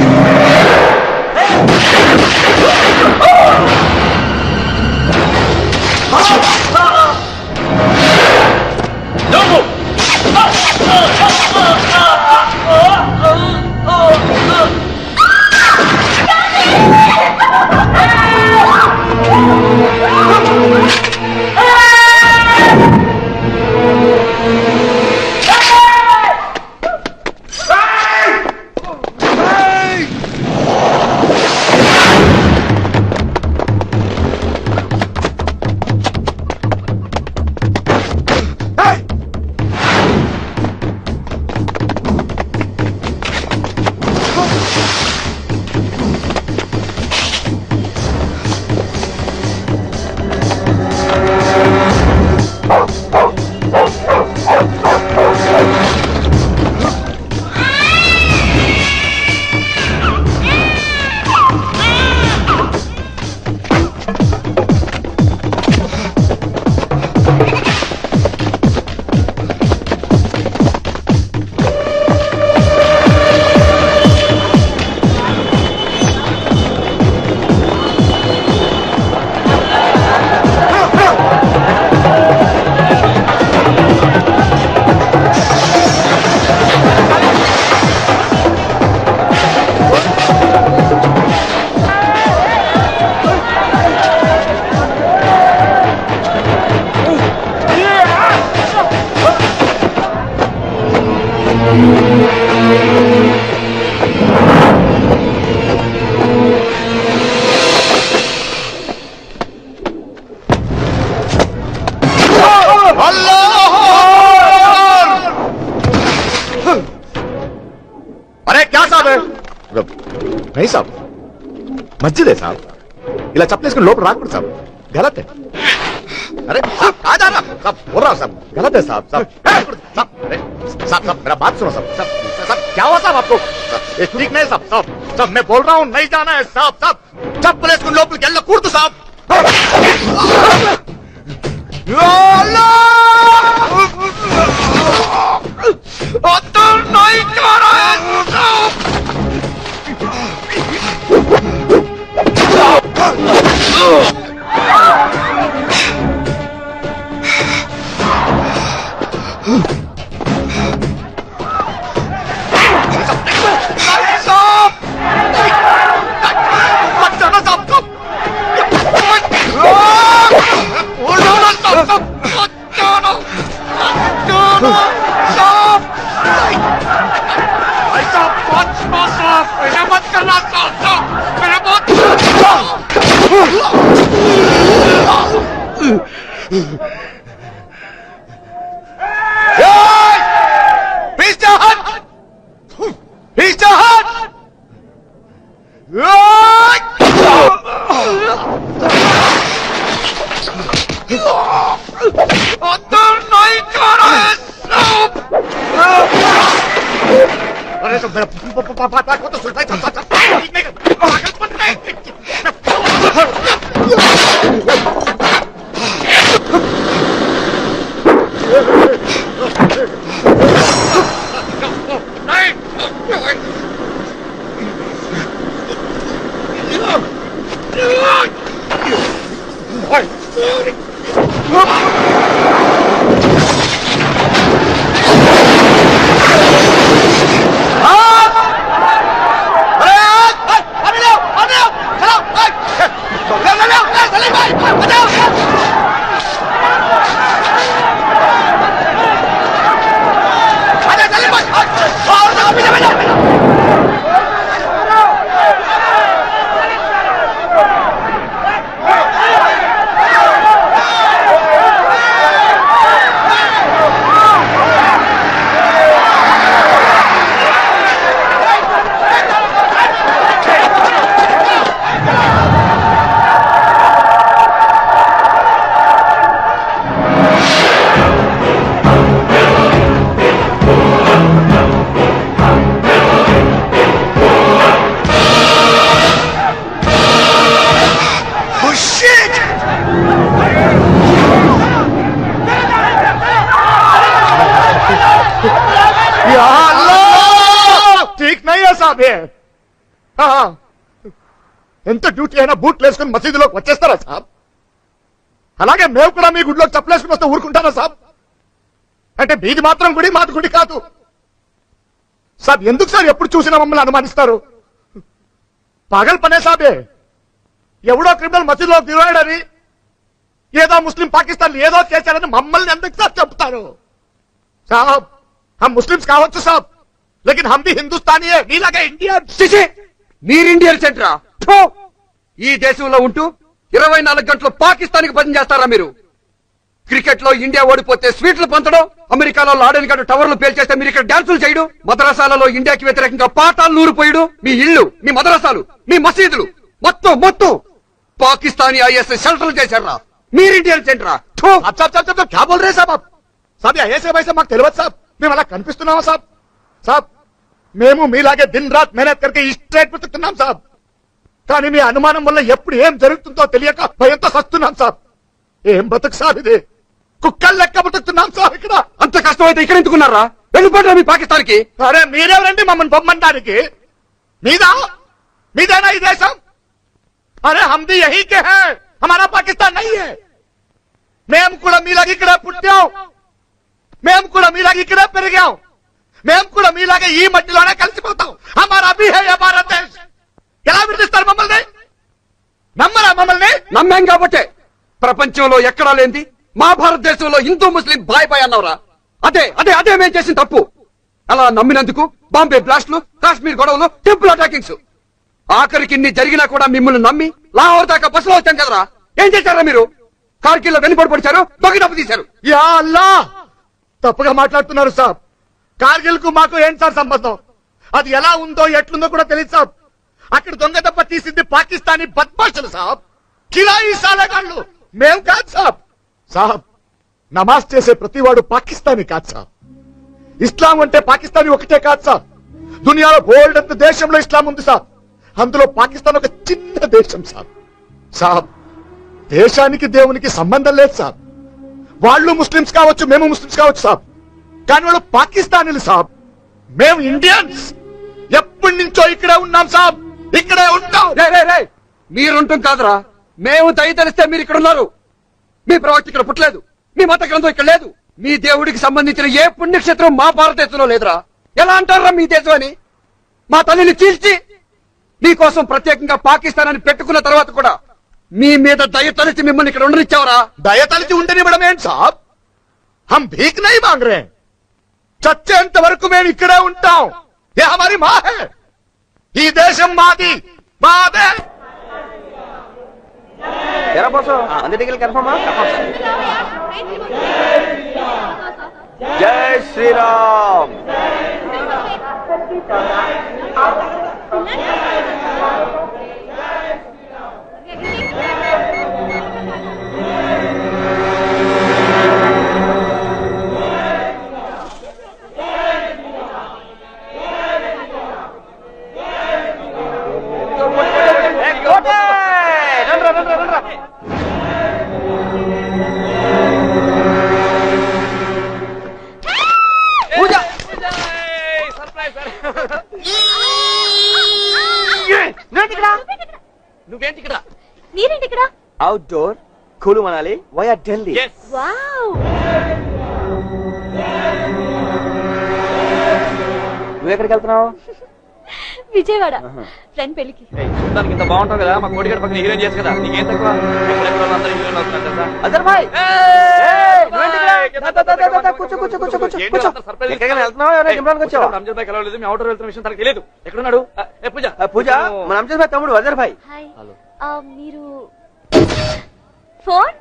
नहीं साहब, मस्जिद है साहब. ఇలా చప్పలేసుకుని లోపల రాకూడదు సాబ్. గలత్ है. अरे साहब कहाँ जा रहा साहब? बोल रहा हूँ साहब, गलत है साहब. साहब साहब मेरा बात सुनो साहब. साहब क्या हुआ साहब आपको? ये ठीक नहीं साहब. साहब साहब मैं बोल रहा हूँ नहीं जाना है साहब. साहब చప్పలేసుకుని లోపలికి వెళ్ళకూడదు సాబ్. अंदर नहीं जा रहा है साहब. साहब करना चाहता मेरा बहुत पीछे हट पीछे हट अंदर नहीं जा रहे अरे तो मेरा पापा को तो सुनता ही पागलपन नहीं ठीक नहीं है साहब ये ఎంత డ్యూటీ అయినా బూట్లు వేసుకుని మసీదులోకి వచ్చేస్తారా సాబ్ అలాగే మేము కూడా మీ గుడిలోకి చెప్పలేసుకుని వస్తే ఊరుకుంటారా సాబ్ అంటే మీది మాత్రం గుడి మాది గుడి కాదు సాబ్ ఎందుకు సార్ ఎప్పుడు చూసినా మమ్మల్ని అనుమానిస్తారు పాగల్ పనే సాబే ఎవడో క్రిమినల్ మసీదులో దిగాడని ఏదో ముస్లిం పాకిస్తాన్ ఏదో చేశారని మమ్మల్ని ఎందుకు సార్ చెప్తారు సాబ్ हम मुस्लिम्स కావచ్చు సాబ్ లేకిన్ हम भी हिंदुस्तानी है నీలాగా ఇండియన్ మీరు ఇండియన్ సెంటరా ఈ దేశంలో ఉంటూ 24 గంటలు పాకిస్తాన్కి పని చేస్తారా మీరు క్రికెట్ లో ఇండియా ఓడిపోతే స్వీట్లు పంచడం అమెరికాలో లాడెన్ గడ్డ టవర్లు పేల్చేస్తే మీరు ఇక్కడ డాన్సులు చేయడం మద్రసాలలో ఇండియాకి వ్యతిరేకంగా పాఠాలు నూరిపోయడం మీ ఇళ్ళు మీ మద్రసాలు మీ మసీదులు మొత్తం పాకిస్తానీ ఐఎస్ షెల్టర్లు చేశారా మీరు ఇండియన్ సెంటరా क्या बोल रहे साहब आप साहब ऐसे वैसे మాకు తెలియదు సాబ్ మేము అలా కనిపిస్తున్నామా సాబ్ సాబ్ మేము మీలాగే దిన్ రాత్ మెహనత్ करके స్ట్రైట్ బతుకుతున్నాం సాబ్ కానీ మీ అనుమానం వల్ల ఎప్పుడు ఏం జరుగుతుందో తెలియక భయంతో సస్తున్నాం సాబ్ ఏం బతుకు సాబ్ ఇది కుక్కలు లెక్క బతుకుతున్నాం సాబ్ ఇక్కడ అంత కష్టమైతే ఇక్కడ ఎందుకున్నారా వెళ్ళిపోతారా మీ పాకిస్తాన్ కి అరే మీరెవరండి మమ్మల్ని బొమ్మడానికి మీదేనా ఈ దేశం అరే हम भी यही के हैं हमारा पाकिस्तान नहीं है మేము కూడా మీలాగే ఇక్కడ పుట్టాం మేము కూడా మీలాగే ఇక్కడే పెరిగాం మేము కూడా మీలాగే ఈ మట్టిలోనే కలిసిపోతాం హమారా భీ హై భారత్ దేశ్ ఎలా విడిస్తారు మమ్మల్ని నమ్మరా మమ్మల్ని నమ్మాం కాబట్టే ప్రపంచంలో ఎక్కడా లేంది మా భారతదేశంలో హిందూ ముస్లిం బాయ్ బాయ్ అన్నవరా అదే మేము చేసిన తప్పు అలా నమ్మినందుకు బాంబే బ్లాస్ట్లు కాశ్మీర్ గొడవలు టెంపుల్ అటాకింగ్స్ ఆఖరికి ఇన్ని జరిగినా కూడా మిమ్మల్ని నమ్మి లాహోర్ దాకా బస్సులో వచ్చాం కదరా ఏం చేశారా మీరు కార్గిల్లో వెనుబడి పడిచారు దొంగ తీశారు యా అల్లా తప్పుగా మాట్లాడుతున్నారు సాబ్ కార్గిల్ కు మాకు ఏంటి సార్ సంబంధం అది ఎలా ఉందో ఎట్లుందో కూడా తెలియదు సాబ్ అక్కడ దొంగ దెబ్బ తీసింది పాకిస్తానీ బద్మాషులు సాబ్ కిలాయి సాలగాళ్ళు మేము కాదు సాబ్ నమాజ్ చేసే ప్రతివాడు పాకిస్తానీ కాదు సాబ్ ఇస్లాం అంటే పాకిస్తానీ ఒకటే కాదు సాబ్ దునియాలో బోల్డ్ అంత దేశంలో ఇస్లాం ఉంది సాబ్ అందులో పాకిస్తాన్ ఒక చిన్న దేశం సాబ్ దేశానికి దేవునికి సంబంధం లేదు సాబ్ వాళ్ళు ముస్లిమ్స్ కావచ్చు మేము ముస్లిమ్స్ కావచ్చు సాబ్ కానీ వాళ్ళు పాకిస్తానీలు సాబ్ మేము ఇండియన్స్ ఎప్పటి నుంచో ఇక్కడే ఉన్నాం సాబ్ ఇక్కడే ఉంటాం మీరుంటాం కాదురా మేము దయతలిస్తే మీరు ఇక్కడ ఉన్నారు మీ ప్రవక్త ఇక్కడ పుట్టలేదు మీ మత గ్రంథం ఇక్కడ లేదు మీ దేవుడికి సంబంధించిన ఏ పుణ్యక్షేత్రం మా భారతదేశంలో లేదురా ఎలా అంటారా మీ దేశం అని మా తల్లిని చీల్చి మీకోసం ప్రత్యేకంగా పాకిస్తాన్ అని పెట్టుకున్న తర్వాత కూడా మీ మీద దయతలిచి మిమ్మల్ని ఇక్కడ ఉండనిచ్చావరా దయతలిచి ఉండనివ్వడం ఏంటి సాబ్ हम भीख नहीं मांग रहे చచ్చేంత వరకు మేము ఇక్కడే ఉంటాం ये हमारी माँ है ఈ దేశం మాది, మాదే. ఎరా బాసు అన్ని టికెట్లు కన్ఫర్మా? జై శ్రీరామ్. నువ్వేంటి ఇక్కడ? మీరేంటి ఇక్కడ? అవుట్డోర్ కులు మనాలి వయా ఢిల్లీ. వావ్, నువ్వు ఎక్కడికి వెళ్తున్నావు? విజయవాడ ఫ్రెండ్ పెళ్లికి. చూడడానికి ఇంత బాగుంటావు కదా, మా కోడిగడ పక్కన హీరోయిన్ చేసి కదా, నీకేం తక్కువ? ఎక్కడెక్కడ అందరూ హీరోయిన్ అవుతున్నారు తెలుసా? అజర్ భాయ్ కూర్చో కూర్చో కూర్చో కూర్చో కూర్చో. ఎక్కడికైనా వెళ్తున్నావు? ఎవరైనా ఇమ్రాన్ వచ్చావా? రంజాన్ భాయ్ కలవలేదు, మీ అవుటర్ వెళ్తున్న విషయం తనకు తెలియదు. ఎక్కడున్నాడు? పూజ పూజ మన అంజద్ భాయ్ తమ్ముడు అజర్ భాయ్. హాయ్. మీరు phone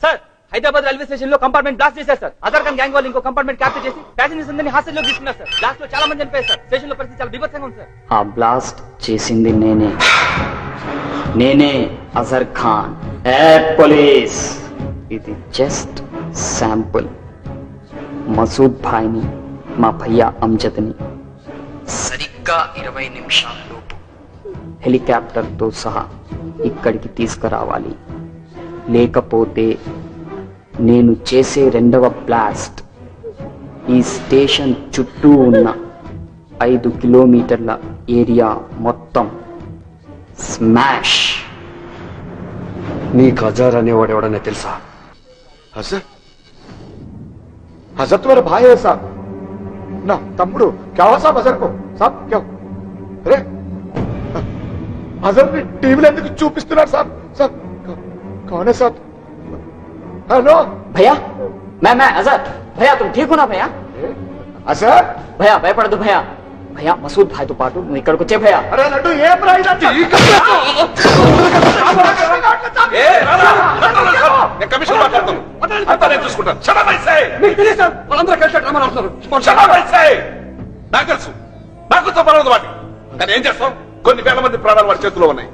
sir, Hyderabad railway station లో కంపార్ట్మెంట్ బ్లాస్ట్ చేశారు సార్. అదర్ ఖాన్ గ్యాంగ్ వాళ్ళు ఇంకో కంపార్ట్మెంట్ క్యాప్చర్ చేసి ప్యాసింజర్స్ అందరినీ హాస్టల్ లో తీసుకున్నారు సార్. బ్లాస్ట్ లో చాలా మంది చనిపోయారు సార్. స్టేషన్ లో పరిస్థితి చాలా బీభత్సంగా ఉంది సార్. ఆ బ్లాస్ట్ చేసింది నేనే అజర్ ఖాన్. ఏ పోలీస్, ఇది జస్ట్ శాంపుల్. మసూద్ భాయ్ని, మా భయ్యా అంజద్ని సరిగ్గా 20 నిమిషాల్లోపు హెలికాప్టర్తో సహా ఇక్కడికి తీసుకురావాలి. లేకపోతే నేను చేసే రెండవ బ్లాస్ట్ ఈ స్టేషన్ చుట్టూ ఉన్న 5 కిలోమీటర్ల ఏరియా మొత్తం స్మాష్. నీకు అజర్ అనేవాడు ఎవడనే తెలుసా? हजरत हजरत मेरा भाई है साहब ना तम्मुడు क्या हुआ साहब हजरत को साहब क्या अरे हजरत ने टीवी ఎందుకు చూపిస్తున్నారు साहब साहब कौन है साहब? हेलो भैया, मैं अजर. भैया तुम ठीक हो ना भैया? अजर भैया భయపడదు భैया. భయ్యా మసూద్ భాయ్తో పాటు నువ్వు ఇక్కడికి వచ్చే భయ్యా. अरे लड्डू ये प्राइस కమిషన్ మాట్లాడతాను అంతా నేను చూసుకుంటాను. నాకు తెలుసు, నాకు తప్పలేదు వాటి. కానీ ఏం చేస్తాం, కొన్ని వేల మంది ప్రాణాలు వాడి చేతిలో ఉన్నాయి.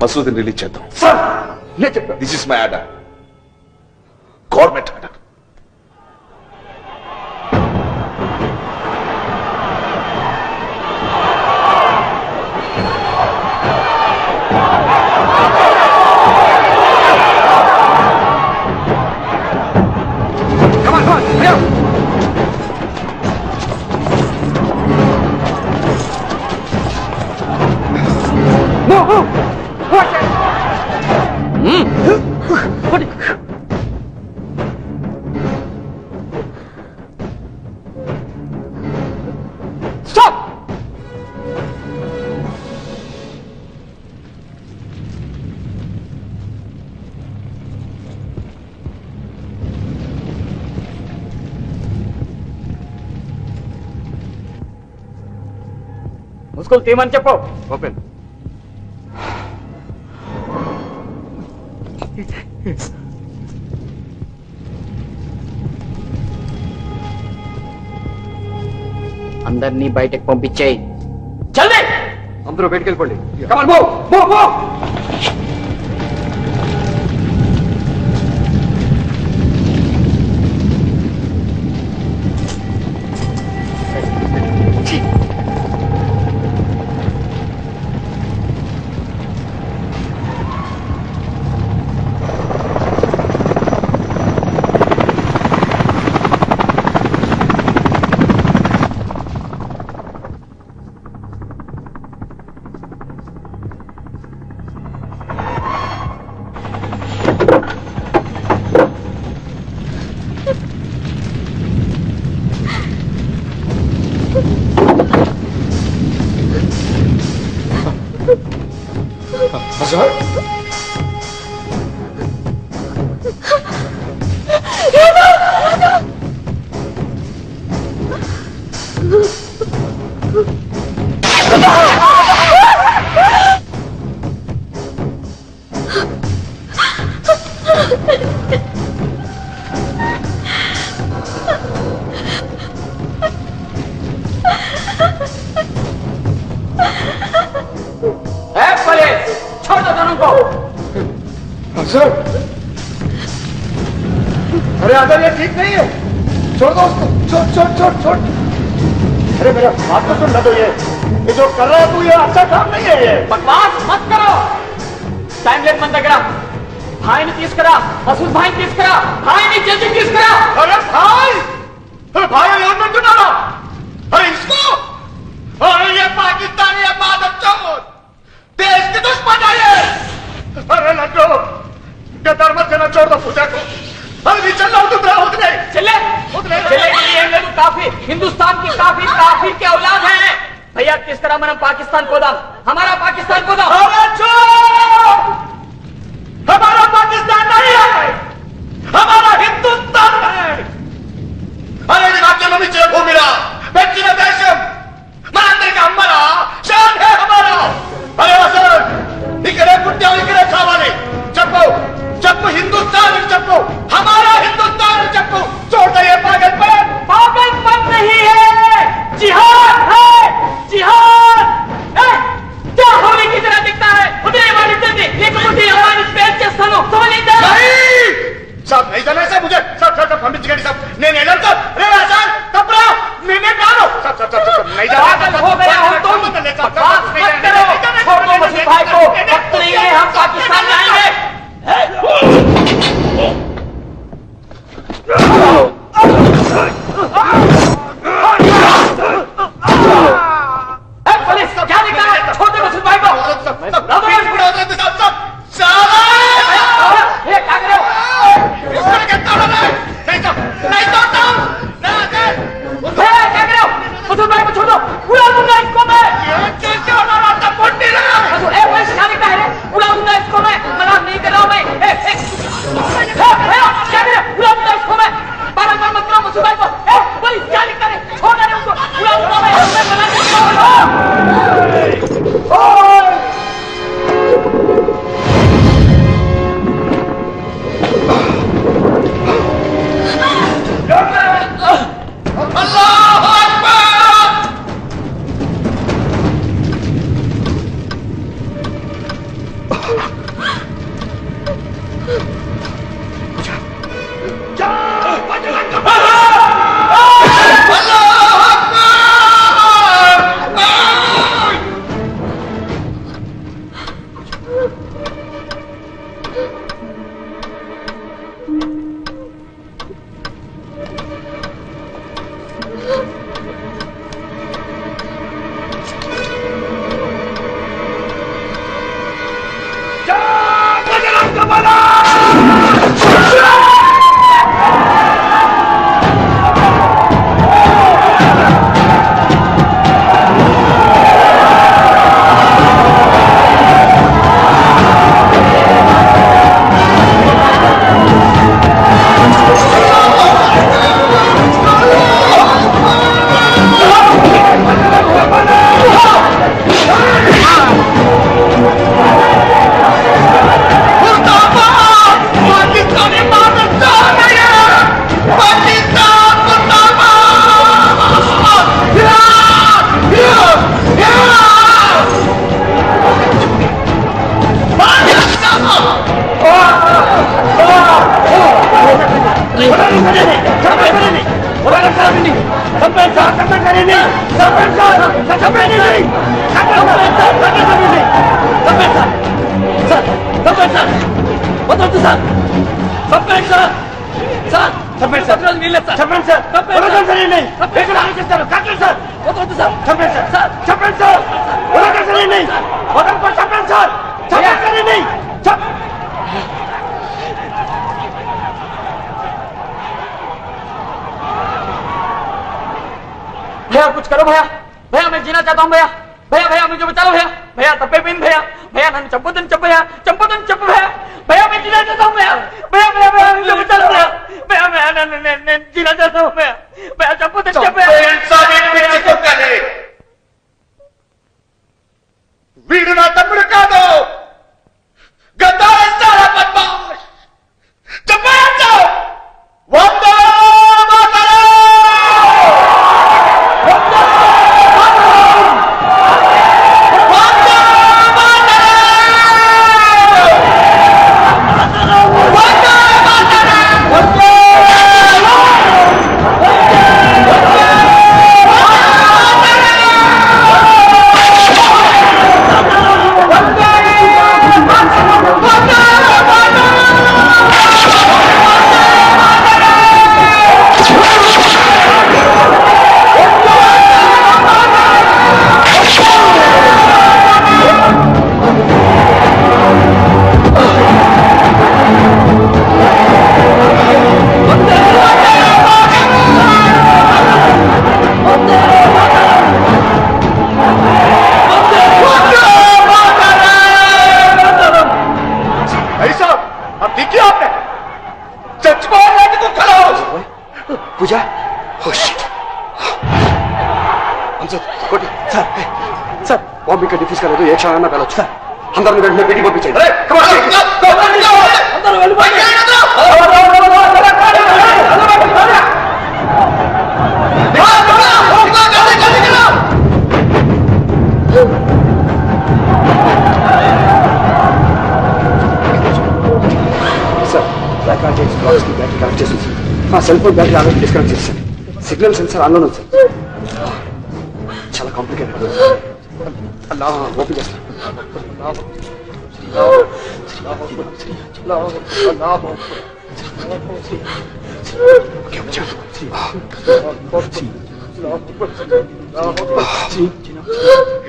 మసూద్ని రిలీజ్ చేద్దాం. This is my order, government order. ముసుగులు తీయమని చెప్పు. ఓపెన్. అందరినీ బయటకు పంపించేయి. జల్దీ అందరూ బయటికి వెళ్ళిపోండి. Come on move move move. छोड़ दो दोनों को। सर, अरे अगर ये ठीक नहीं है, छोड़ दो उसको, छोड़ छोड़ छोड़ छोड़। अरे मेरा बात तो सुन, तो ये जो कर रहा है तू, ये अच्छा काम नहीं है। ये बकवास मत करो, टाइम लेट मन దగ్గర भाई ने తీసుకురా, मसूद भाई ने తీసుకురా, भाई ने जल्दी తీసుకురా। अरे भाई, अरे भाई यार मत सुनाना, अरे इसको, अरे ये पाकिस्तानी है मादक चोर, देश के दुश्मन है ये। अरे लड्डू, गद्दार मत करना, छोड़ दो पूजा को। अरे चल रहा हूँ, तुम रहो उतरे, चले चले ये लोग काफी हिंदुस्तान की काफी के औलाद हैं। भैया किस तरह మనం पाकिस्तान को दाम, हमारा पाकिस्तान को दाम। अरे चुप, हमारा पाकिस्तान नहीं है, हमारा हिंदुस्तान है। अरे राज्य में नीचे भूमिला व्यक्ति देशम మనందరికీ అమ్మరా షాన్ హే హమారా. అరే అసలు ఇక్కడే పుట్టావు, ఇక్కడే కావాలి. చెప్పు చెప్పు, హిందుస్థాన్ అని చెప్పు, हमारा हिंदुस्तान అని చెప్పు. छोड़ ये पागलपन नहीं है, जिहाद है, जिहाद। क्या होने की तरह दिखता है उदय वाली जल्दी एक मुट्ठी हमारी स्पेस के स्थानों समझ लीजिए। नहीं सब नहीं जाना है, सब मुझे सब सब सब पंडित सब नहीं जाना, सब रे आसान कपड़ा मैंने डालो, सब सब सब सब नहीं जाना। पागल हो गया हो तुम, बकवास मत करो, छोड़ दो मसूद भाई को, वक्त नहीं है, हम पाकिस्तान जाएंगे। पुलिस क्या निकला है, छोड़ दो मसूद भाई को। मसूद भाई को छोड़ दो, उड़ा दूंगा इसको मैं। पुलिस क्या निकला है, उड़ा दूंगा इसको मैं, मजाक नहीं कर रहा हूं मैं। क्या करे, उड़ा दूंगा इसको मैं, बारंबार मत करो मसूद भाई को। पुलिस क्या निकला है, छोड़ दे उनको, उड़ा दूंगा मैं, मजाक नहीं कर रहा हूं। भैया कुछ करो भैया, भैया मैं जीना चाहता हूँ भैया, भैया भैया मुझे बचा लो भैया, भैया तप्पे पिन भैया, भैया नन्नु चंपोतन चंपया चंपोतन चंप भैया भैया मैं जीना चाहता हूं भैया भैया भैया भैया मुझे बचा लो भैया भैया मैं नन्नु जीना चाहता हूं भैया भैया चंपोतन चंपया వీడు నా తమ్ముడు కాదు గద్దారిస్తారా బద్మాష్ చెప్పండి వందే మాతరం వందే మాతరం వందే మాతరం వందే మాతరం వందే पूजा oh shit हमसे कोटी सर सर बॉम्बे का डिफ्यूज करने तो एक क्षण में पहले सर अंदर में बैठने बेटी बॉम्बे चाहिए कम ऑन अंदर सर ब्लैक कार्ड की बैटरी कनेक्ट చేస్తుంది మా cell phone battery already disconnect చేశాను సిగ్నల్ సెన్సార్ ఆన్లో ఉంది సార్ చాలా కాంప్లికేటెడ్ అలా ఓపెన్ చేస్తాను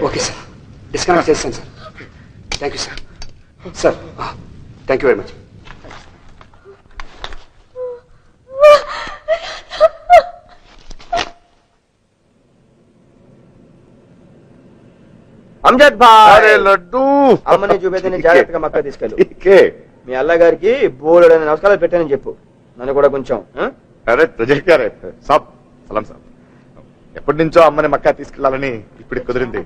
ఓకే సార్ డిస్కనెక్ట్ చేస్తాను sir thank you sir sir thank you very much Amjad bhai అరే లడ్డు అమ్మని చూపేదని జాగ్రత్తగా మక్క తీసుకెళ్ళు ఇకే మీ అల్లగారికి బోలెడని నమస్కారాలు పెట్టానని చెప్పు నన్ను కూడా కొంచెం అరే తుజే సాబ్ సలాం సాబ్ ఎప్పటి నుంచో అమ్మని మక్కా తీసుకెళ్లాలని ఇప్పుడు కుదిరింది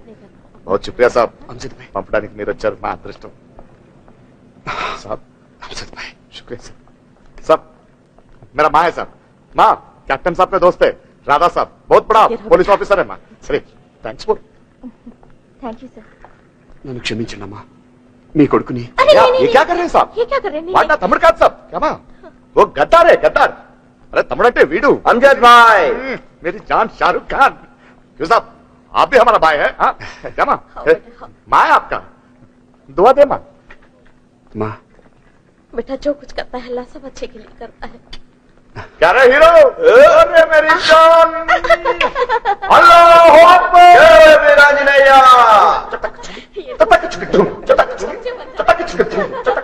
बहुत शुक्रिया साहब अमजद भाई పంపడానికి మీరు వచ్చారు మా అదృష్టం साहब अमजद भाई शुक्रिया साहब मेरा माँ है साहब माँ कैप्टन साहब का दोस्त है राधा साहब बहुत बड़ा पुलिस ऑफिसर है माँ sir thanks for thank you sir నన్ను క్షమించండి అమ్మా మీ కొడుకుని ये क्या कर रहे हैं साहब ये क्या कर रहे हैं वाड़ा तमिड़ का साहब क्या माँ वो गद्दार है गद्दार अरे तमिड़टे वीडू अमजद भाई मेरी जान शाहरुख खान क्यों साहब आप भी हमारा भाई है हाँ? क्या माँ माँ है आपका दुआ दे माँ माँ बेटा जो कुछ करता है अल्लाह सब अच्छे के लिए करता है क्या रे हीरो अरे मेरी जान अल्लाह अकबर जय वीरांजनेय